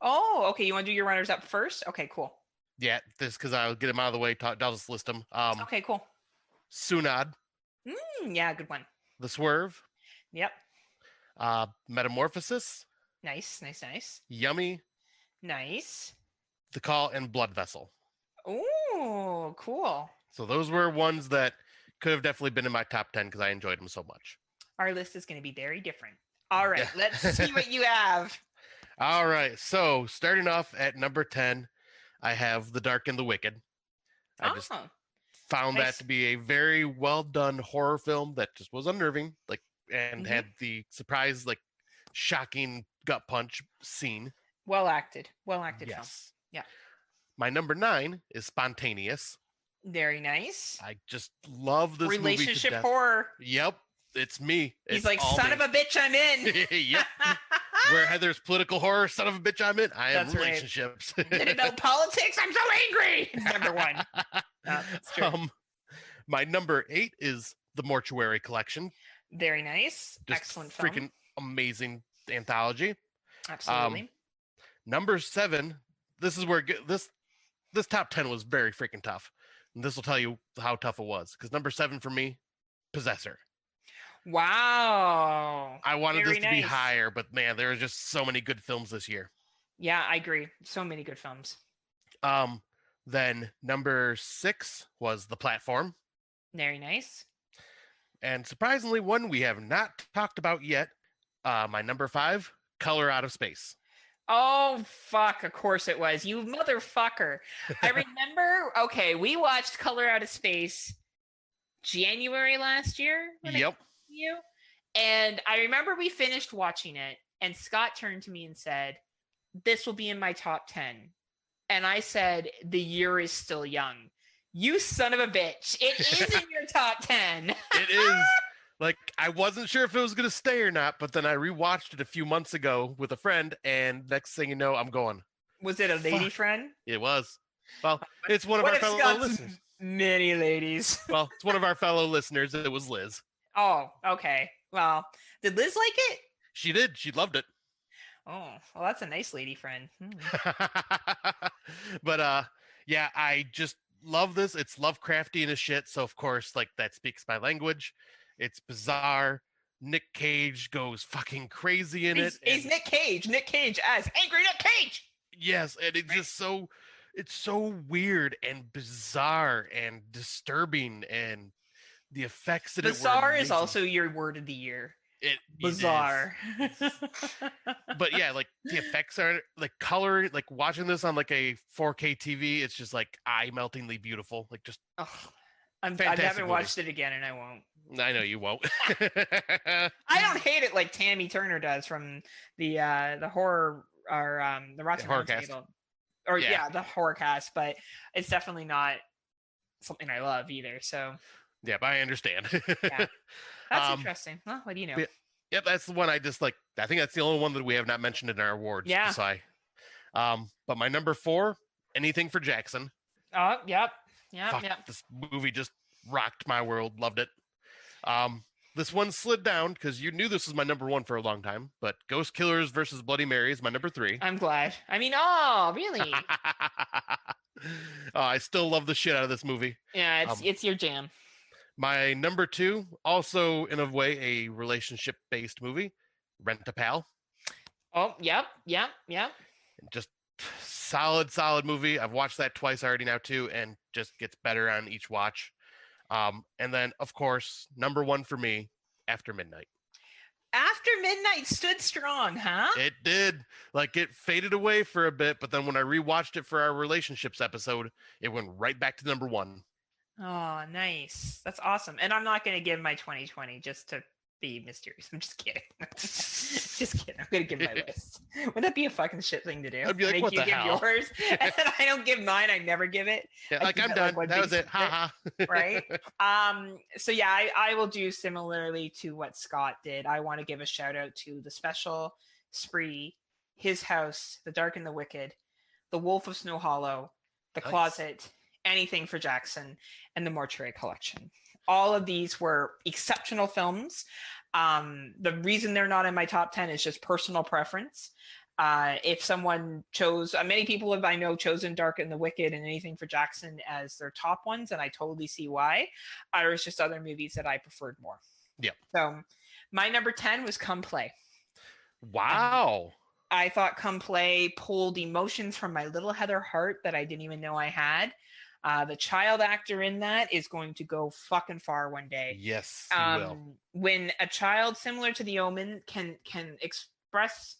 Oh, okay. You want to do your runners up first? Okay, cool. Yeah, this because I'll get them out of the way. I'll just list them. Okay, cool. Sunad. Yeah, good one. The Swerve. Yep. Metamorphosis. Nice. Yummy. Nice. The Call and Blood Vessel. Oh, cool. So those were ones that could have definitely been in my top 10 because I enjoyed them so much. Our list is going to be very different. All right, let's see what you have. All right, so starting off at number 10, I have The Dark and the Wicked. I just found that to be a very well done horror film that just was unnerving, like, and had the surprise, like, shocking gut punch scene. Well acted film. Yeah. My number 9 is Spontaneous. Very nice. I just love this relationship movie horror. Yep, it's me. He's like, son of a bitch, I'm in. Yep. Where Heather's political horror, son of a bitch, I'm in. I am relationships. Right. About politics, I'm so angry. Number 1. That's true. My number 8 is The Mortuary Collection. Very nice. Just excellent film. Freaking amazing anthology. Absolutely. Number 7. This is where this top 10 was very freaking tough. And this will tell you how tough it was. Because number 7 for me, Possessor. Wow. I wanted Very this to be nice. higher, but man, there are just so many good films this year. Yeah, I agree. So many good films. Then number 6 was The Platform. Very nice. And surprisingly, one we have not talked about yet. My number 5, Color Out of Space. Oh, fuck. Of course it was. You motherfucker. I remember, okay, we watched Color Out of Space January last year when Yep. you. And I remember we finished watching it, and Scott turned to me and said, "This will be in my top 10." And I said, "The year is still young." You son of a bitch. It is in your top 10. It is. Like, I wasn't sure if it was going to stay or not, but then I rewatched it a few months ago with a friend, and next thing you know, I'm going. Was it a lady friend? It was. Well, it's one of our fellow listeners. Many ladies. Well, it's one of our fellow listeners. It was Liz. Oh, okay. Well, did Liz like it? She did. She loved it. Oh, well, that's a nice lady friend. But yeah, I just love this. It's Lovecraftian as shit, so of course, like, that speaks my language. It's bizarre. Nick Cage goes fucking crazy in it. He's Nick Cage. Nick Cage as Angry Nick Cage. Yes, and it's just so, it's so weird and bizarre and disturbing, and the effects in bizarre it is also your word of the year. Bizarre. But yeah, like, the effects are like color, like watching this on like a 4K TV, it's just like eye-meltingly beautiful. Like, just I haven't movie. watched it again, and I won't. I know you won't. I don't hate it like Tammy Turner does from the horror or the Rotten Roundtable, or the horror cast, but it's definitely not something I love either. So yeah, but I understand. Yeah. That's interesting. Well, what do you know? Yep, that's the one I just like. I think that's the only one that we have not mentioned in our awards. Yeah. So but my number 4, Anything for Jackson. Oh, yep. This movie just rocked my world. Loved it. This one slid down because you knew this was my number 1 for a long time, but Ghost Killers versus Bloody Mary is my number 3. I'm glad. I mean, oh, really? I still love the shit out of this movie. Yeah, it's your jam. My number 2, also in a way a relationship-based movie, Rent-a-Pal. Oh, yep. Just solid movie. I've watched that twice already now too, and just gets better on each watch. And then, of course, number 1 for me, After Midnight. After Midnight stood strong, huh? It did. Like, it faded away for a bit, but then when I rewatched it for our relationships episode, it went right back to number 1. Oh, nice. That's awesome. And I'm not going to give my 2020 just to be mysterious. I'm just kidding. Just kidding. I'm going to give my list. Wouldn't that be a fucking shit thing to do? I'd be like, what the hell? Yours, and then I don't give mine. I never give it. Yeah, like, I'm done. That was it. Ha ha. Right? So yeah, I will do similarly to what Scott did. I want to give a shout out to The Special, Spree, His House, The Dark and the Wicked, The Wolf of Snow Hollow, The Closet, Anything for Jackson, and The Mortuary Collection. All of these were exceptional films. The reason they're not in my top 10 is just personal preference. If someone chose, many people have, I know, chosen Dark and the Wicked and Anything for Jackson as their top ones, and I totally see why. There's just other movies that I preferred more. Yeah. So my number 10 was Come Play. Wow. I thought Come Play pulled emotions from my little Heather heart that I didn't even know I had. The child actor in that is going to go fucking far one day. Yes, he will. When a child similar to The Omen can express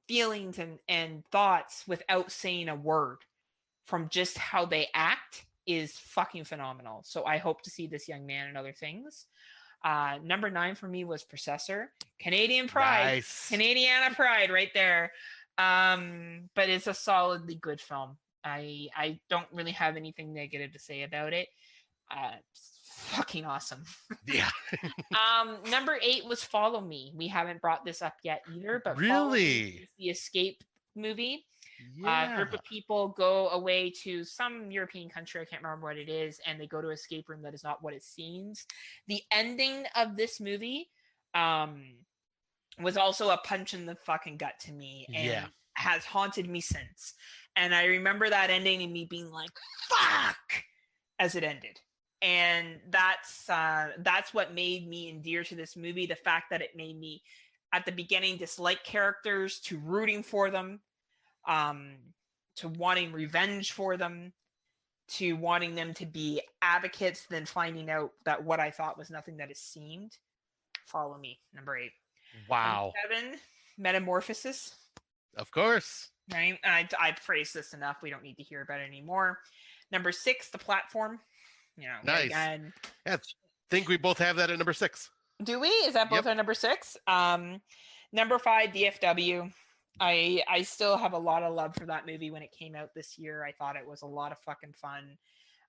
feelings and thoughts without saying a word from just how they act is fucking phenomenal. So I hope to see this young man in other things. Number 9 for me was Processor. Canadian Pride. Nice. Canadiana Pride right there. But it's a solidly good film. I don't really have anything negative to say about it. It's fucking awesome. Yeah. Number 8 was Follow Me. We haven't brought this up yet either, but really, the escape movie. Yeah. A group of people go away to some European country, I can't remember what it is, and they go to an escape room that is not what it seems. The ending of this movie was also a punch in the fucking gut to me, and has haunted me since. And I remember that ending and me being like, fuck, as it ended. And that's what made me endear to this movie. The fact that it made me, at the beginning, dislike characters, to rooting for them, to wanting revenge for them, to wanting them to be advocates, then finding out that what I thought was nothing that it seemed. Follow me. Number 8. Wow. Number 7, Metamorphosis. Of course. Right? I've praised this enough. We don't need to hear about it anymore. Number 6, The Platform. Nice. Again. Yeah, I think we both have that at number 6. Do we? Is that both our number 6? Number 5, DFW. I still have a lot of love for that movie when it came out this year. I thought it was a lot of fucking fun.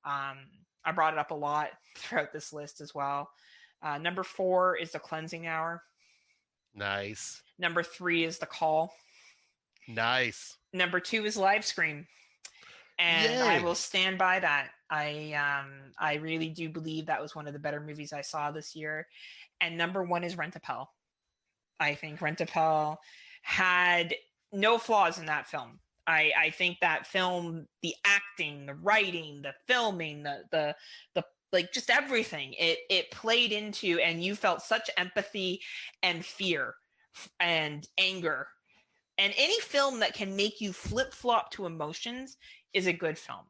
I brought it up a lot throughout this list as well. Number 4 is The Cleansing Hour. Nice. Number 3 is The Call. Nice. Number 2 is Live Scream. And Yay. I will stand by that. I really do believe that was one of the better movies I saw this year. And number 1 is Rent-A-Pel. I think Rent-A-Pel had no flaws in that film. I think that film, the acting, the writing, the filming, the like, just everything, it played into, and you felt such empathy and fear and anger. And any film that can make you flip-flop to emotions is a good film.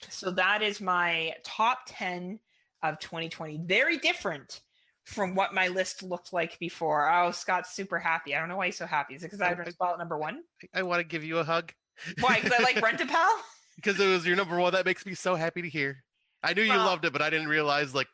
So that is my top 10 of 2020. Very different from what my list looked like before. Oh, Scott's super happy. I don't know why he's so happy. Is it because I had spot number 1? I want to give you a hug. Why? Because I like Rent-A-Pel? Because it was your number 1. That makes me so happy to hear. I knew you loved it, but I didn't realize, like,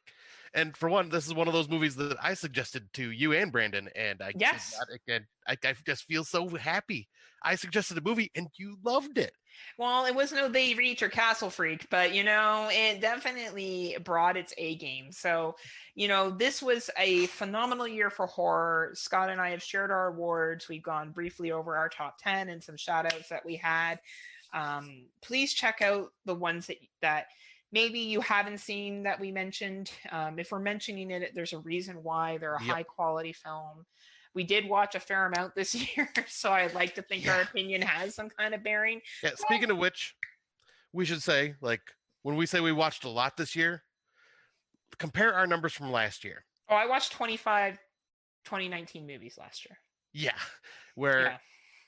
and for one, this is one of those movies that I suggested to you and Brandon, and I just feel so happy. I suggested a movie, and you loved it. Well, it was no They Reach or Castle Freak, but, it definitely brought its A game. So, this was a phenomenal year for horror. Scott and I have shared our awards. We've gone briefly over our top 10 and some shout outs that we had. Please check out the ones that maybe you haven't seen that we mentioned. If we're mentioning it, there's a reason why. They're a high quality film. We did watch a fair amount this year, so I'd like to think our opinion has some kind of bearing. Yeah, speaking of which, we should say, like, when we say we watched a lot this year, compare our numbers from last year. Oh, I watched 25 2019 movies last year. Yeah,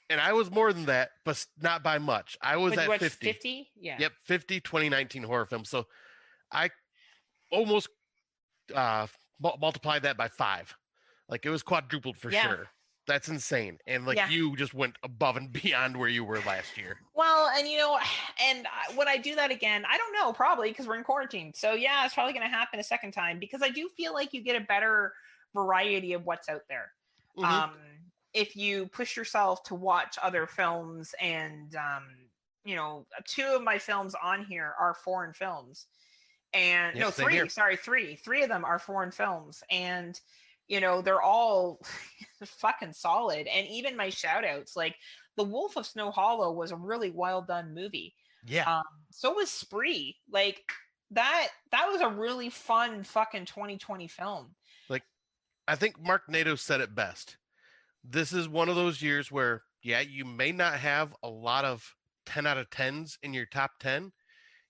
and I was more than that, but not by much. I was at 50. 50? Yeah. Yep, 50 2019 horror films. So I almost multiplied that by 5. Like, it was quadrupled for sure. That's insane. And you just went above and beyond where you were last year. Well, and and would I do that again? I don't know, probably, because we're in quarantine. So yeah, it's probably going to happen a second time, because I do feel like you get a better variety of what's out there. Mm-hmm. If you push yourself to watch other films, and 2 of my films on here are foreign films, and 3 of them are foreign films, and they're all fucking solid. And even my shout outs, like The Wolf of Snow Hollow was a really well done movie. Yeah. So was Spree. Like, that was a really fun fucking 2020 film. Like, I think Mark Nato said it best. This is one of those years where, you may not have a lot of 10 out of 10s in your top 10.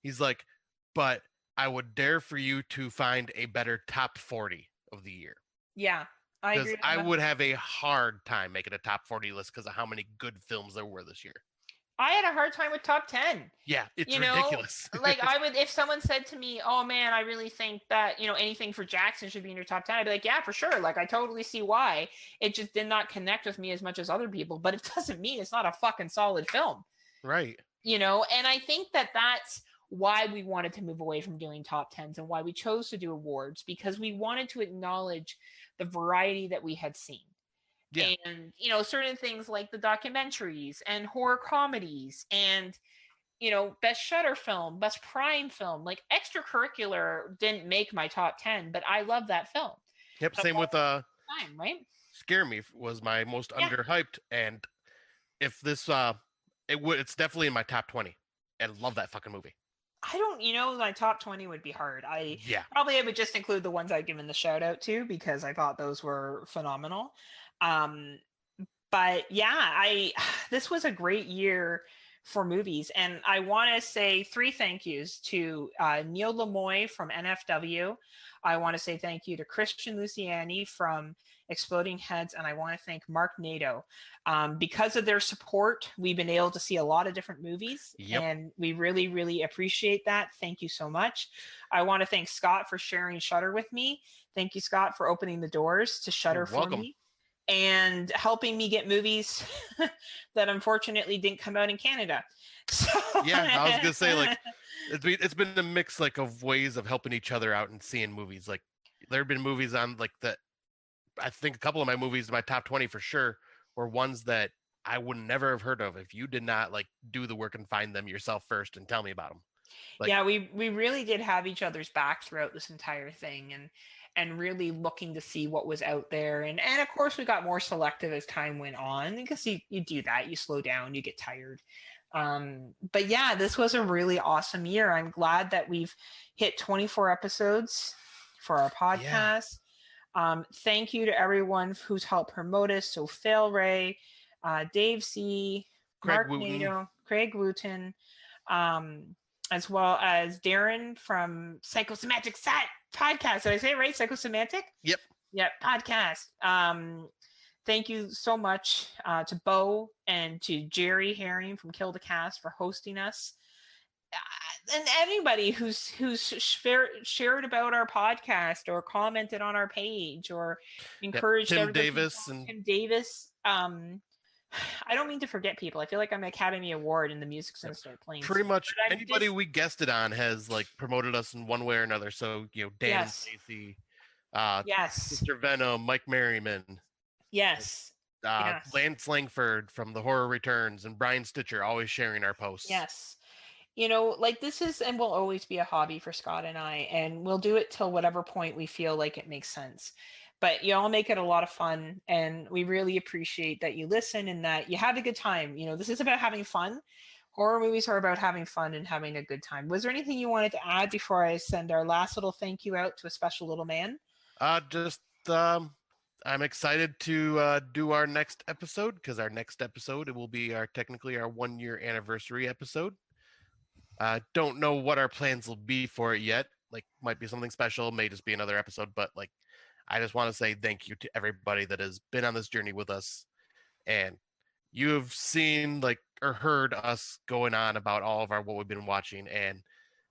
He's like, but I would dare for you to find a better top 40 of the year. Yeah, I agree. I would have a hard time making a top 40 list because of how many good films there were this year. I had a hard time with top 10. Yeah, it's ridiculous. Like, I would, if someone said to me, oh man, I really think that, anything for Jackson should be in your top 10, I'd be like, yeah, for sure. Like, I totally see why. It just did not connect with me as much as other people, but it doesn't mean it's not a fucking solid film. Right. And I think that that's why we wanted to move away from doing top 10s, and why we chose to do awards, because we wanted to acknowledge the variety that we had seen. Yeah. And, certain things like the documentaries and horror comedies and, best Shudder film, best Prime film, like extracurricular didn't make my top 10, but I love that film. Yep. Same with Time, right? Scare Me was my most underhyped. And if this, it's definitely in my top 20. I love that fucking movie. I don't, my top 20 would be hard. I would just include the ones I've given the shout out to, because I thought those were phenomenal. But yeah, this was a great year for movies. And I want to say 3 thank yous to Neil Lemoy from NFW. I want to say thank you to Christian Luciani from Exploding Heads, and I want to thank Mark Nato. Because of their support, we've been able to see a lot of different movies, and we really, really appreciate that. Thank you so much. I want to thank Scott for sharing Shudder with me. Thank you, Scott, for opening the doors to Shudder for me and helping me get movies that unfortunately didn't come out in Canada. So yeah, I was gonna say, like, it's been a mix, like, of ways of helping each other out and seeing movies. Like, there have been movies on, like, that I think a couple of my movies, my top 20 for sure, were ones that I would never have heard of if you did not, like, do the work and find them yourself first and tell me about them. Like, yeah, we really did have each other's back throughout this entire thing, and really looking to see what was out there. And of course, we got more selective as time went on, because you do that. You slow down, you get tired. But yeah, this was a really awesome year. I'm glad that we've hit 24 episodes for our podcast. Yeah. Thank you to everyone who's helped promote us. So Phil Ray, Dave C, Mark Nato, Craig Wooten, as well as Darren from Psychosemantic Podcast. Did I say it right? Psychosemantic? Yep. Podcast. Thank you so much to Bo and to Jerry Herring from Kill the Cast for hosting us. And anybody who's shared about our podcast or commented on our page or encouraged Tim Davis. I don't mean to forget people. I feel like I'm an Academy Award and the music's going to start playing. Pretty much anybody we guested on has, like, promoted us in one way or another. So, Dan Stacy, Mr. Venom, Mike Merriman. Yes. Lance Langford from The Horror Returns, and Brian Stitcher always sharing our posts. Yes. Like, this is and will always be a hobby for Scott and I, and we'll do it till whatever point we feel like it makes sense. But y'all make it a lot of fun, and we really appreciate that you listen and that you have a good time. This is about having fun. Horror movies are about having fun and having a good time. Was there anything you wanted to add before I send our last little thank you out to a special little man? I'm excited to do our next episode, because our next episode, it will be technically our 1-year anniversary episode. Don't know what our plans will be for it yet. Like, might be something special, may just be another episode, but, like, I just want to say thank you to everybody that has been on this journey with us. And you have seen, like, or heard us going on about all of what we've been watching. And,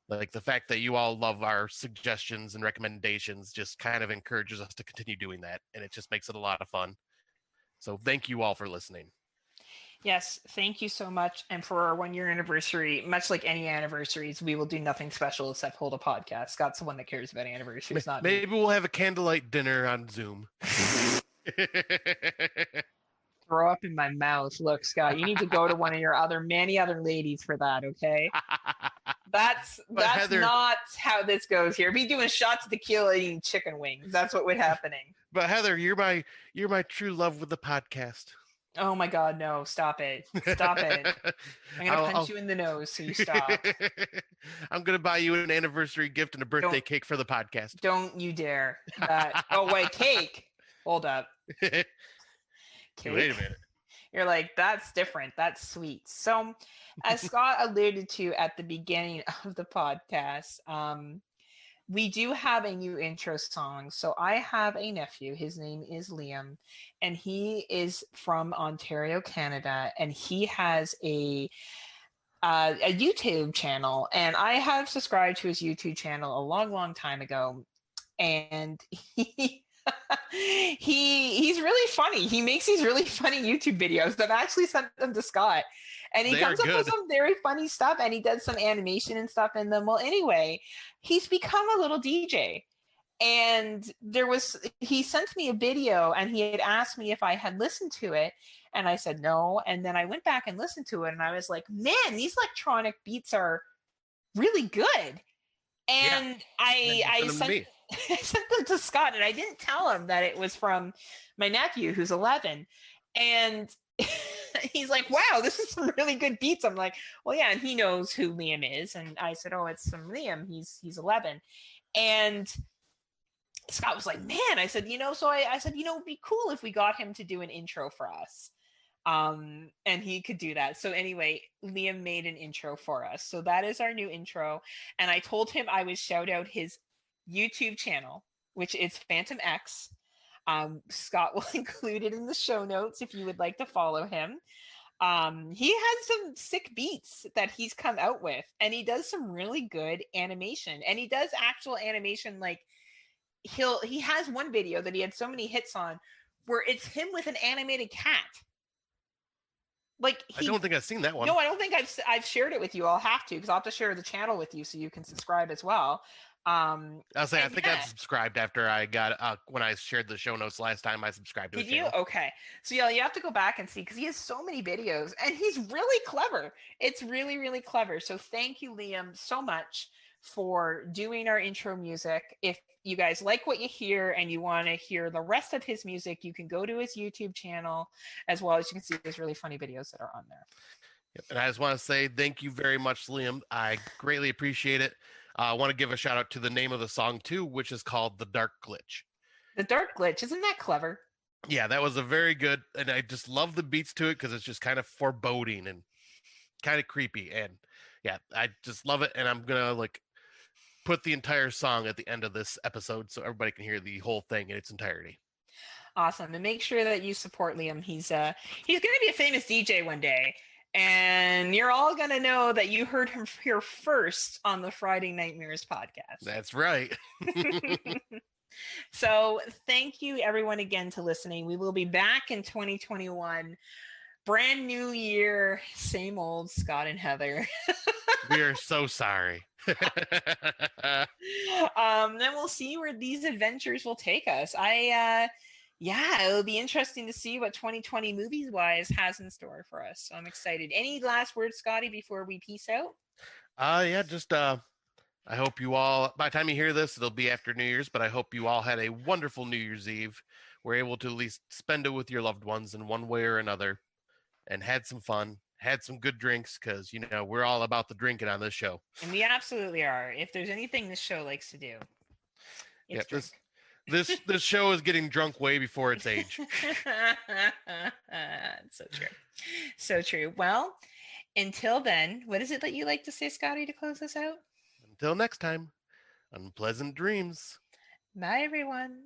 like, the fact that you all love our suggestions and recommendations just kind of encourages us to continue doing that. And it just makes it a lot of fun. So thank you all for listening. Yes, thank you so much. And for our 1-year anniversary, much like any anniversaries, we will do nothing special except hold a podcast. Scott's the one that cares about anniversaries, not me. Maybe we'll have a candlelight dinner on Zoom. Throw up in my mouth. Look, Scott, you need to go to one of your many other ladies for that, okay? That's Heather, not how this goes here. Be doing shots of tequila, eating chicken wings. That's what would happening. But Heather, you're my true love with the podcast. Oh my God, no, stop it. Stop it. I'm going to punch you in the nose, so you stop. I'm going to buy you an anniversary gift and a birthday cake for the podcast. Don't you dare. Oh, wait, cake. Hold up. Cake? Wait a minute. You're like, that's different. That's sweet. So, as Scott alluded to at the beginning of the podcast, we do have a new intro song. So I have a nephew. His name is Liam, and he is from Ontario, Canada, and he has a YouTube channel. And I have subscribed to his YouTube channel a long, long time ago. And he's really funny. He makes these really funny YouTube videos. I've actually sent them to Scott. And he comes up with some very funny stuff, and he does some animation and stuff in them. Well, anyway, he's become a little DJ. And he sent me a video, and he had asked me if I had listened to it. And I said no. And then I went back and listened to it, and I was like, man, these electronic beats are really good. And I sent them to Scott, and I didn't tell him that it was from my nephew, who's 11. And he's like, wow, this is some really good beats. I'm like, well, yeah. And he knows who Liam is. And I said, oh, it's from Liam. He's 11. And Scott was like, man, I said, so I said, it'd be cool if we got him to do an intro for us. And he could do that. So anyway, Liam made an intro for us. So that is our new intro. And I told him I would shout out his YouTube channel, which is Phantom X. Scott will include it in the show notes if you would like to follow him. He has some sick beats that he's come out with, and he does some really good animation, and he does actual animation. Like he has one video that he had so many hits on where it's him with an animated cat. Like I don't think I've seen that one. No, I don't think I've shared it with you. I'll have to, because I'll have to share the channel with you so you can subscribe as well. I'll say I think I've subscribed after I got when I shared the show notes last time. I subscribed to his channel. Okay. So yeah, you have to go back and see, because he has so many videos and he's really clever. It's really, really clever. So thank you, Liam, so much for doing our intro music. If you guys like what you hear and you want to hear the rest of his music, you can go to his YouTube channel, as well as you can see there's really funny videos that are on there. Yep. And I just want to say thank you very much, Liam. I greatly appreciate it. I want to give a shout out to the name of the song too, which is called The Dark Glitch. The Dark Glitch, isn't that clever? Yeah, that was a very good, and I just love the beats to it because it's just kind of foreboding and kind of creepy. And yeah, I just love it. And I'm gonna like put the entire song at the end of this episode so everybody can hear the whole thing in its entirety. Awesome. And make sure that you support Liam. He's gonna be a famous DJ one day. And you're all going to know that you heard him here first on the Friday Nightmares podcast. That's right. So thank you, everyone, again to listening. We will be back in 2021. Brand new year, same old Scott and Heather. We are so sorry. Then we'll see where these adventures will take us. Yeah, it'll be interesting to see what 2020 movies-wise has in store for us. So I'm excited. Any last words, Scotty, before we peace out? Yeah, just I hope you all, by the time you hear this, it'll be after New Year's, but I hope you all had a wonderful New Year's Eve. Were able to at least spend it with your loved ones in one way or another, and had some fun, had some good drinks, because, you know, we're all about the drinking on this show. And we absolutely are. If there's anything this show likes to do, it's drink. This show is getting drunk way before its age. So true. So true. Well, until then, what is it that you like to say, Scotty, to close this out? Until next time, unpleasant dreams. Bye, everyone.